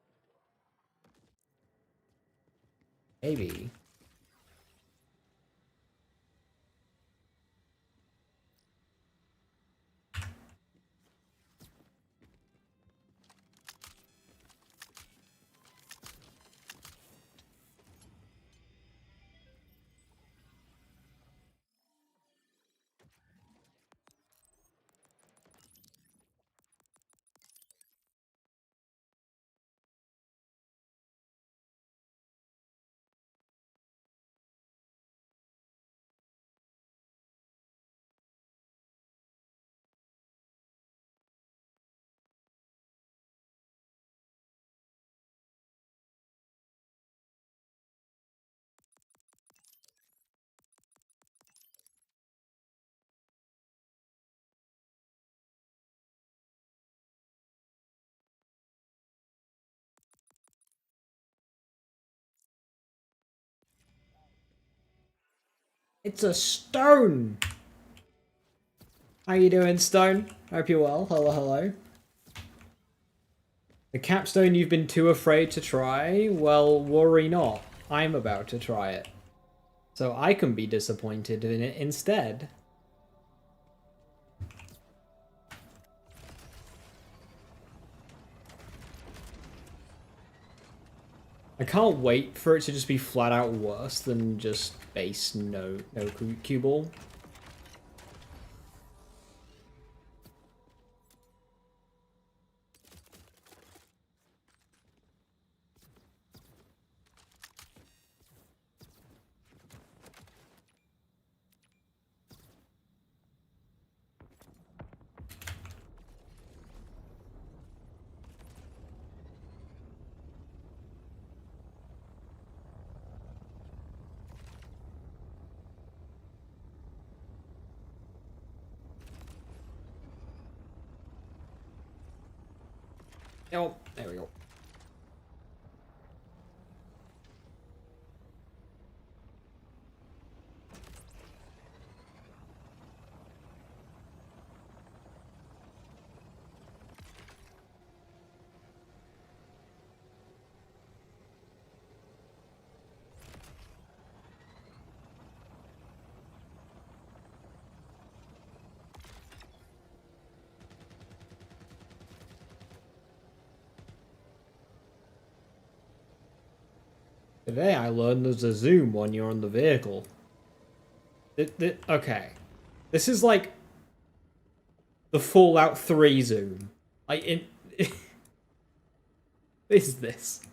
Maybe. It's a stone! How you doing, Stone? Hope you're well. Hello, hello. The capstone you've been too afraid to try? Well, worry not. I'm about to try it. So I can be disappointed in it instead. I can't wait for it to just be flat out worse than just base no cue ball. Oh, there we go. Today I learned there's a zoom when you're on the vehicle. Okay. This is like the Fallout 3 zoom. What is this?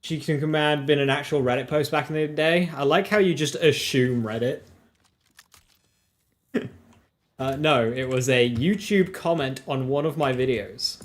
She can command been an actual Reddit post back in the day. I like how you just assume Reddit. No, it was a YouTube comment on one of my videos.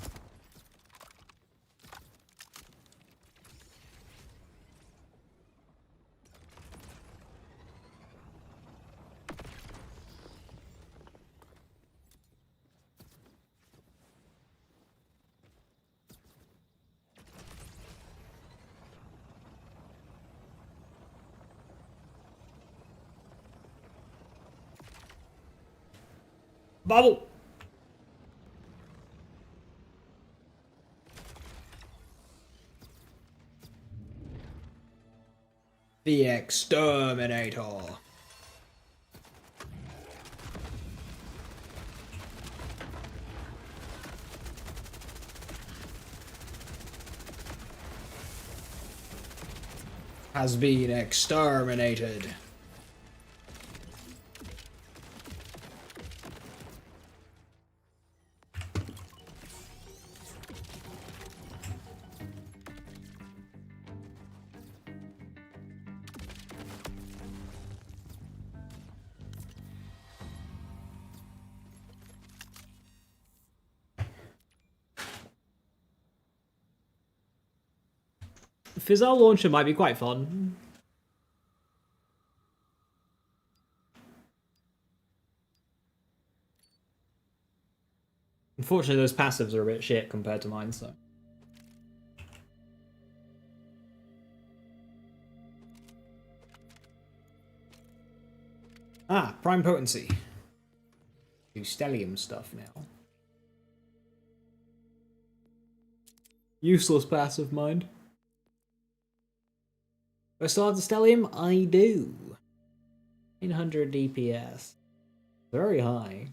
Bubble! The Exterminator. has been exterminated. Fizzle launcher might be quite fun. Unfortunately, those passives are a bit shit compared to mine, so. Ah, prime potency. Do stellium stuff now. Useless passive, mind. Do I still have the stellium? I do. 900 DPS. Very high.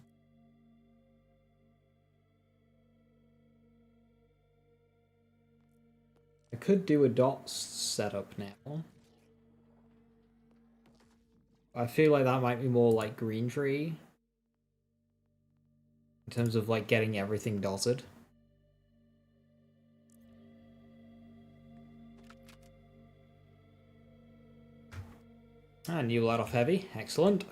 I could do a dots setup now. I feel like that might be more like green tree. In terms of like getting everything dotted. And you let off heavy. Excellent.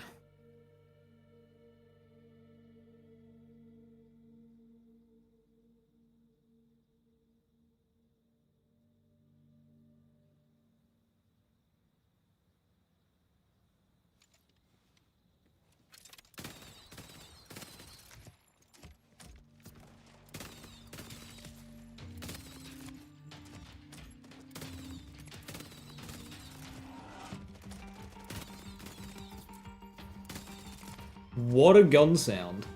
What a gun sound.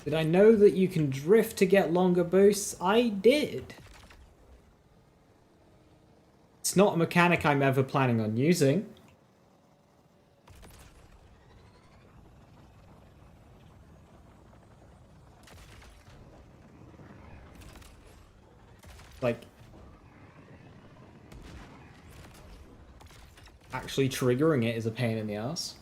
Did I know that you can drift to get longer boosts? I did. It's not a mechanic I'm ever planning on using. Like, actually triggering it is a pain in the ass.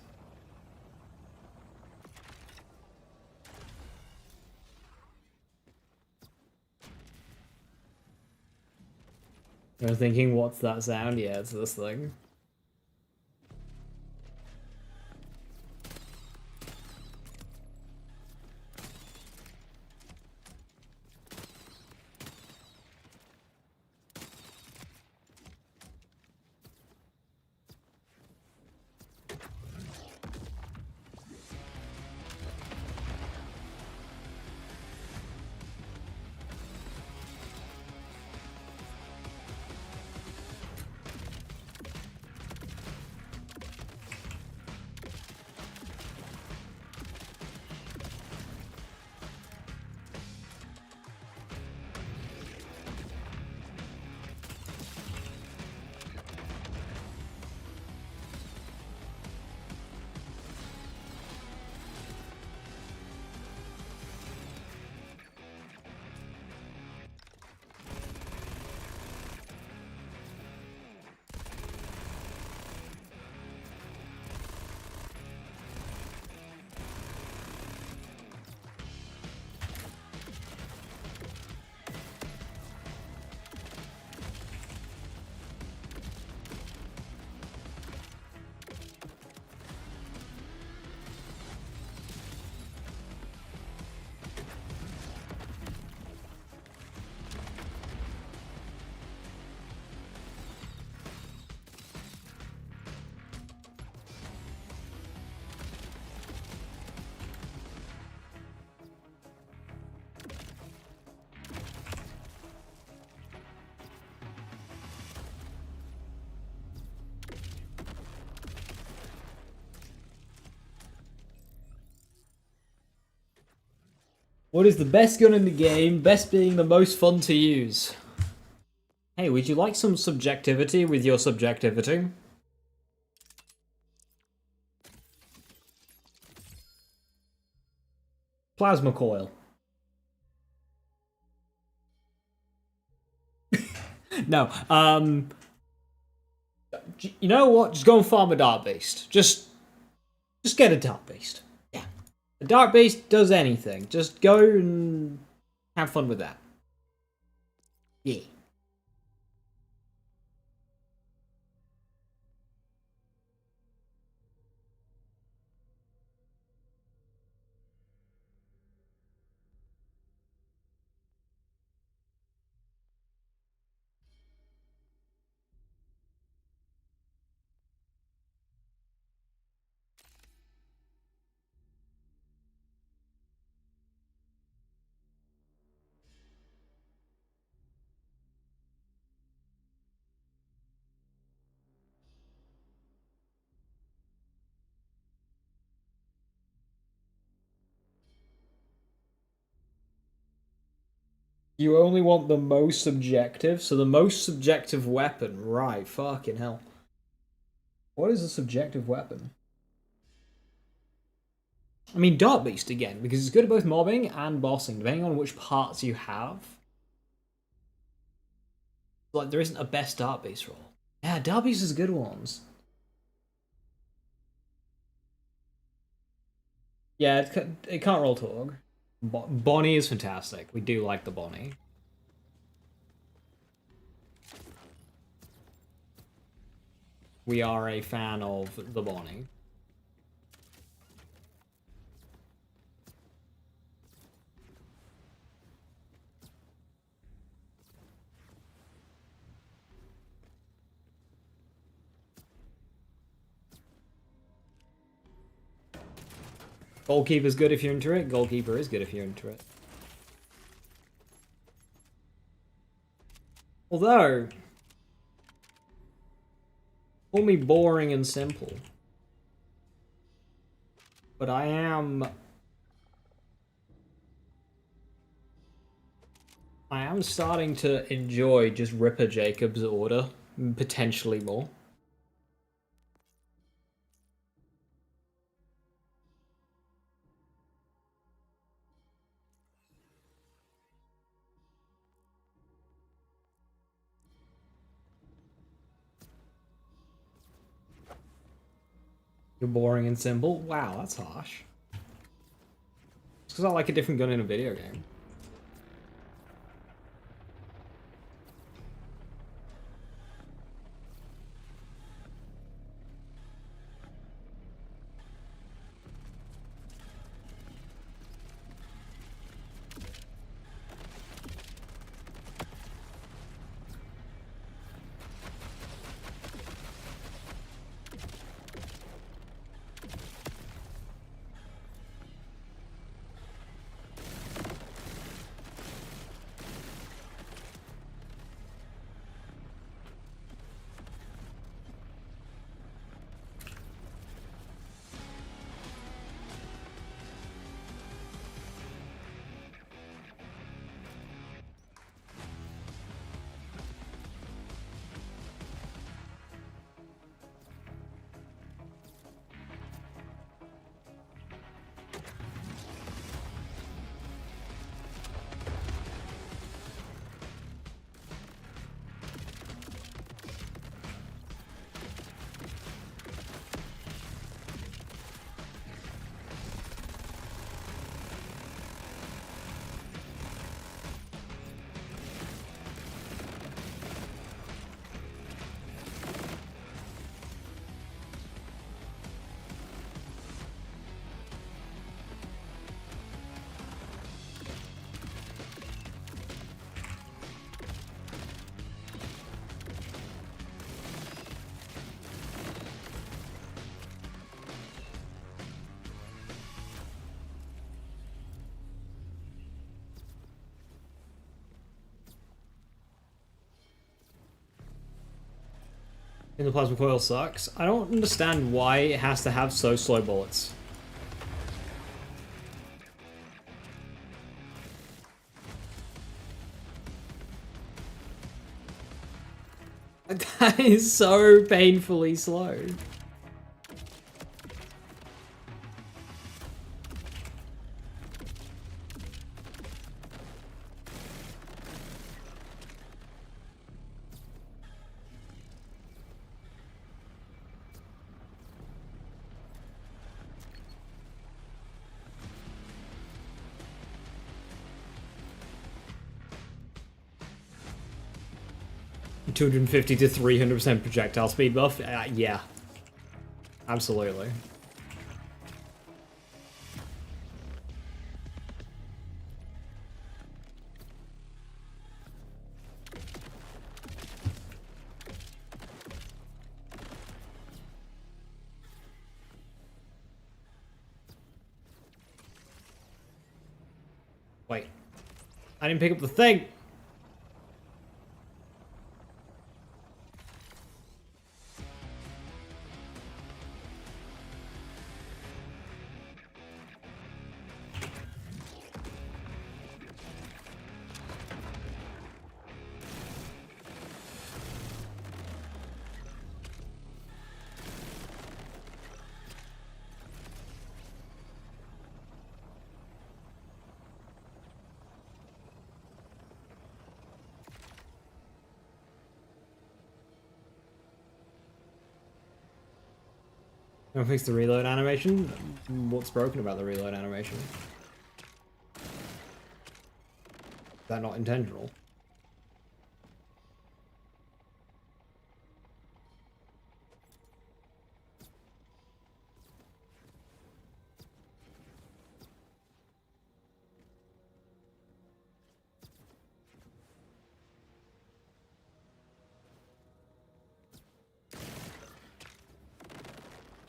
I'm thinking, what's that sound? Yeah, it's this thing. What is the best gun in the game? Best being the most fun to use. Hey, would you like some subjectivity with your subjectivity? Plasma coil. No, you know what? Just go and farm a Dark Beast. Just get a Dark Beast. Yeah. A Dark Beast does anything. Just go and have fun with that. Yeah. You only want the most subjective? So the most subjective weapon, right, fucking hell. What is a subjective weapon? I mean, Dark Beast again, because it's good at both mobbing and bossing, depending on which parts you have. Like, there isn't a best Dark Beast roll. Yeah, Dark Beast is good ones. Yeah, it can't roll Torg. Bonnie is fantastic. We do like the Bonnie. We are a fan of the Bonnie. Goalkeeper's good if you're into it. Goalkeeper is good if you're into it. Although, call me boring and simple, but I am starting to enjoy just Ripper Jacob's order, potentially more. You're boring and simple? Wow, that's harsh. It's because I like a different gun in a video game. And the plasma coil sucks. I don't understand why it has to have so slow bullets. That is so painfully slow. 250 to 300% projectile speed buff? Yeah. Absolutely. Wait. I didn't pick up the thing! Don't fix the reload animation? What's broken about the reload animation? Is that not intentional?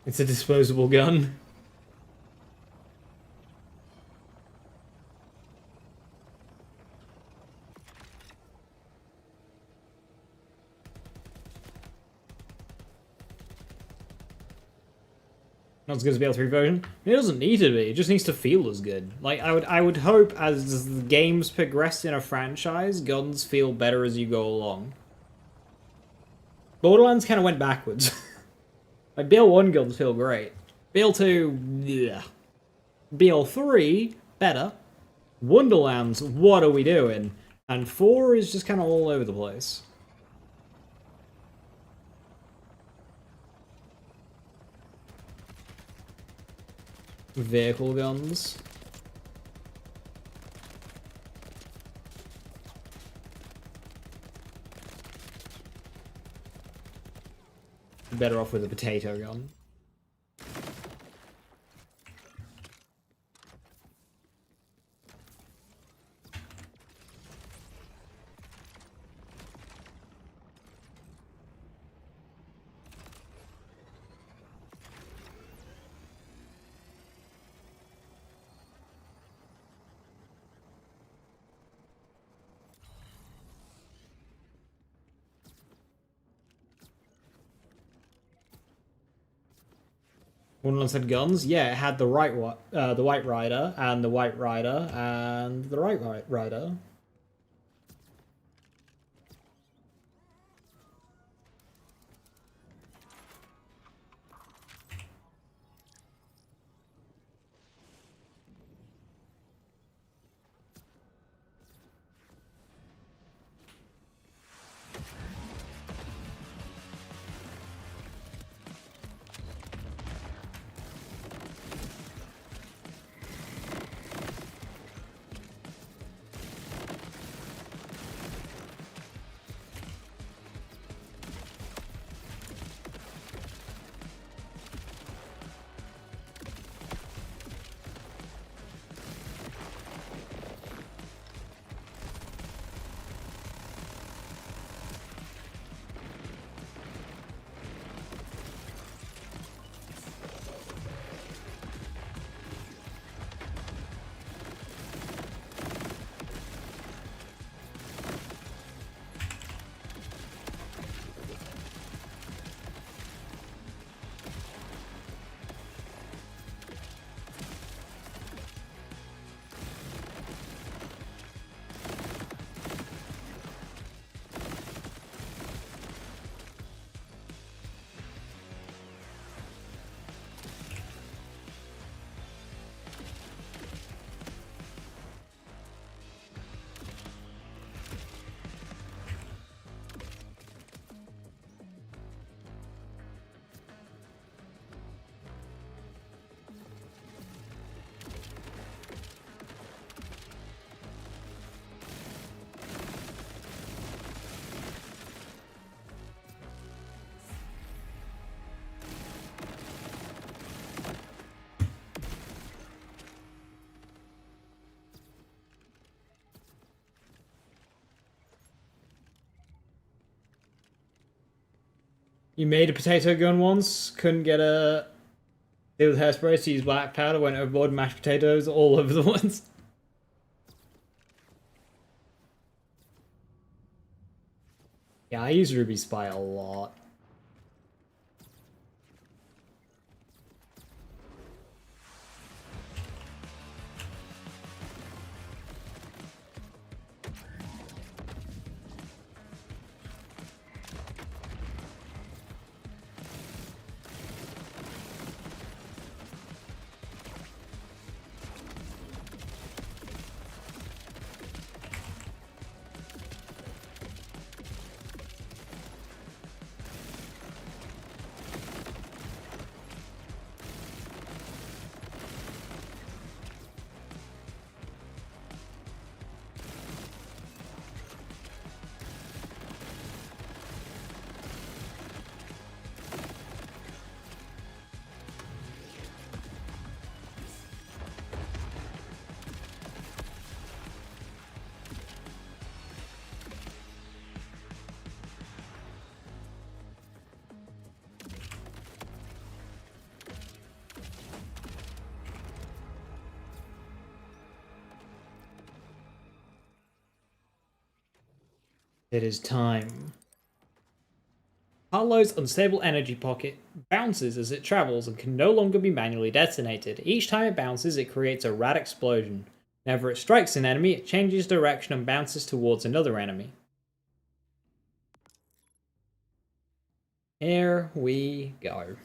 It's a disposable gun. Not as good as the BL3 version. It doesn't need to be, it just needs to feel as good. Like, I would hope as the games progress in a franchise, guns feel better as you go along. Borderlands kind of went backwards. Like, BL1 guns feel great. BL2, yeah. BL3, better. Wonderlands, what are we doing? And 4 is just kind of all over the place. Vehicle guns. Better off with a potato gun. Wonderlands had guns. Yeah, it had the White Rider, and the White Rider, and the Right Rider. You made a potato gun once, couldn't get a deal with hairspray, so used black powder, went overboard, mashed potatoes all over the ones. Yeah, I use Ruby Spy a lot. It is time. Harlowe's unstable energy pocket bounces as it travels and can no longer be manually detonated. Each time it bounces, it creates a rad explosion. Whenever it strikes an enemy, it changes direction and bounces towards another enemy. Here we go.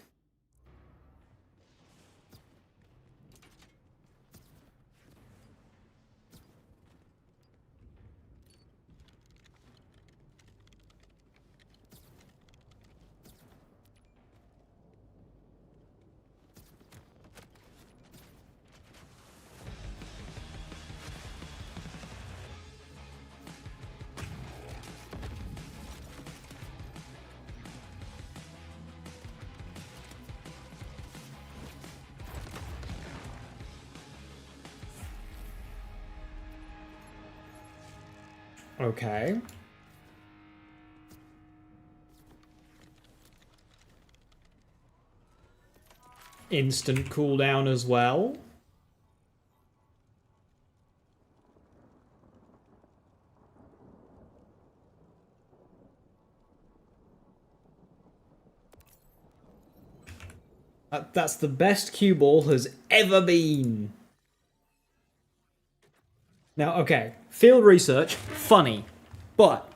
Okay. Instant cooldown as well. That's the best cue ball has ever been. Now, okay, field research, funny, but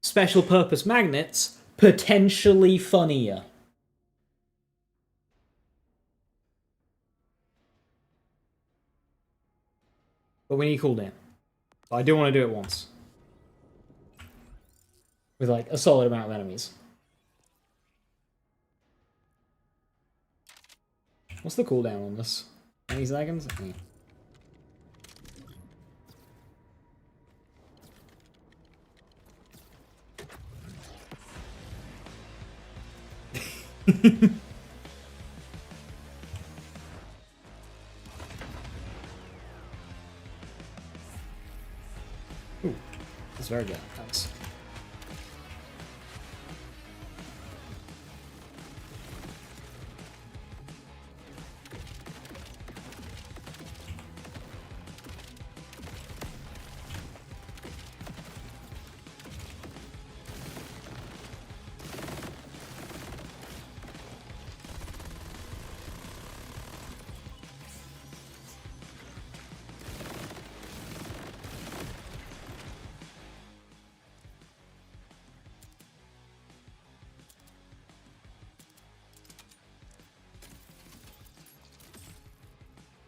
special purpose magnets, potentially funnier. But we need cooldown. I do want to do it once. With like a solid amount of enemies. What's the cooldown on this? 20 seconds? Yeah. Ooh, that's very good. Thanks.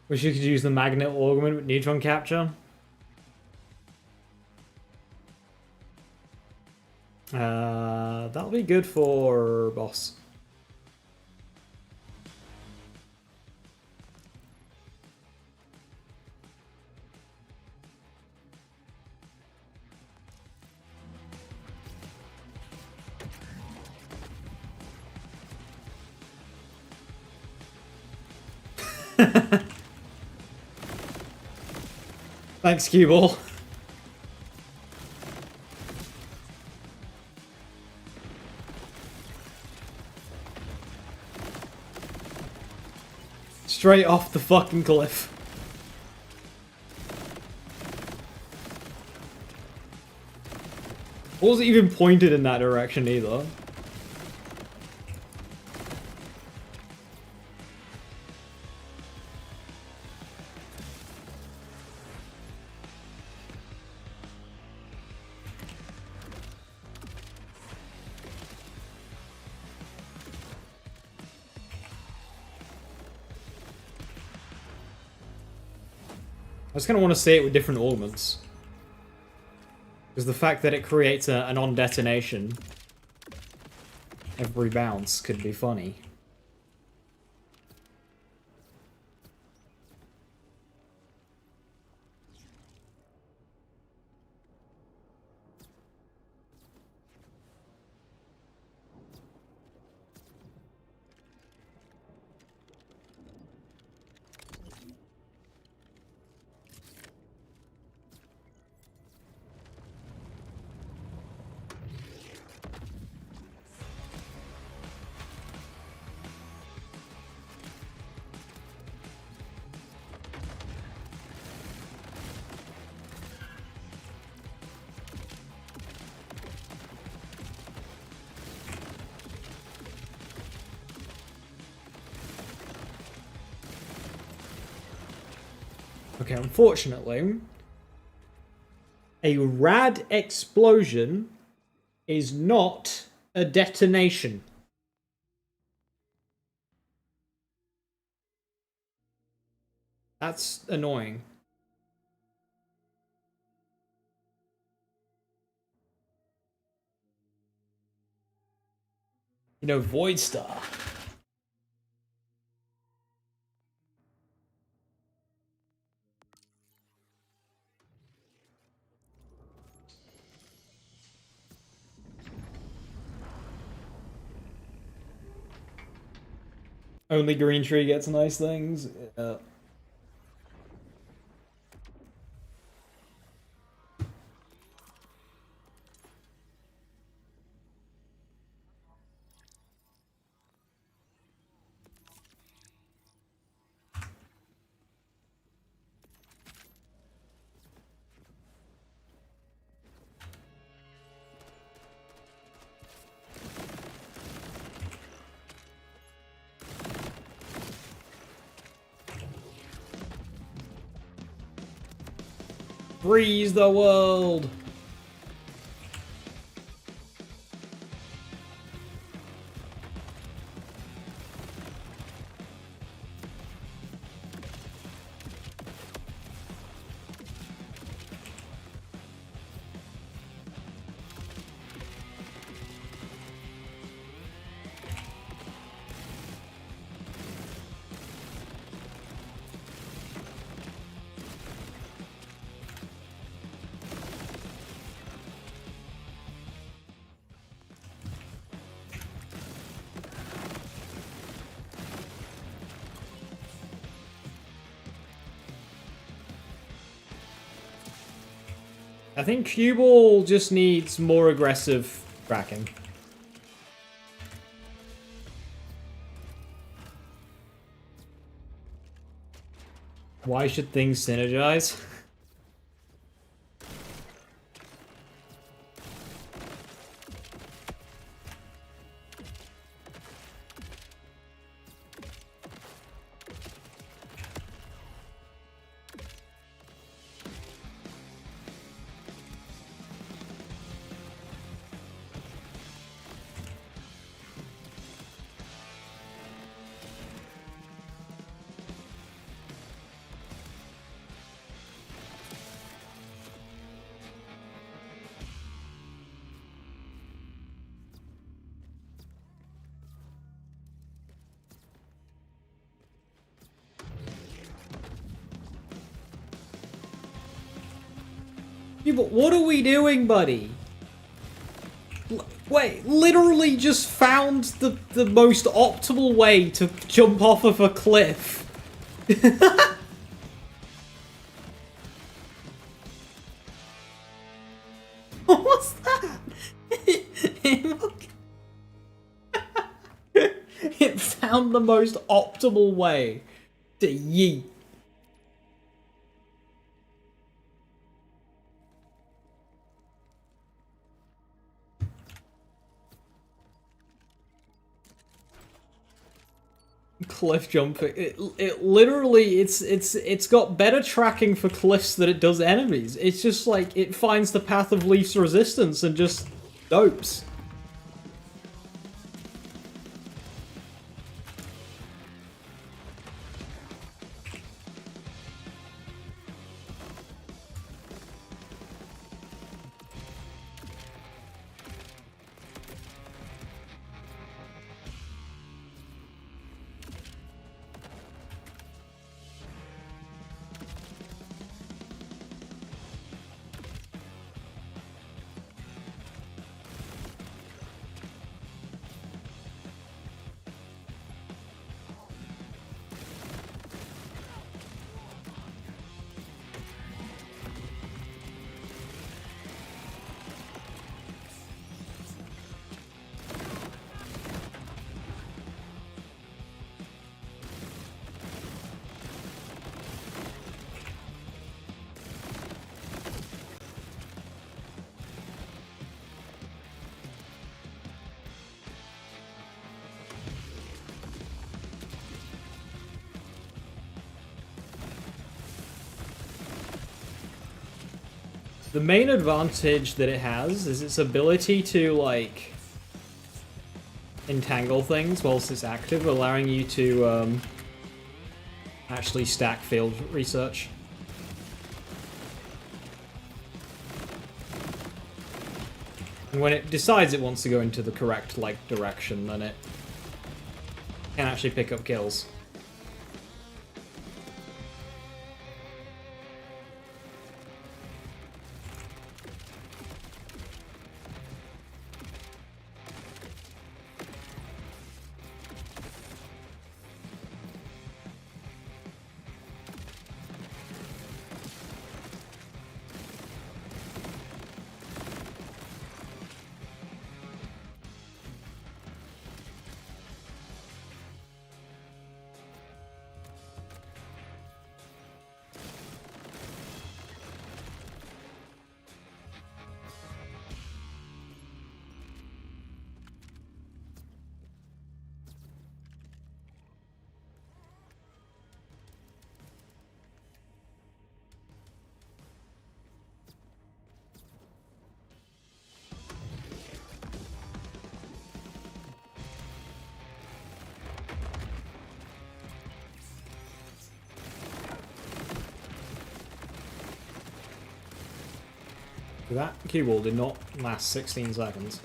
Wish you could use the magnet augment with neutron capture. That'll be good for boss. Thanks, Cuball. straight off the fucking cliff. Wasn't even pointed in that direction either. I just kind of want to see it with different augments. Because the fact that it creates an on-detonation every bounce could be funny. Okay, unfortunately, a rad explosion is not a detonation. That's annoying. You know, Void Star. Only Green Tree gets nice things. Freeze the world! I think Cue Ball just needs more aggressive tracking. Why should things synergize? Yeah, but what are we doing, buddy? Wait, literally just found the most optimal way to jump off of a cliff. What was that? It found the most optimal way Yeet. Cliff jumping. It literally it's got better tracking for cliffs than it does enemies. It's just like it finds the path of least resistance and just dopes. The main advantage that it has is its ability to, like, entangle things whilst it's active, allowing you to, actually stack field research. And when it decides it wants to go into the correct, like, direction, then it can actually pick up kills. That cue ball did not last 16 seconds.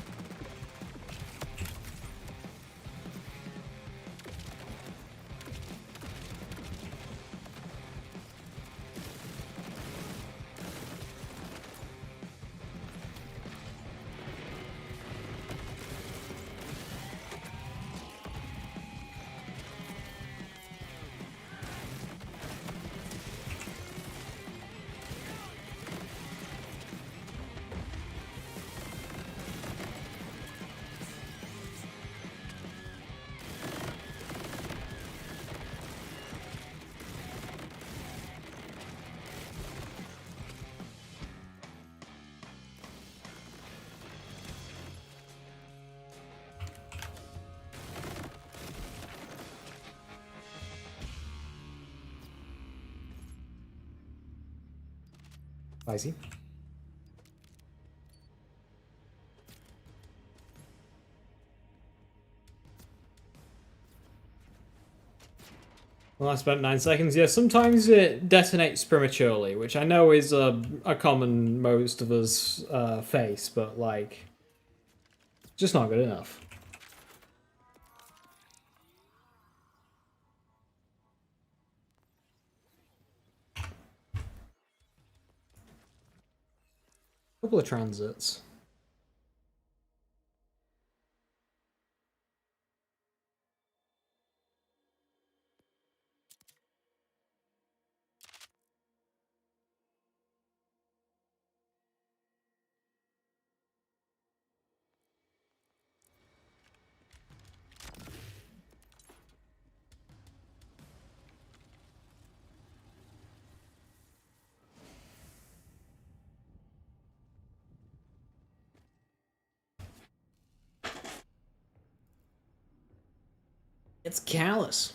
Spicy. Well, I spent 9 seconds. Yeah, sometimes it detonates prematurely, which I know is a common most of us face, but, like, just not good enough. Couple of transits. It's Callus.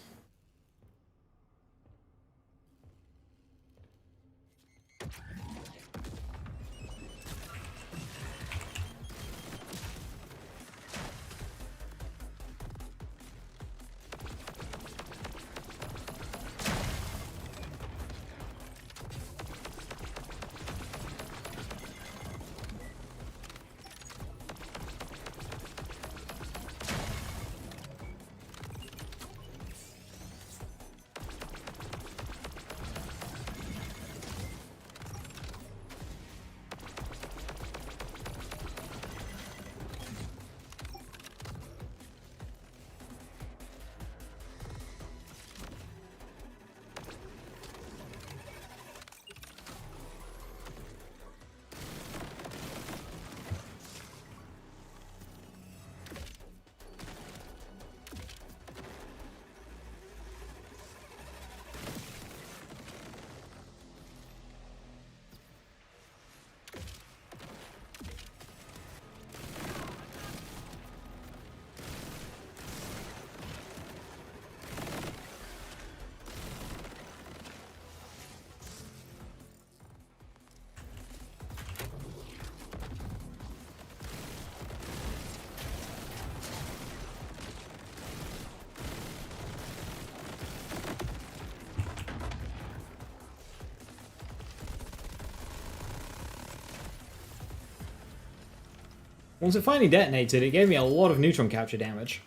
Once it finally detonated, it gave me a lot of neutron capture damage.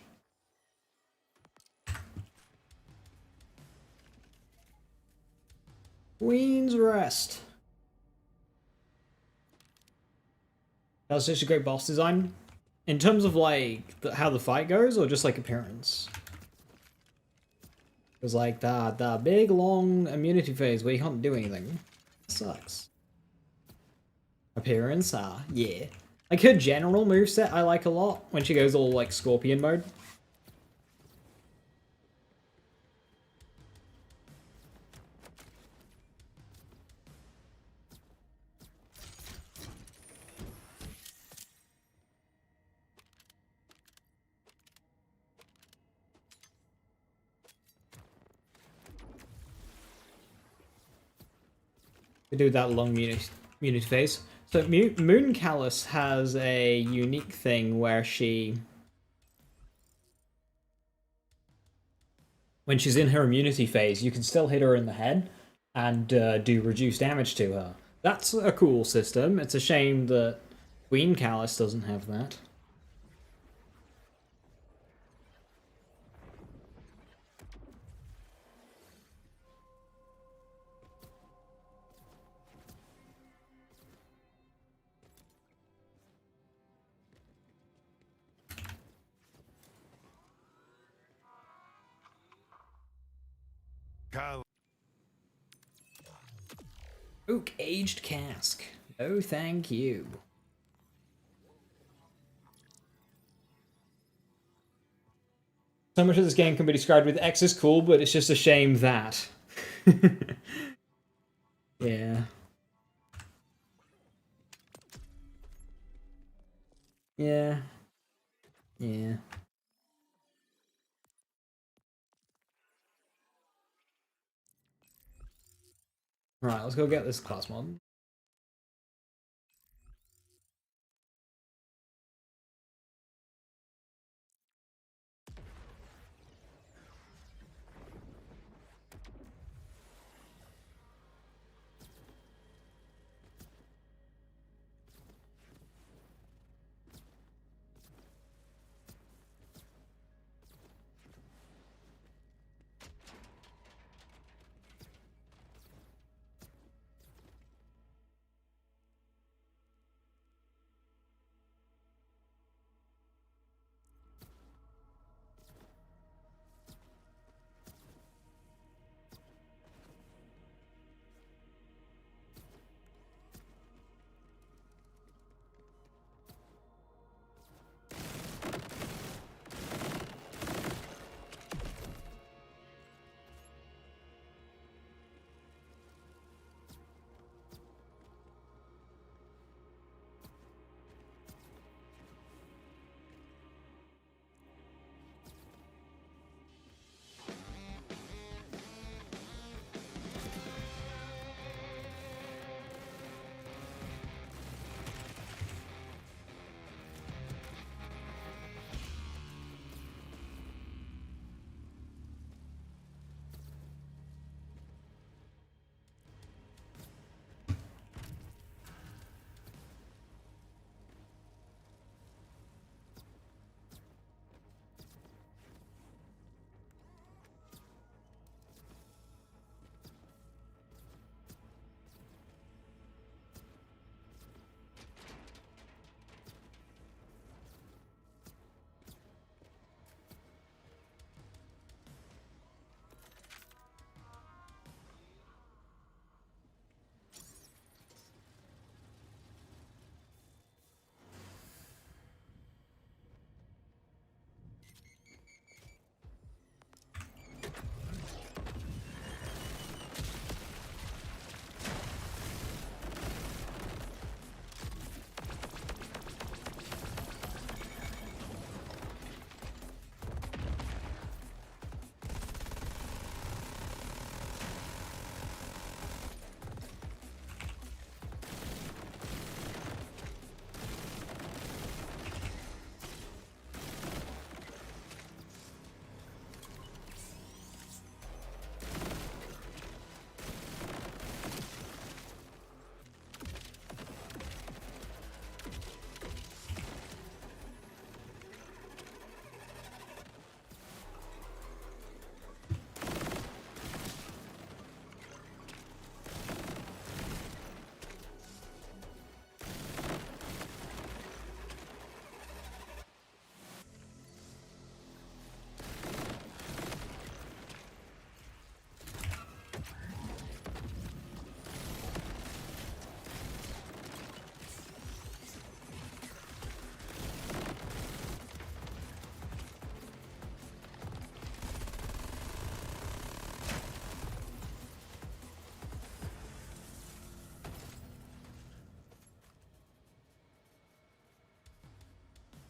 Queen's Rest. That's just a great boss design. In terms of like how the fight goes, or just like appearance. It was like the big long immunity phase where you can't do anything. Sucks. Appearance, yeah. Like her general moveset I like a lot when she goes all like scorpion mode. To do that long immunity phase. So Moon Callus has a unique thing where when she's in her immunity phase, you can still hit her in the head and do reduced damage to her. That's a cool system. It's a shame that Queen Callus doesn't have that. Cal. Oak aged cask. No, thank you. So much of this game can be described with X is cool, but it's just a shame that. Yeah. Yeah. Yeah. Right, let's go get this class mod.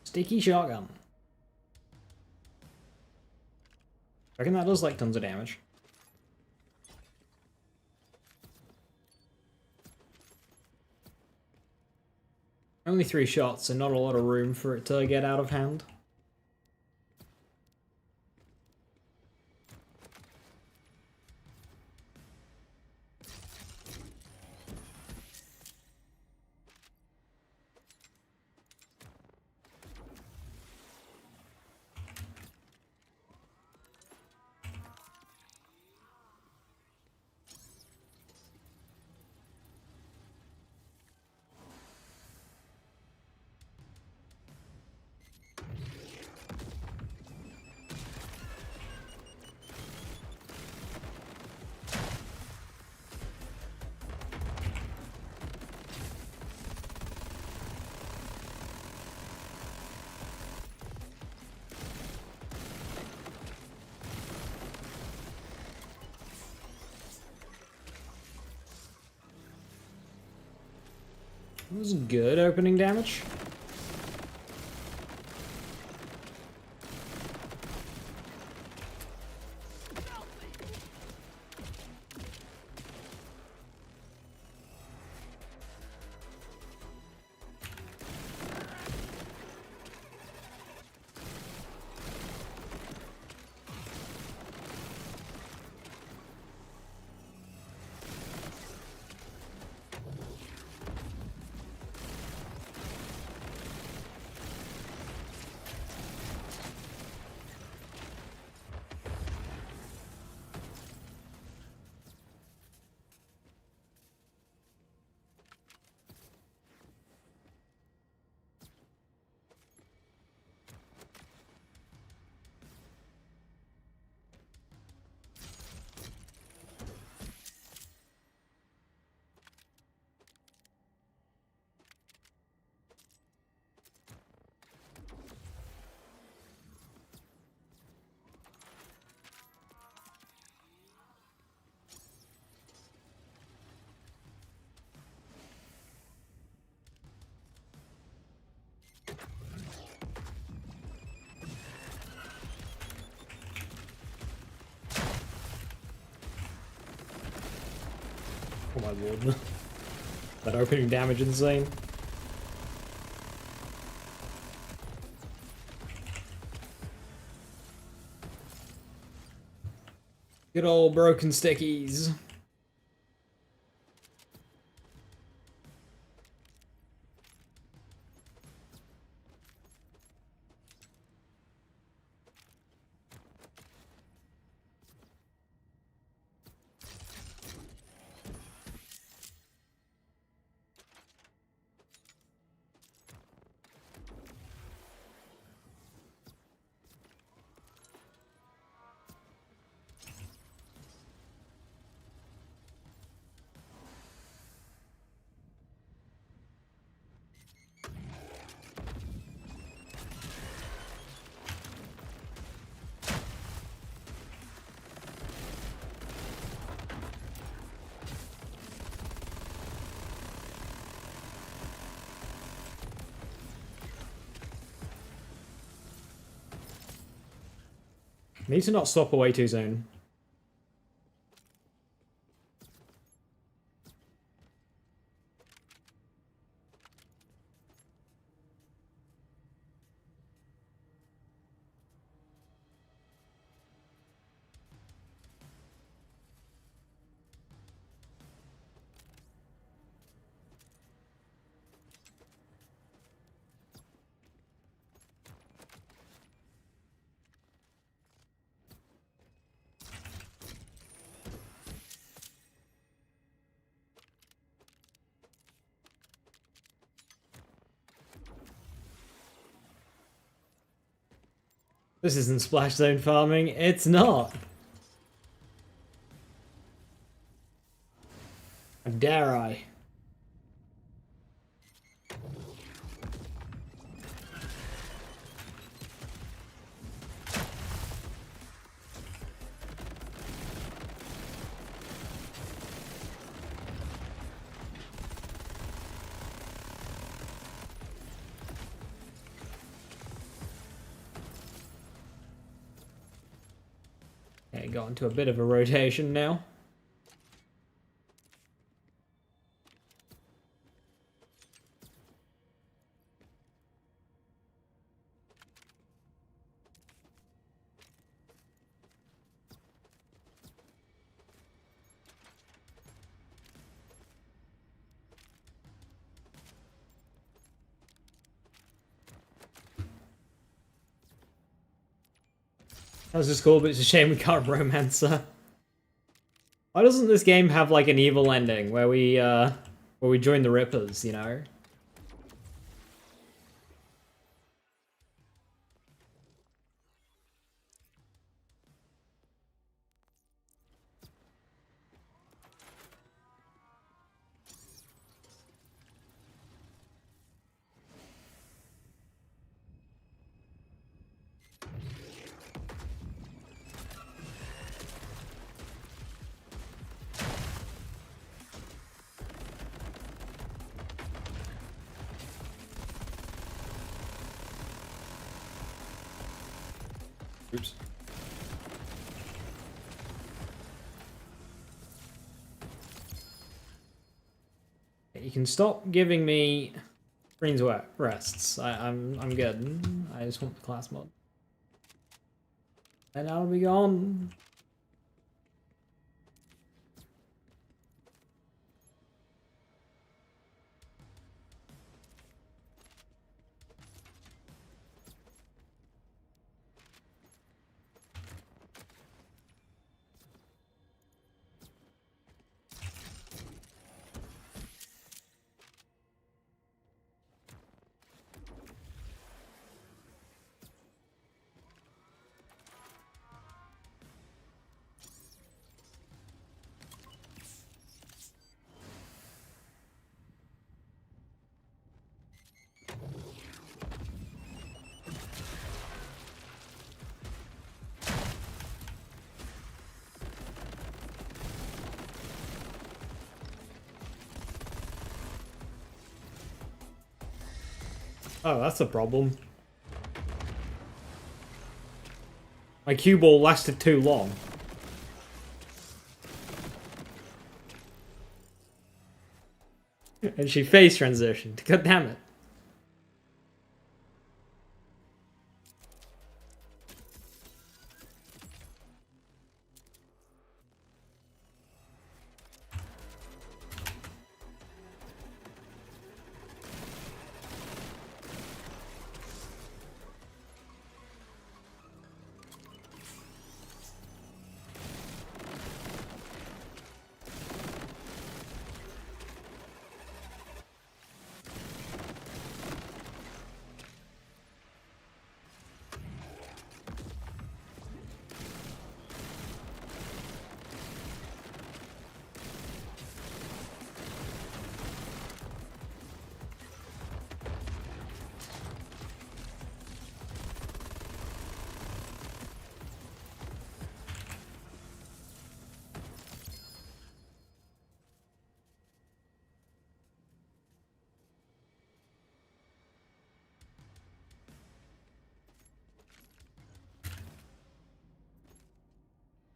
Sticky shotgun. I reckon that does like tons of damage. Only 3 shots, so not a lot of room for it to get out of hand. That was good opening damage. Oh my lord. That opening damage insane. Good old broken stickies. Need to not swap away too soon. This isn't splash zone farming, it's not. How dare I? Okay, got into a bit of a rotation now. That was just cool, but it's a shame we can't romance her. Why doesn't this game have like an evil ending where we join the Rippers, you know? Oops. You can stop giving me screens rests. I'm good. I just want the class mod. And I'll be gone. Oh, that's a problem. My cue ball lasted too long. And she phase transitioned. God damn it.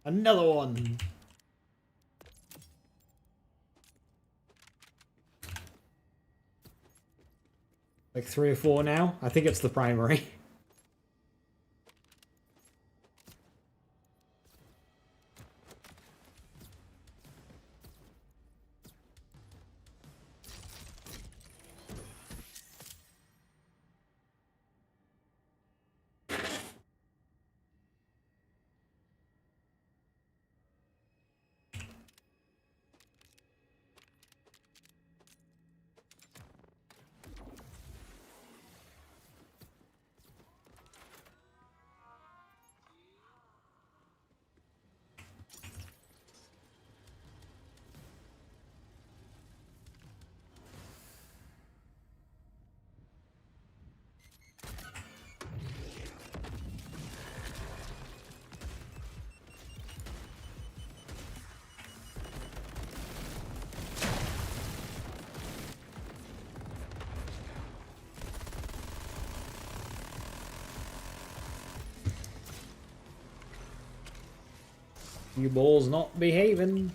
Another one. Like 3 or 4 now? I think it's the primary. You balls not behaving.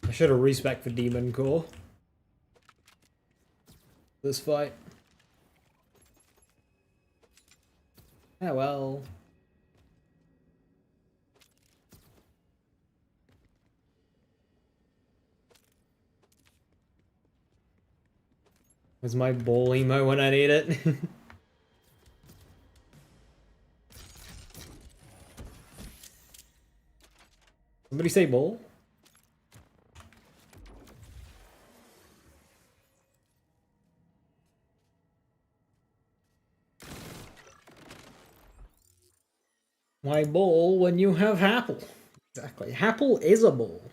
I should have respec for Demon Core. This fight. Yeah, well. Where's my ball emo when I need it? Somebody say ball? Why ball when you have Apple? Exactly. Apple is a ball.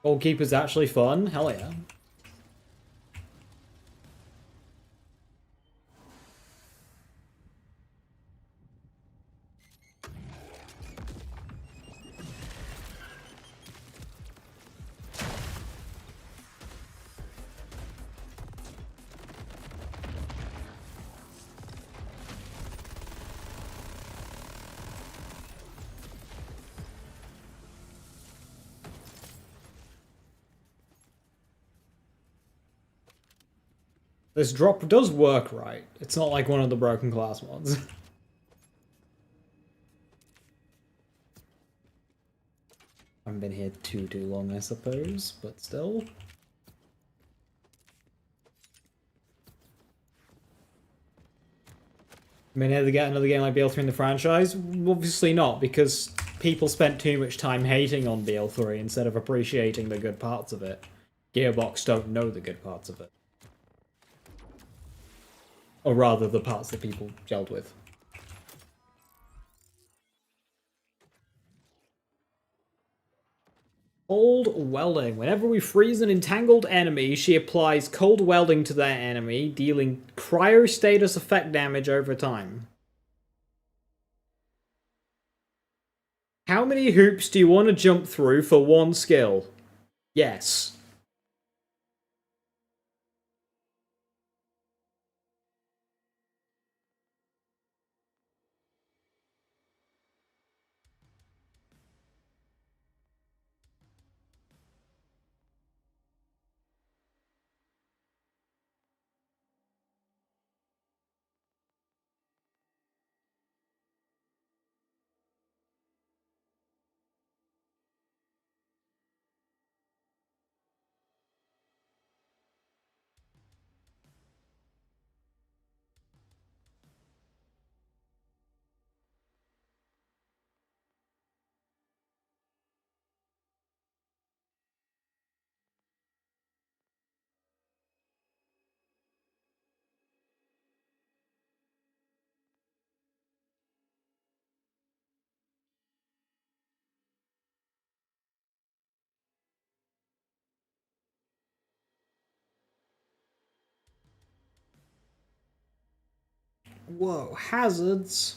Goalkeeper's actually fun. Hell yeah. This drop does work right. It's not like one of the broken class mods. I haven't been here too long, I suppose, but still. I mean, ever get another game like BL3 in the franchise? Obviously not, because people spent too much time hating on BL3 instead of appreciating the good parts of it. Gearbox don't know the good parts of it. Or rather, the parts that people gelled with. Cold welding. Whenever we freeze an entangled enemy, she applies cold welding to that enemy, dealing cryo-status effect damage over time. How many hoops do you want to jump through for one skill? Yes. Whoa, hazards.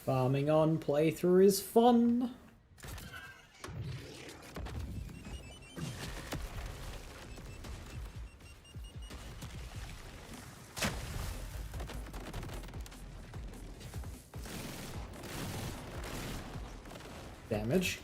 Farming on playthrough is fun. Damage.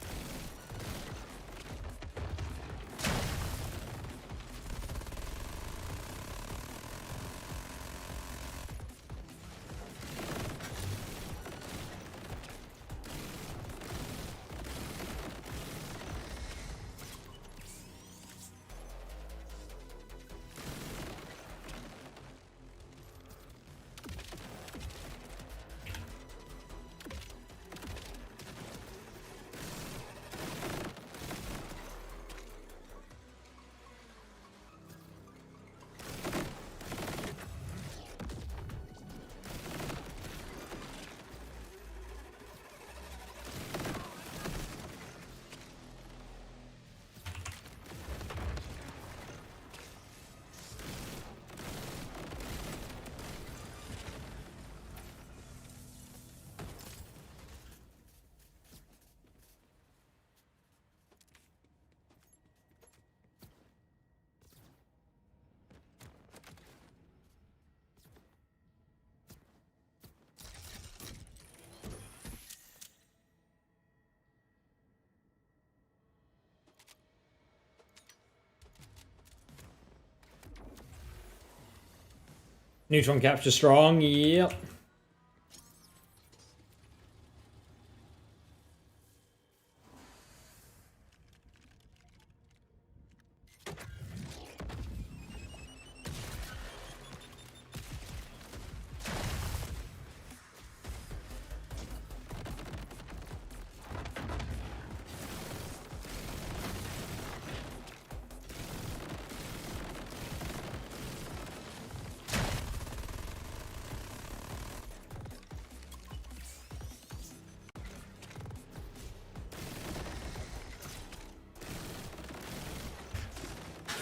Neutron capture strong, yep.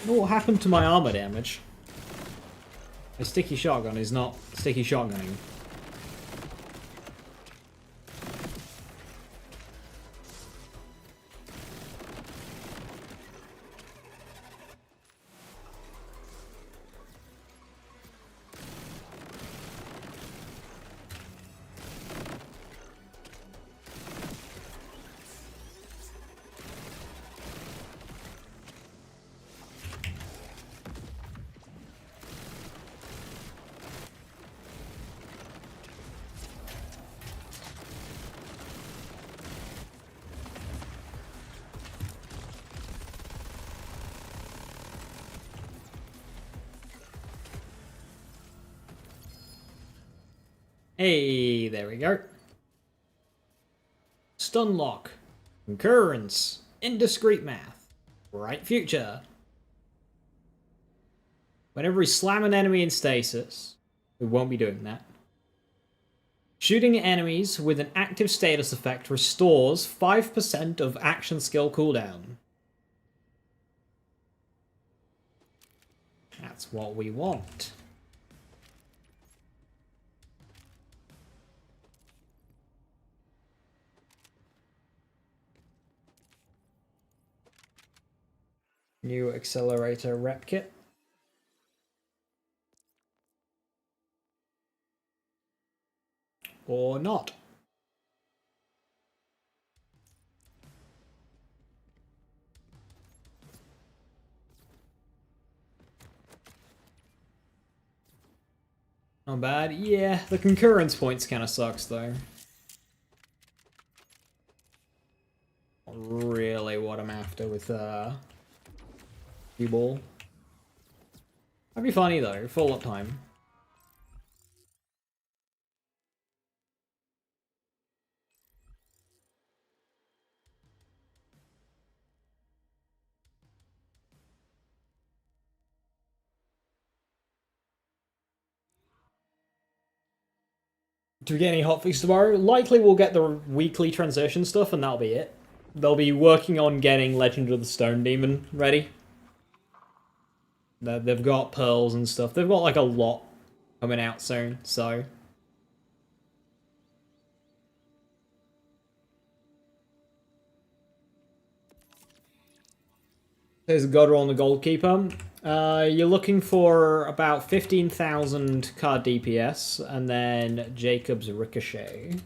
What happened to my armor damage? A sticky shotgun is not sticky shotgunning. Hey, there we go. Stun lock, concurrence, indiscrete math, right future. Whenever we slam an enemy in stasis, we won't be doing that. Shooting enemies with an active status effect restores 5% of action skill cooldown. That's what we want. New accelerator rep kit. Or not. Not bad. Yeah, the concurrence points kind of sucks though. Not really what I'm after with ball. That'd be funny though, full up time. Do we get any hotfix tomorrow? Likely we'll get the weekly transition stuff and that'll be it. They'll be working on getting Legend of the Stone Demon ready. They've got pearls and stuff. They've got like a lot coming out soon, so There's a God Roll and the Goldkeeper. You're looking for about 15,000 card DPS, and then Jacob's Ricochet.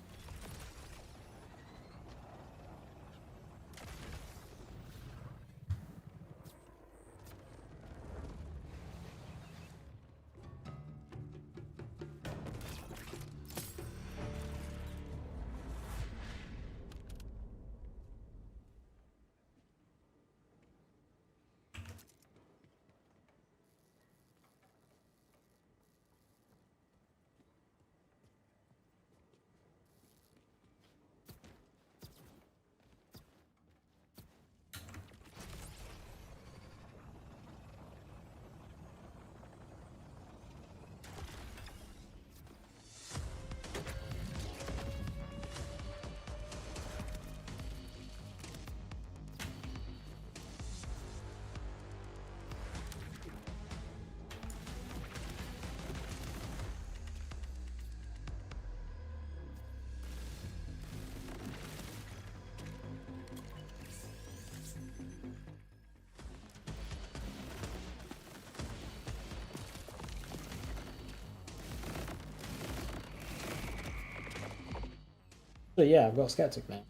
So yeah, I've got Skeptic now.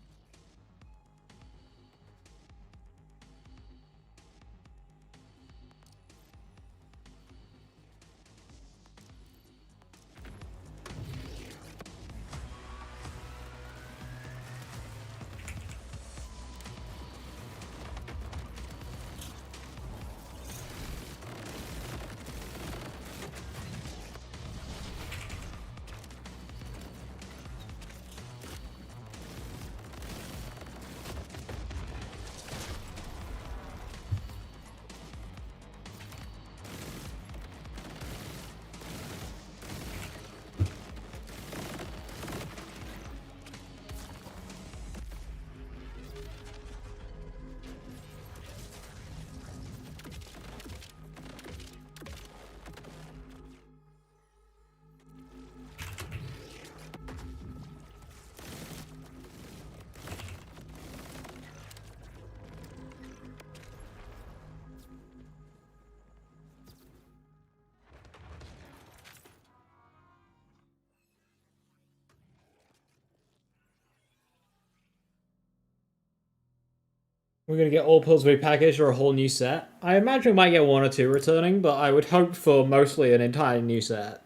We're going to get all pulls repackaged or a whole new set. I imagine we might get one or two returning, but I would hope for mostly an entire new set.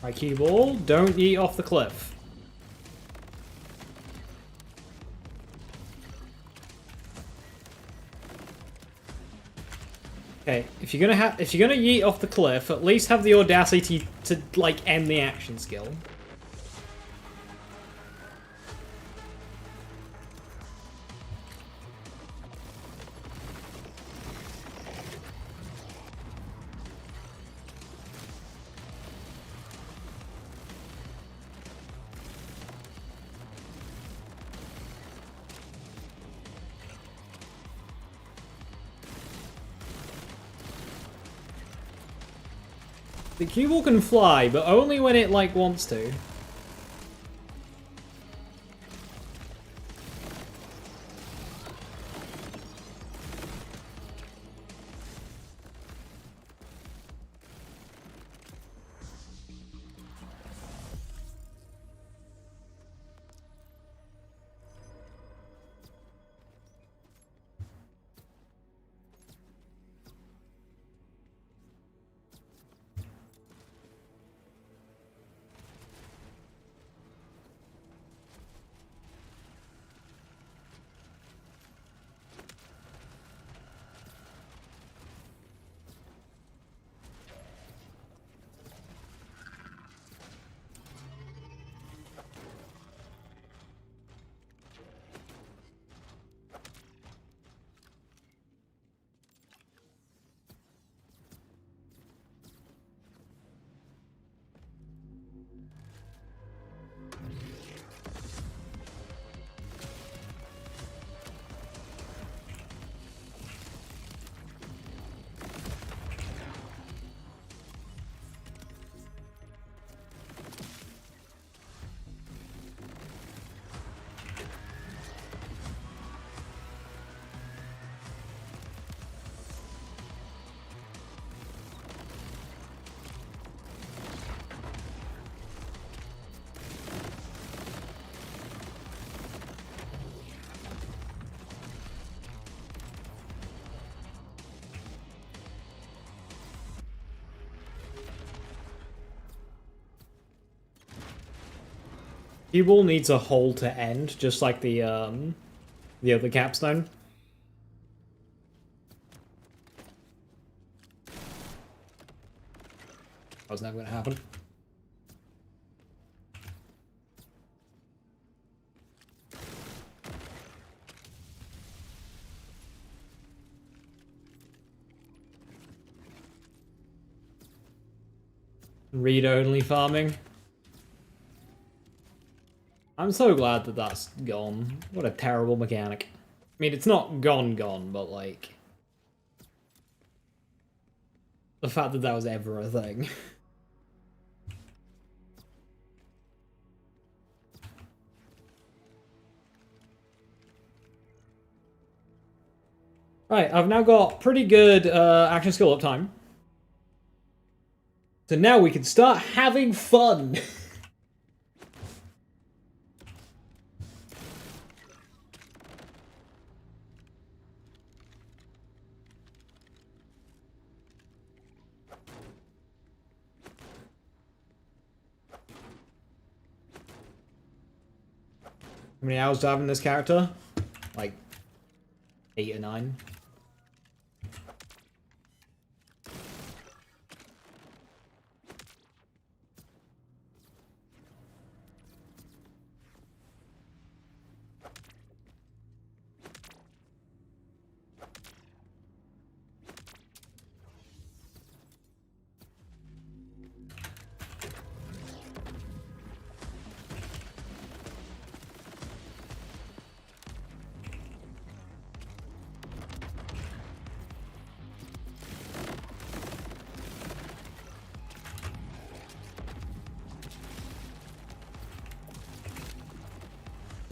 Right, cue ball, don't eat off the cliff. Okay, if you're gonna yeet off the cliff, at least have the audacity to like end the action skill. The cue ball can fly, but only when it, like, wants to. Cue ball needs a hole to end, just like the other capstone. That was never gonna happen. Read-only farming. I'm so glad that that's gone. What a terrible mechanic. I mean, it's not gone, but like... the fact that that was ever a thing. Right, I've now got pretty good action skill up time. So now we can start having fun! How many hours do I have in this character? Like 8 or 9.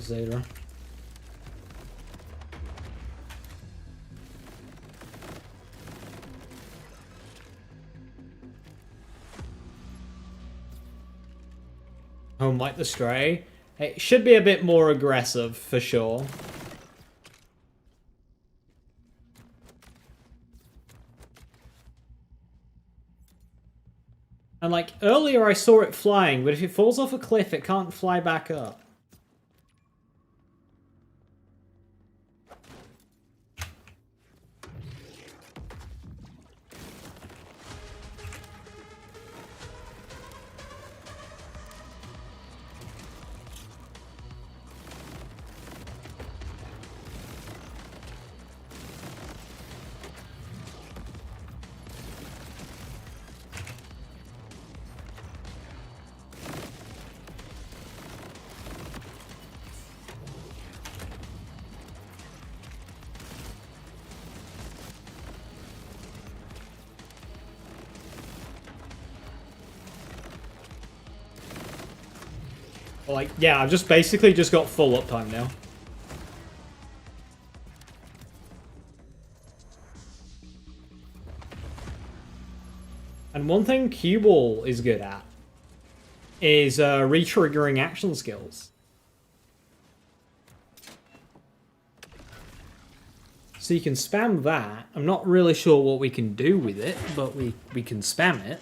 Zeta. Home like the Stray. It should be a bit more aggressive, for sure. And like, earlier I saw it flying, but if it falls off a cliff, it can't fly back up. like, yeah, I've just basically just got full uptime now. And one thing Cue Ball is good at is re-triggering action skills. So you can spam that. I'm not really sure what we can do with it, but we can spam it.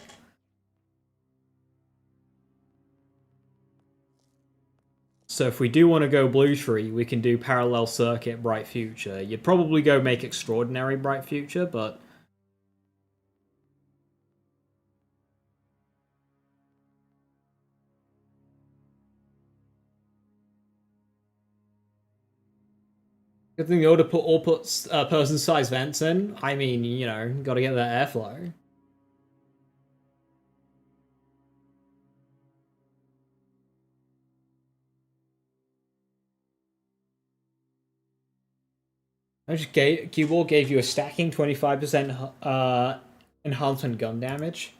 So if we do want to go Blue Tree, we can do Parallel Circuit, Bright Future. You'd probably go make Extraordinary Bright Future, but... Good thing they ought to put all person-sized vents in. I mean, you know, gotta get that airflow. Cue Ball gave you a stacking 25% enhancement gun damage.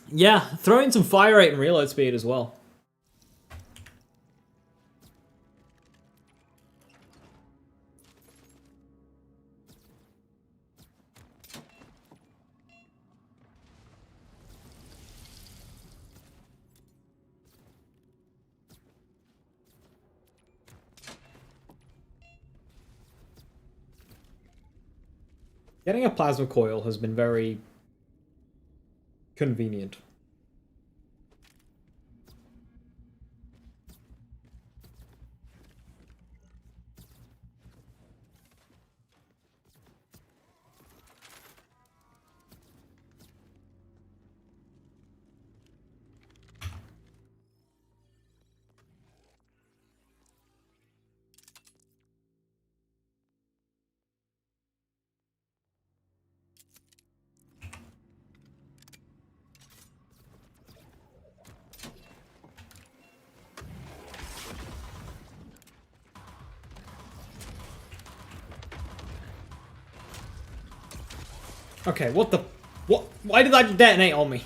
Yeah, throw in some fire rate and reload speed as well. Getting a plasma coil has been very convenient. Okay, what the... What? Why did that detonate on me?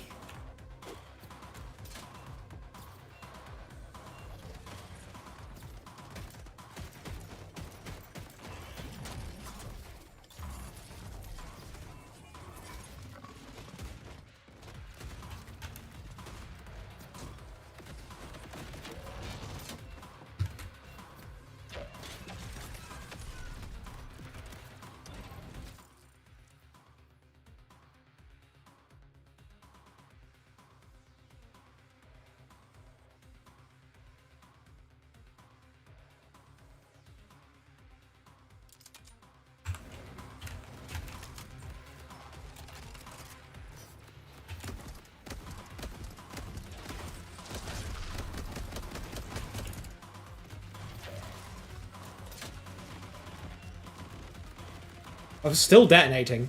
I was still detonating.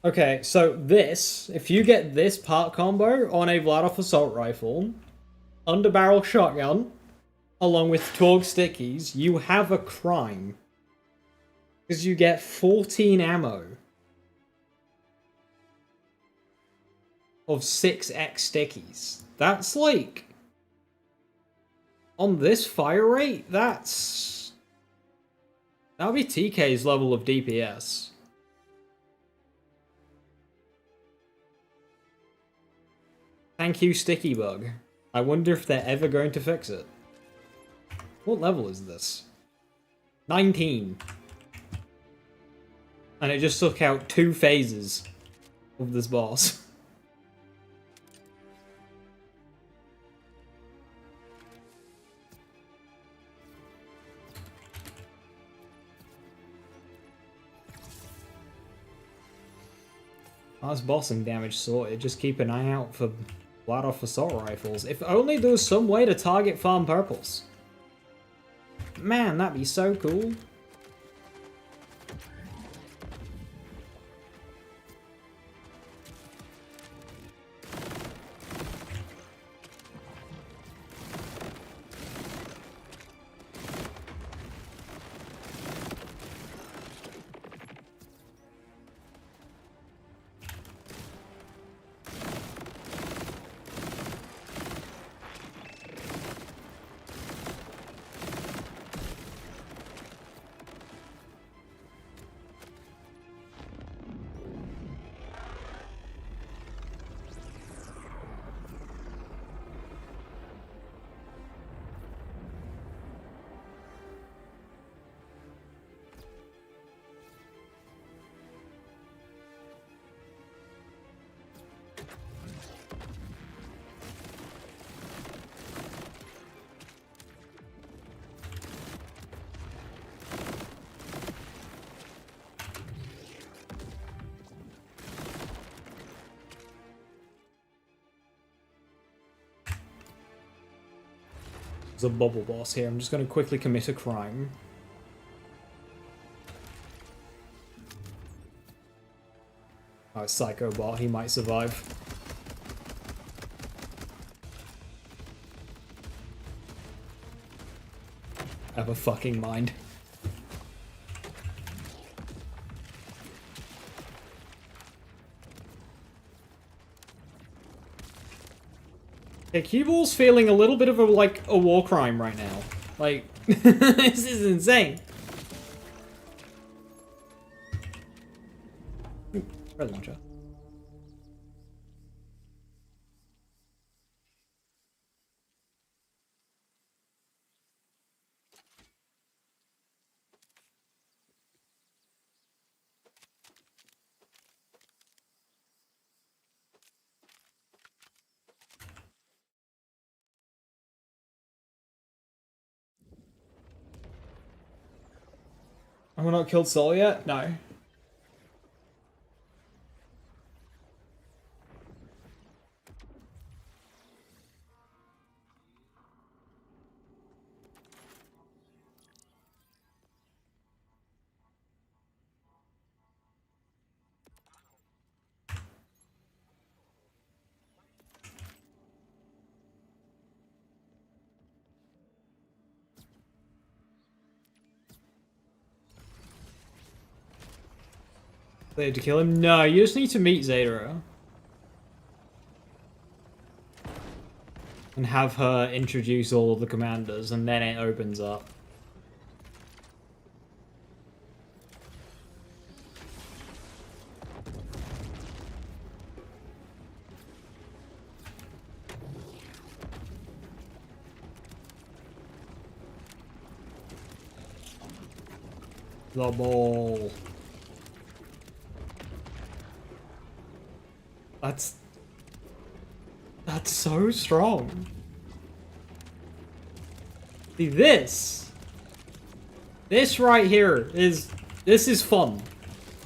Okay, so this, if you get this part combo on a Vladoff assault rifle, underbarrel shotgun, along with Torg stickies, you have a crime. Because you get 14 ammo. Of 6x stickies. That's like... On this fire rate, that's... That'll be TK's level of DPS. Thank you, Sticky Bug. I wonder if they're ever going to fix it. What level is this? 19. And it just took out 2 phases of this boss. That's bossing damage sorted. Just keep an eye out for Vladoff assault rifles. If only there was some way to target farm purples. Man, that'd be so cool. There's a bubble boss here. I'm just going to quickly commit a crime. Oh, Psycho Bot. He might survive. Have a fucking mind. Yeah, cue ball's feeling a little bit of a war crime right now. Like, this is insane. Red launcher. Have we not killed Sol yet? No. They had to kill him? No, you just need to meet Zeta. And have her introduce all of the commanders, and then it opens up. The ball. That's so strong. See, this right here is fun.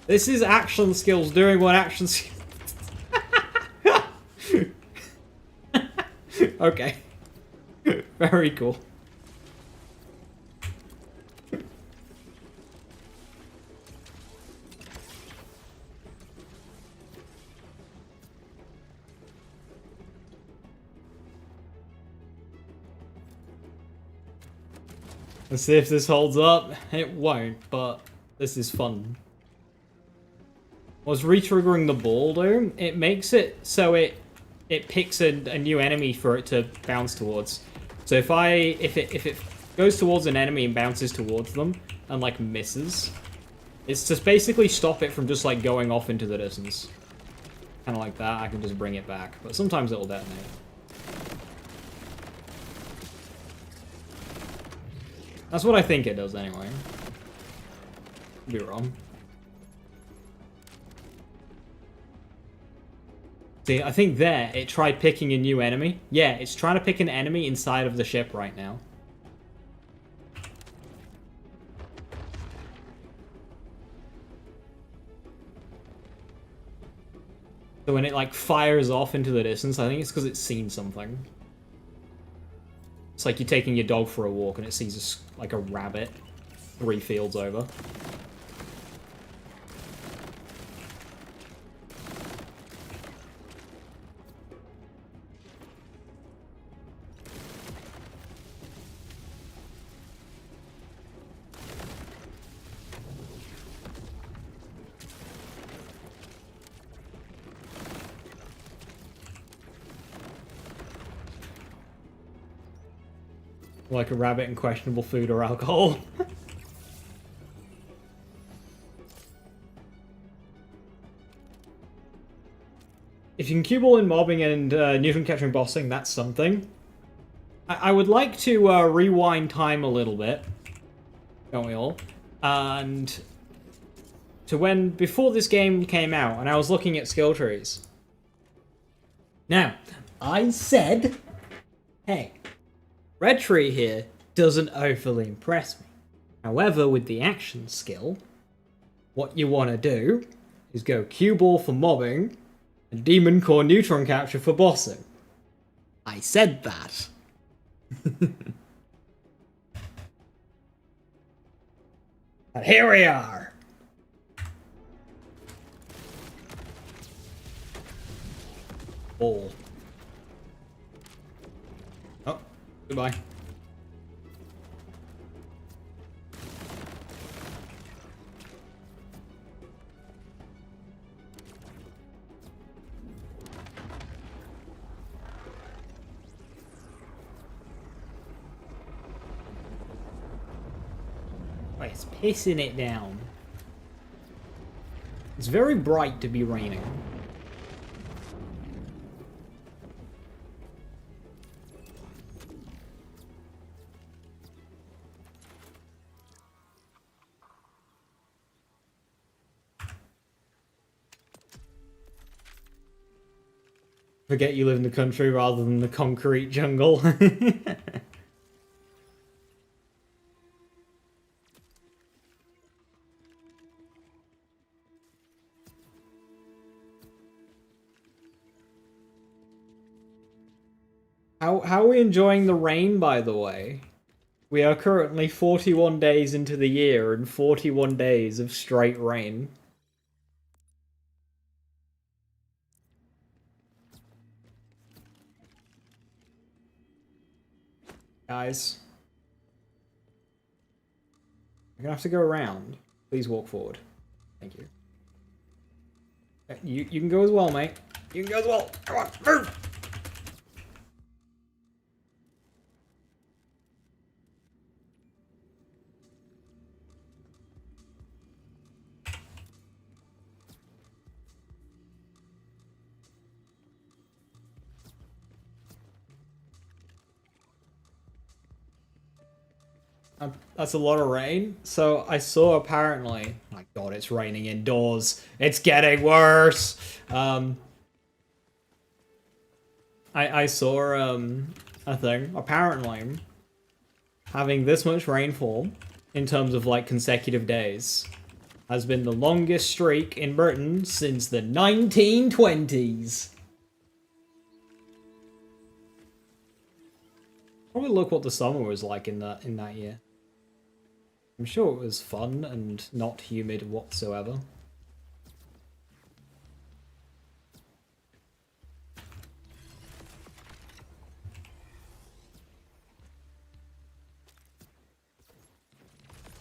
This is action skills doing what action skills. Okay. Very cool. Let's see if this holds up. It won't, but this is fun. What's re-triggering the ball do? It makes it so it picks a new enemy for it to bounce towards. So if it goes towards an enemy and bounces towards them and like misses, it's just basically stop it from just like going off into the distance. Kind of like that. I can just bring it back, but sometimes it'll detonate. That's what I think it does anyway. Could be wrong. See, I think there, it tried picking a new enemy. Yeah, it's trying to pick an enemy inside of the ship right now. So when it like fires off into the distance, I think it's because it's seen something. It's like you're taking your dog for a walk and it sees like a rabbit 3 fields over. Like a rabbit in questionable food or alcohol. If you can cue ball in mobbing and neutron capturing bossing, that's something. I would like to rewind time a little bit, don't we all? And to when, before this game came out, and I was looking at skill trees. Now, I said, hey, Red Tree here doesn't overly impress me. However, with the action skill, what you want to do is go cue ball for mobbing and demon core neutron capture for bossing. I said that. And here we are! Ball. Oh, goodbye. Oh, it's pissing it down. It's very bright to be raining. Forget you live in the country rather than the concrete jungle. How are we enjoying the rain, by the way? We are currently 41 days into the year and 41 days of straight rain. Guys. I'm gonna have to go around. Please walk forward. Thank you. You can go as well, mate. You can go as well. Come on, move! That's a lot of rain. So I saw apparently, my god, it's raining indoors. It's getting worse. I saw a thing. Apparently, having this much rainfall in terms of like consecutive days has been the longest streak in Britain since the 1920s. Probably look what the summer was like in that year. I'm sure it was fun and not humid whatsoever.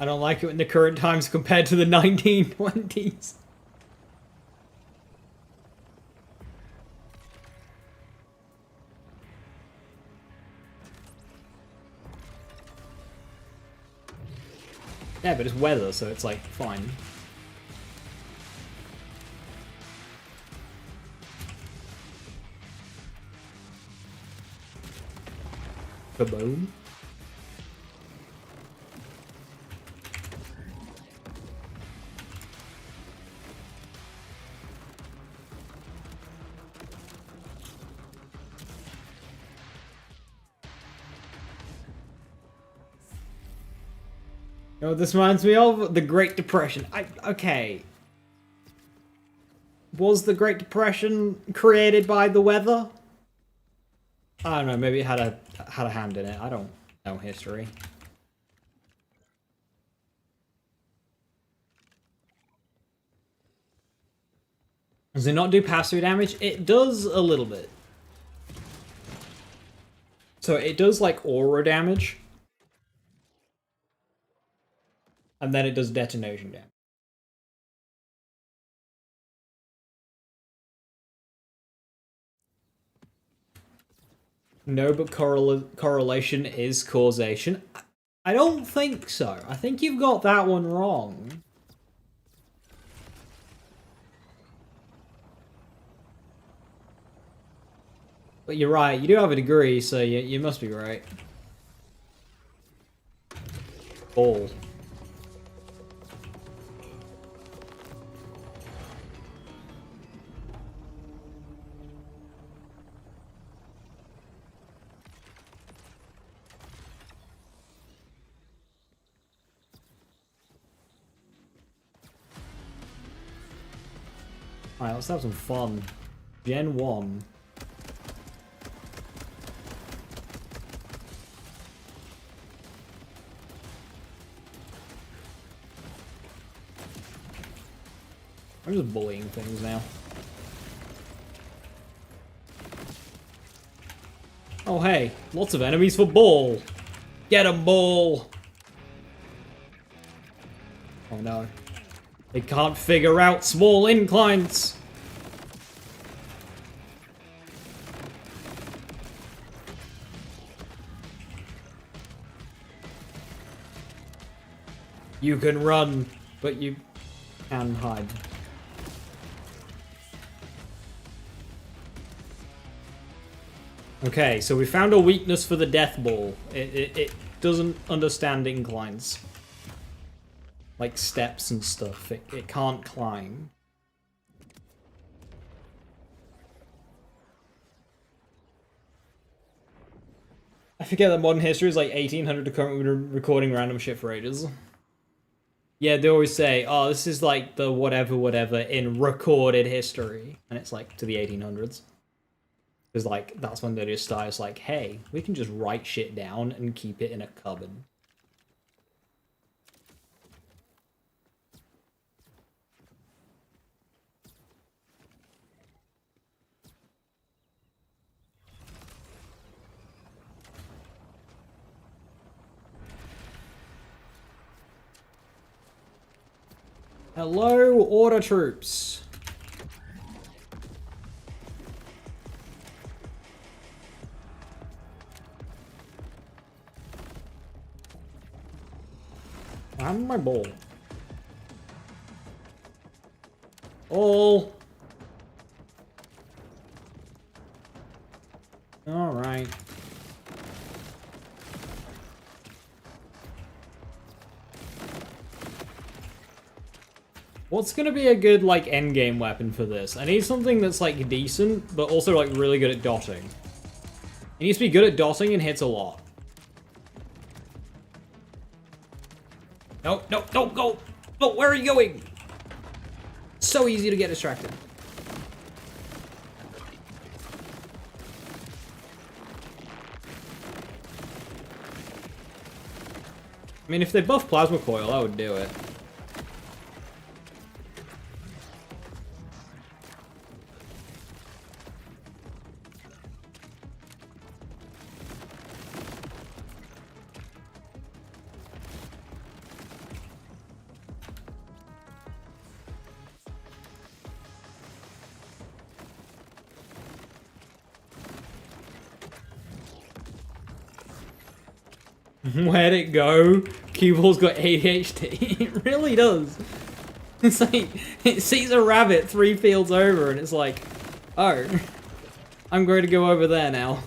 I don't like it in the current times compared to the 1920s. Yeah, but it's weather, so it's like fine. Kaboom. You know what this reminds me of? The Great Depression. Okay. Was the Great Depression created by the weather? I don't know, maybe it had a hand in it. I don't know history. Does it not do pass-through damage? It does a little bit. So it does like aura damage. And then it does detonation damage. No, but correlation is causation. I don't think so. I think you've got that one wrong. But you're right, you do have a degree, so you must be right. Ball. Alright, let's have some fun. Gen 1. I'm just bullying things now. Oh hey, lots of enemies for Ball! Get 'em, Ball! Oh no. They can't figure out small inclines! You can run, but you can hide. Okay, so we found a weakness for the death ball. It doesn't understand inclines. Like steps and stuff. It can't climb. I forget that modern history is like 1800 to current recording random shit for ages. Yeah, they always say, oh, this is like the whatever in recorded history. And it's like to the 1800s. Because like, that's when they just start, it's like, hey, we can just write shit down and keep it in a cupboard. Hello, order troops. I'm my ball. All. All right. What's gonna be a good, like, endgame weapon for this? I need something that's, like, decent, but also, like, really good at dotting. It needs to be good at dotting and hits a lot. No, no, don't go! No, where are you going? So easy to get distracted. I mean, if they buff Plasma Coil, I would do it. Where'd it go? Cue-ball's got ADHD. It really does. It's like, it sees a rabbit 3 fields over and it's like, oh, I'm going to go over there now.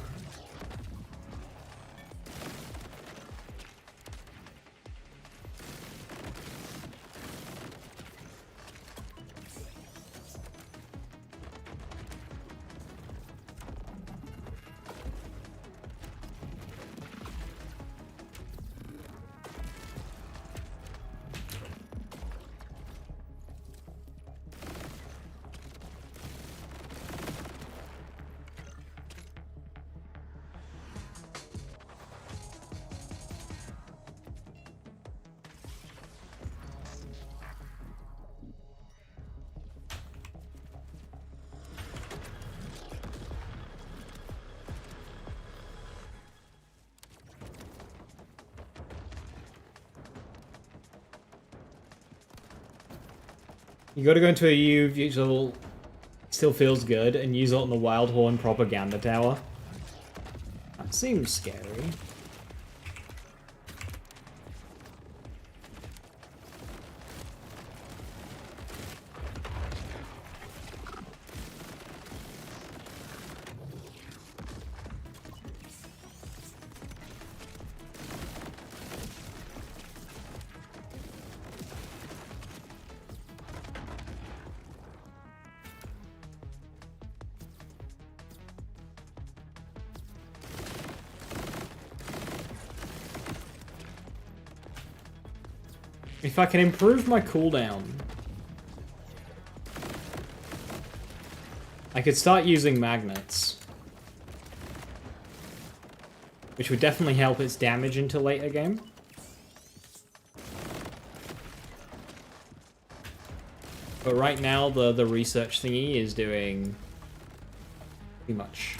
You gotta go into a U, which still feels good, and use it on the Wild Horn Propaganda Tower. That seems scary. If I can improve my cooldown, I could start using magnets, which would definitely help its damage into later game. But right now, the research thingy is doing too much.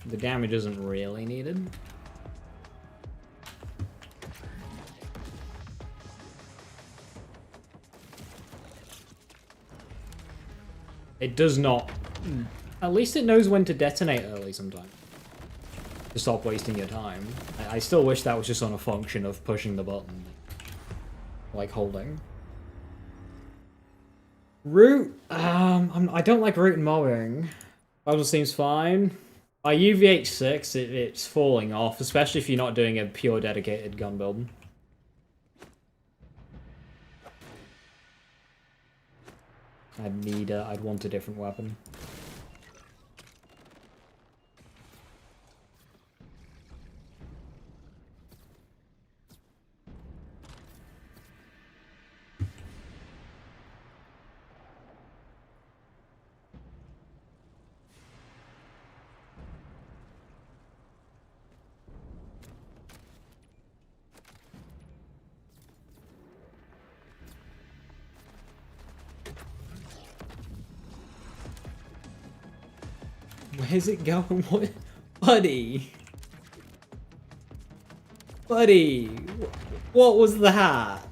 The damage isn't really needed. It does not. At least it knows when to detonate early sometimes. To stop wasting your time. I still wish that was just on a function of pushing the button. Like holding. Root. I don't like root and mobbing. Puzzle seems fine. By UVH6, it's falling off, especially if you're not doing a pure dedicated gun build. I'd want a different weapon. Where's it going? What? Buddy! Buddy! What was that?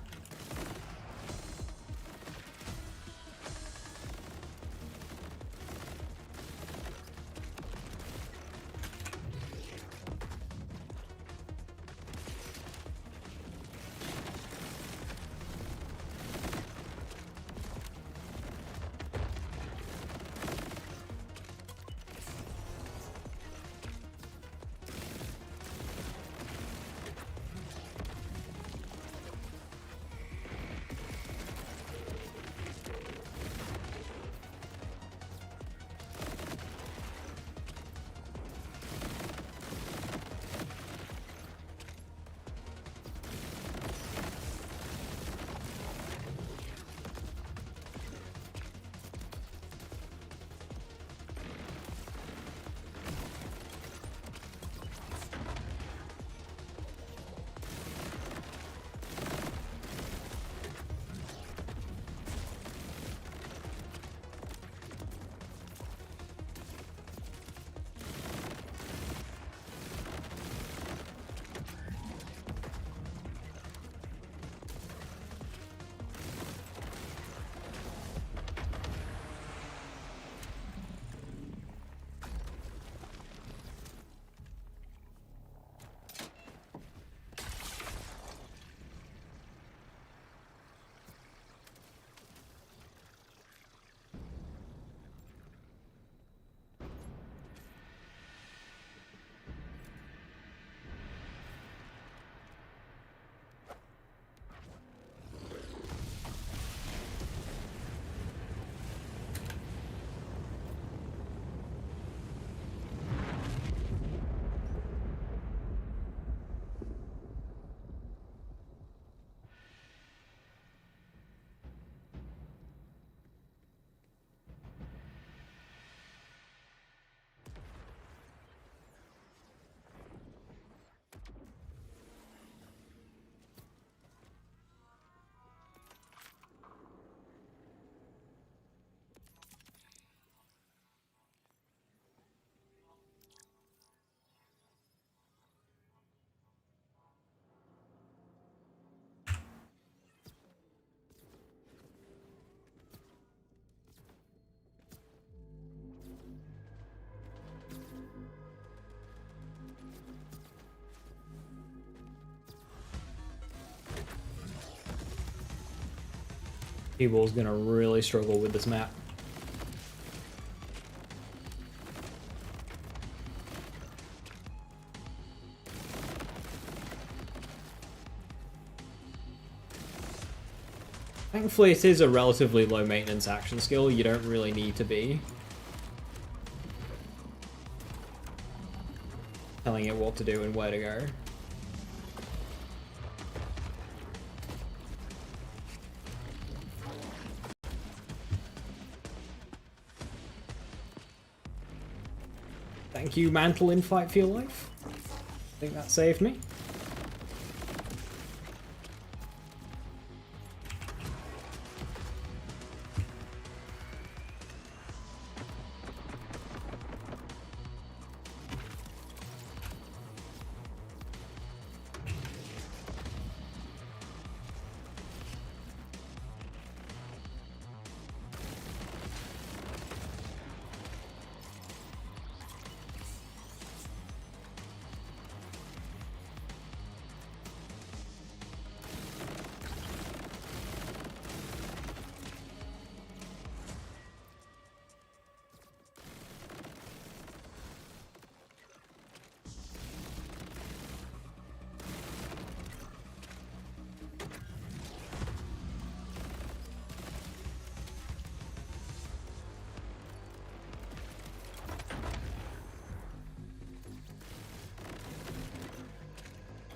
People's gonna really struggle with this map. Thankfully, it is a relatively low maintenance action skill. You don't really need to be telling it what to do and where to go. Thank you, Mantle in Fight for Your Life. I think that saved me.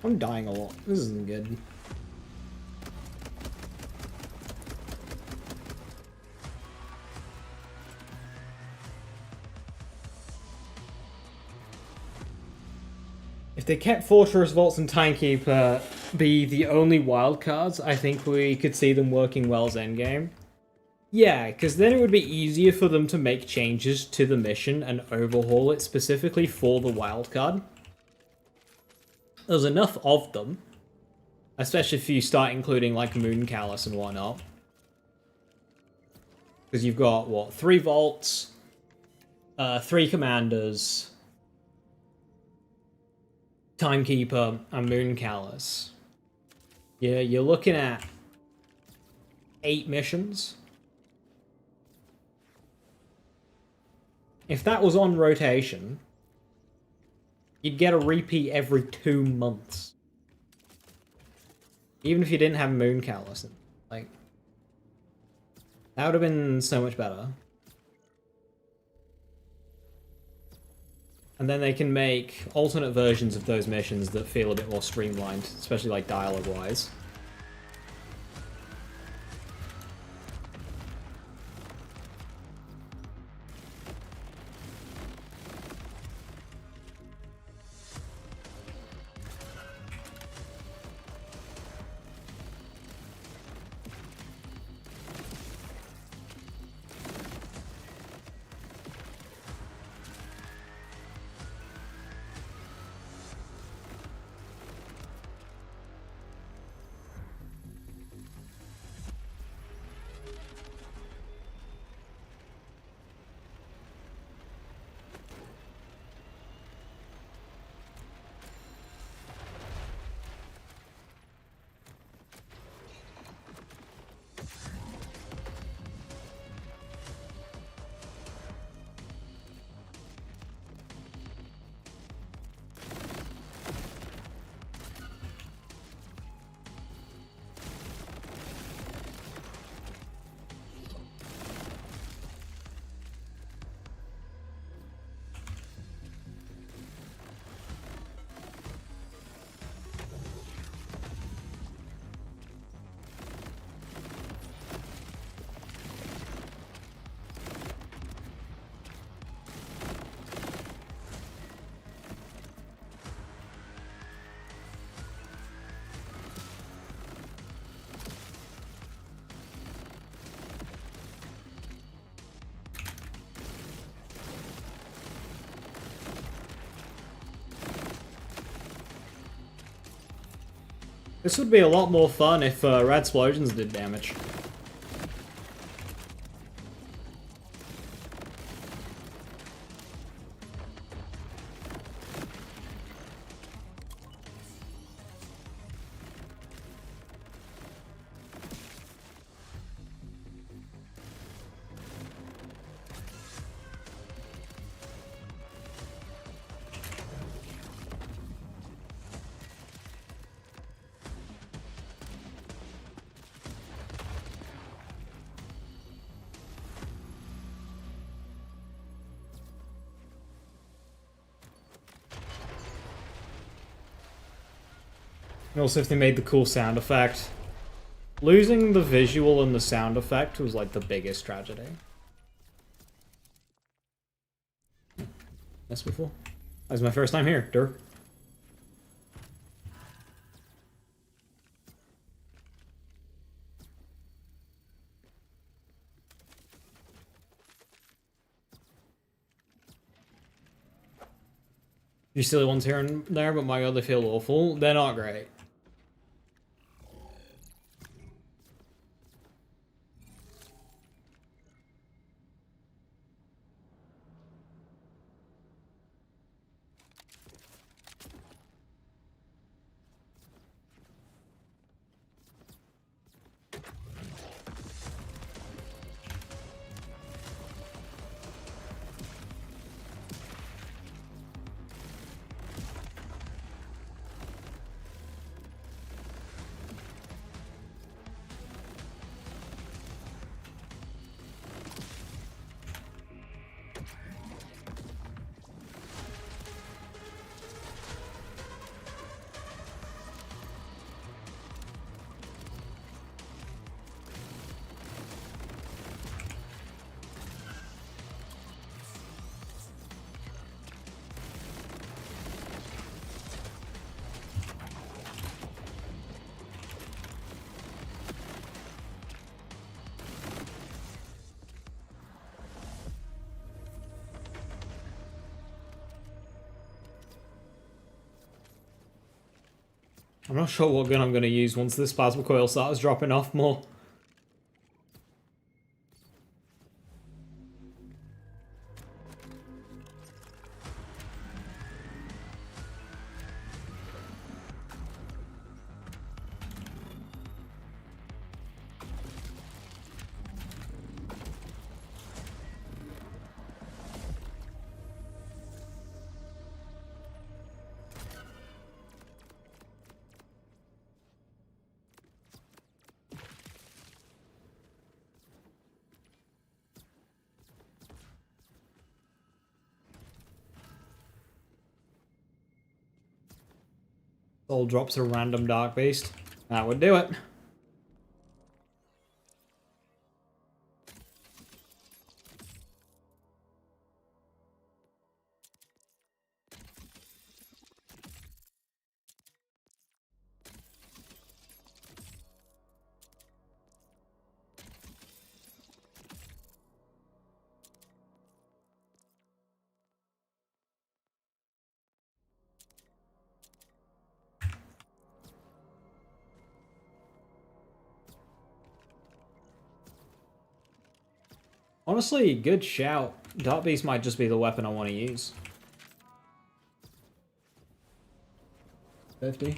I'm dying a lot. This isn't good. If they kept Fortress Vaults and Timekeeper be the only wildcards, I think we could see them working well as endgame. Yeah, because then it would be easier for them to make changes to the mission and overhaul it specifically for the wildcard. There's enough of them, especially if you start including like Moon Callus and whatnot. Because you've got, what, 3 vaults, 3 commanders, Timekeeper, and Moon Callus. Yeah, you're looking at 8 missions. If that was on rotation, you'd get a repeat every 2 months. Even if you didn't have Moon Callus. Like, that would have been so much better. And then they can make alternate versions of those missions that feel a bit more streamlined, especially like dialogue-wise. This would be a lot more fun if Red Explosions did damage. Also, if they made the cool sound effect. Losing the visual and the sound effect was like the biggest tragedy. That's before. That was my first time here, Dirk. You silly ones here and there, but my god, they feel awful. They're not great. I'm not sure what gun I'm going to use once this plasma coil starts dropping off more. Soul drops a random dark beast. That would do it. Honestly, good shout. Dark Beast might just be the weapon I want to use. 50.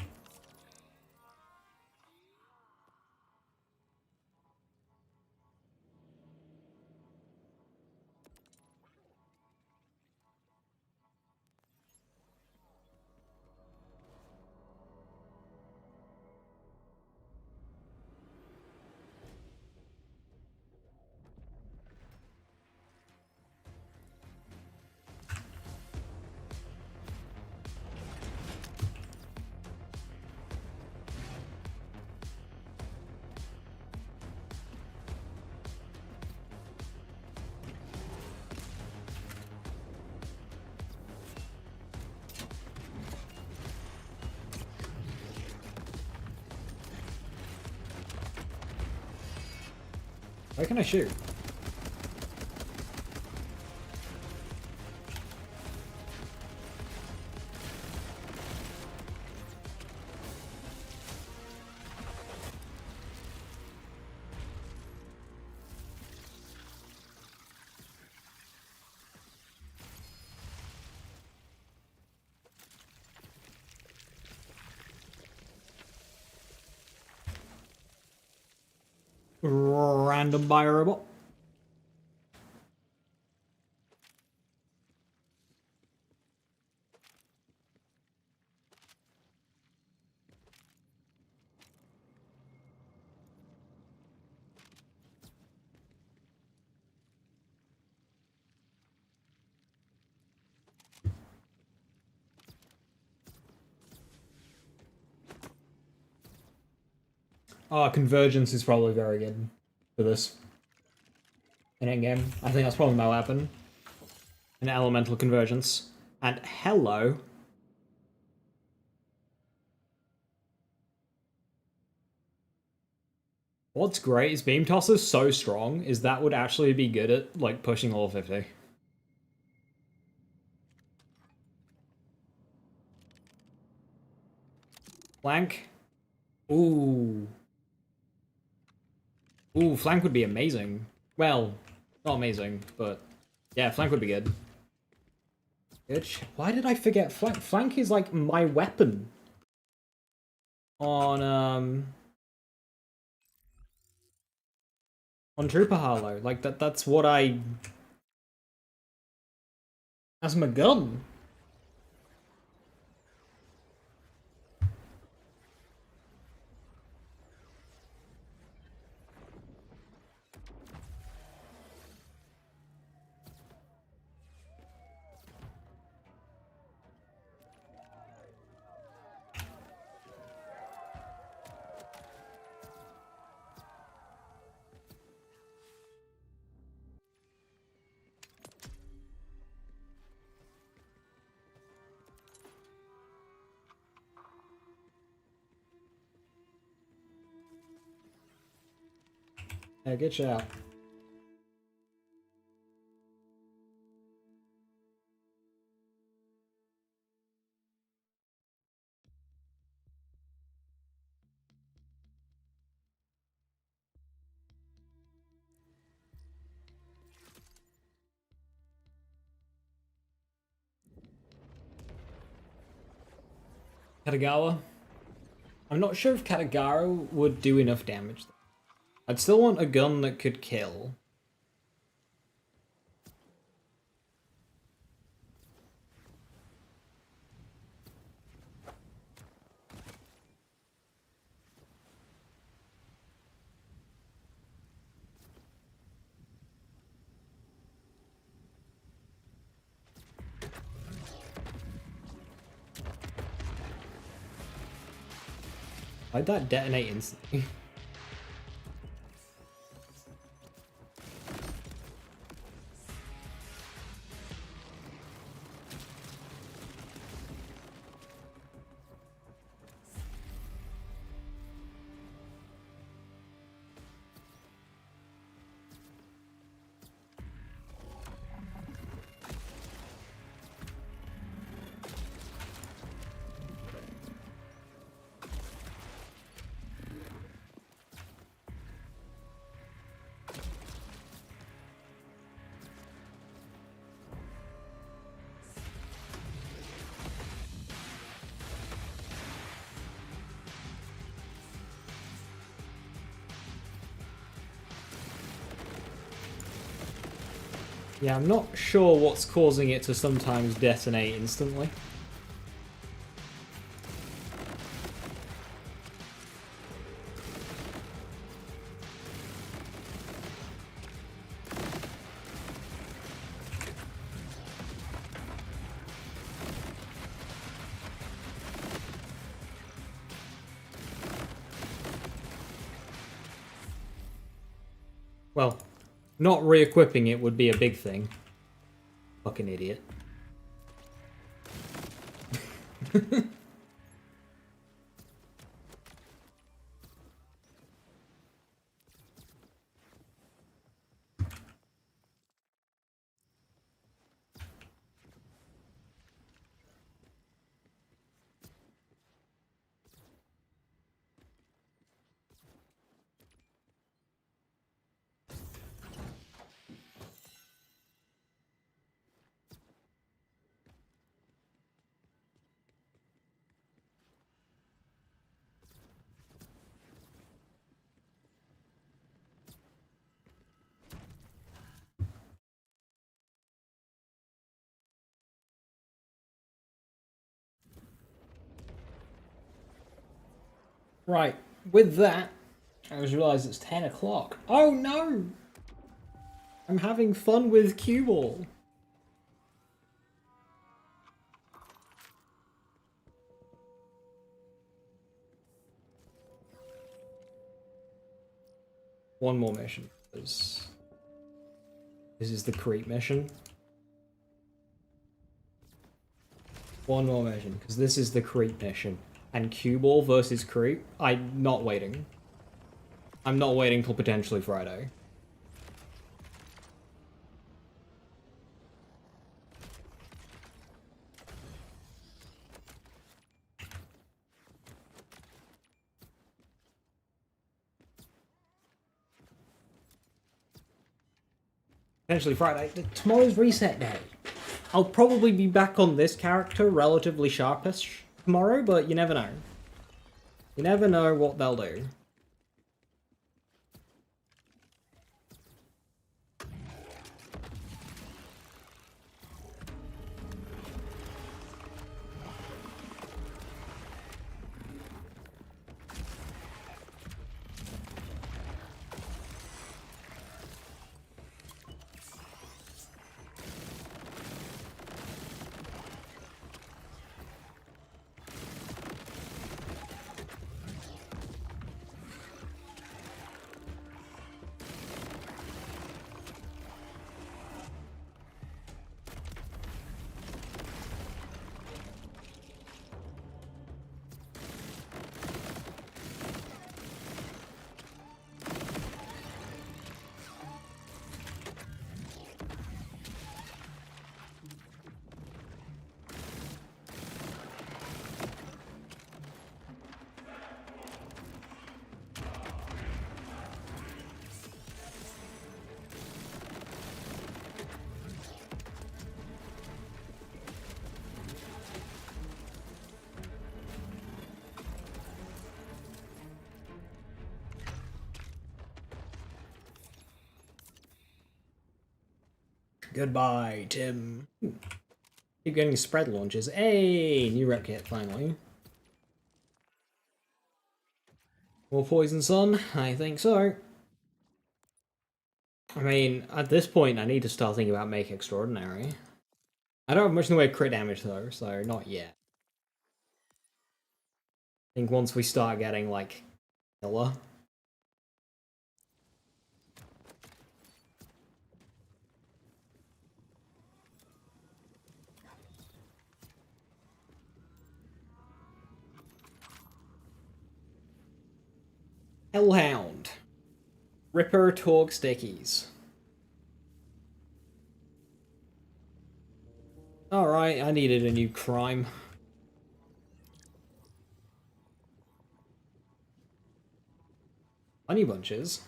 Where can I shoot? Random biorobot. Convergence is probably very good for this. In endgame. I think that's probably my weapon. An elemental convergence. And hello. What's great is Beam Toss is so strong, is that would actually be good at, like, pushing level 50. Flank. Ooh. Ooh, flank would be amazing. Well, not amazing, but yeah, flank would be good. Bitch, why did I forget flank? Flank is like my weapon. On Trooper Harlowe. Like that's what I... That's my gun. Yeah, good shot. Katagawa. I'm not sure if Katagawa would do enough damage. I'd still want a gun that could kill. Why'd that detonate instantly? Yeah, I'm not sure what's causing it to sometimes detonate instantly. Well, not re-equipping it would be a big thing. Fucking idiot. Right, with that, I just realised it's 10 o'clock. Oh no! I'm having fun with cue ball. One more mission. This is the creep mission. One more mission, because this is the creep mission. And cue ball versus creep, I'm not waiting. I'm not waiting till potentially Friday. Potentially Friday. Tomorrow's reset day. I'll probably be back on this character relatively sharpish tomorrow, but you never know. You never know what they'll do. Goodbye, Tim. Keep getting spread launches. Hey, new rep kit, finally. More poison sun? I think so. I mean, at this point, I need to start thinking about Make Extraordinary. I don't have much in the way of crit damage, though, so not yet. I think once we start getting, like, killer. Hellhound. Ripper Torque Stickies. Alright, I needed a new crime. Honey bunches.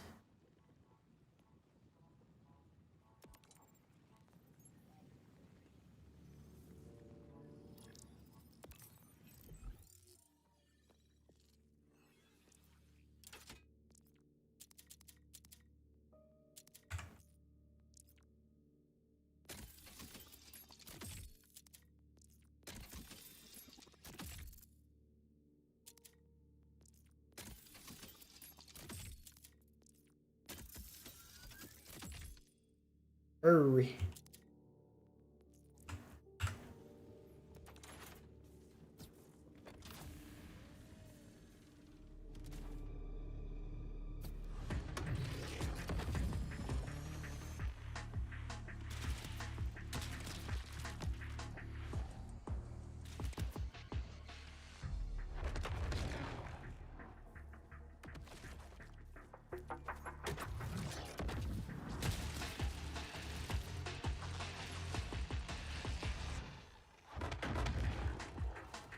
Hurry.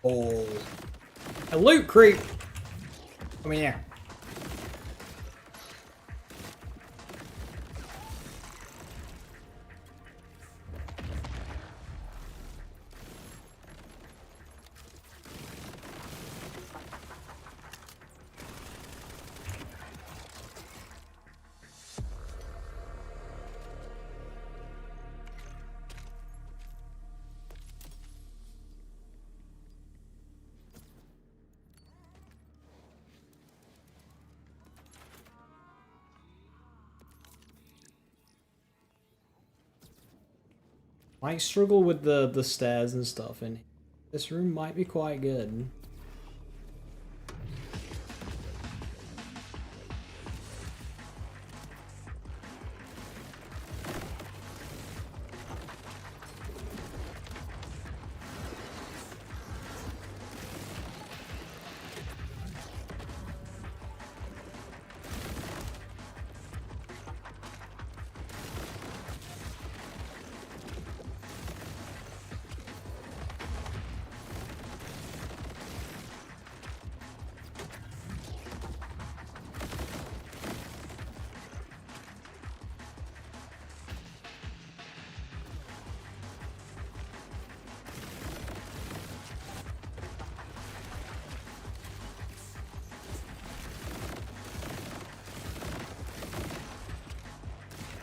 Oh. A loot creep! Come here. Might struggle with the stairs and stuff, and this room might be quite good.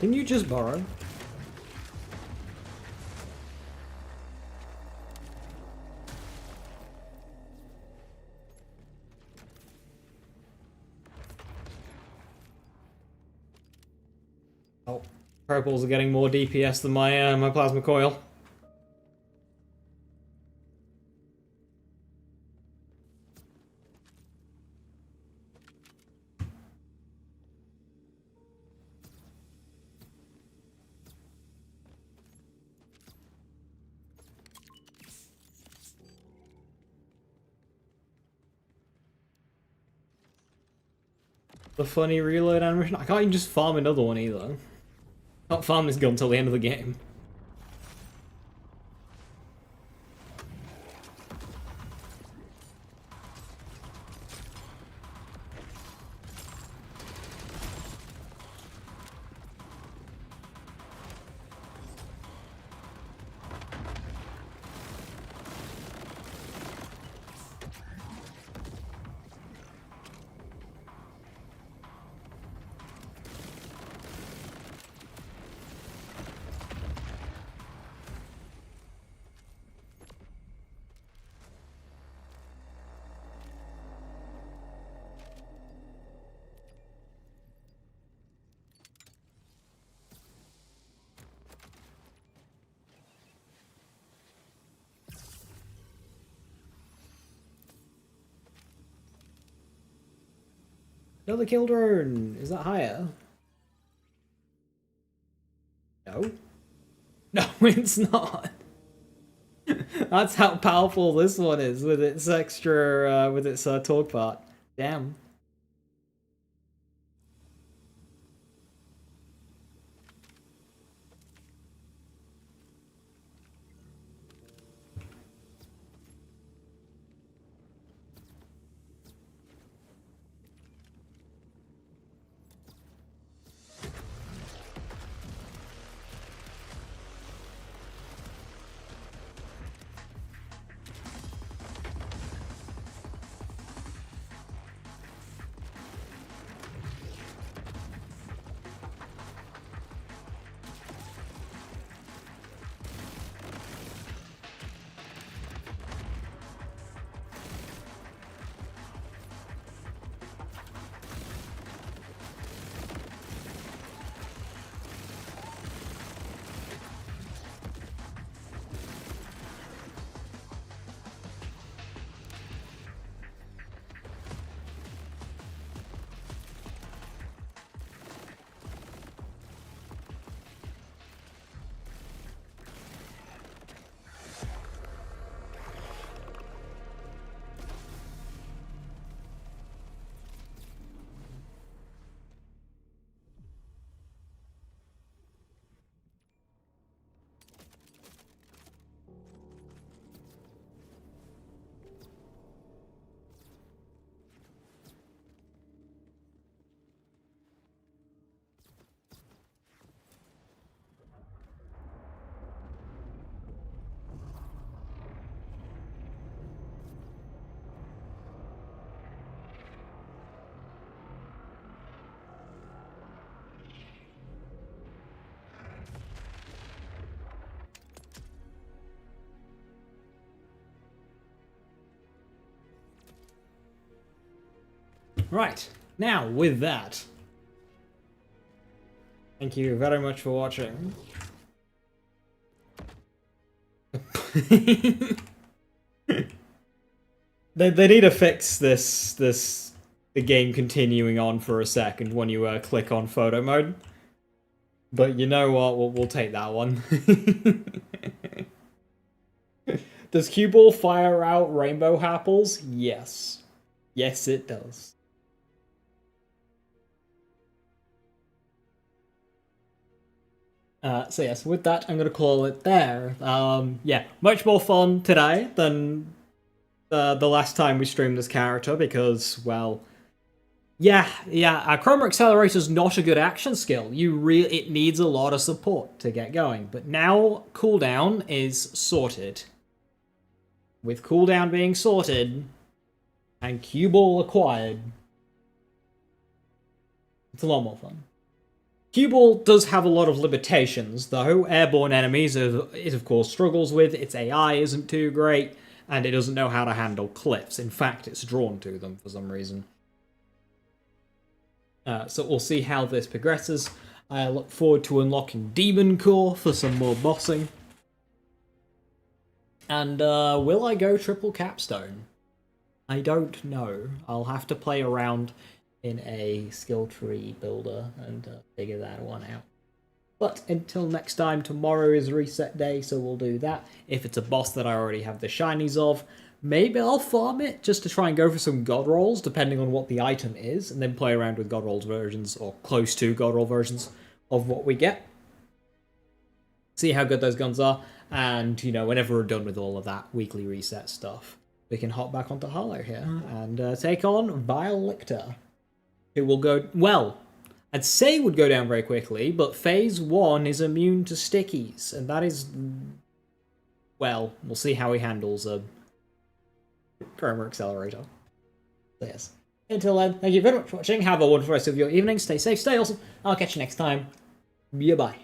Can you just borrow? Oh, purples are getting more DPS than my plasma coil. The funny reload animation. I can't even just farm another one either. Can't farm this gun until the end of the game. Another kill drone! Is that higher? No. No, it's not! That's how powerful this one is with its extra, with its torque part. Damn. Right, now with that, thank you very much for watching. They need to fix the game continuing on for a second when you click on photo mode. But you know what, we'll take that one. Does cue ball fire out rainbow apples? Yes. Yes, it does. So yes, with that, I'm going to call it there. Yeah, much more fun today than the last time we streamed this character because, well, yeah, Chroma Accelerator's not a good action skill. It needs a lot of support to get going. But now cooldown is sorted. With cooldown being sorted and cue ball acquired, it's a lot more fun. Cue ball does have a lot of limitations, though. Airborne enemies it of course struggles with, its AI isn't too great, and it doesn't know how to handle cliffs. In fact, it's drawn to them for some reason. So we'll see how this progresses. I look forward to unlocking Demon Core for some more bossing. And will I go triple capstone? I don't know. I'll have to play around in a skill tree builder and figure that one out. But until next time, tomorrow is reset day, so we'll do that. If it's a boss that I already have the shinies of, maybe I'll farm it just to try and go for some god rolls, depending on what the item is, and then play around with god rolls versions, or close to god roll versions of what we get. See how good those guns are, and, you know, whenever we're done with all of that weekly reset stuff, we can hop back onto Harlowe here and take on Vile Lictor. It will go, well, I'd say it would go down very quickly, but phase 1 is immune to stickies, and that is, well, we'll see how he handles a Chroma Accelerator. So yes. Until then, thank you very much for watching, have a wonderful rest of your evening, stay safe, stay awesome, I'll catch you next time, bye-bye.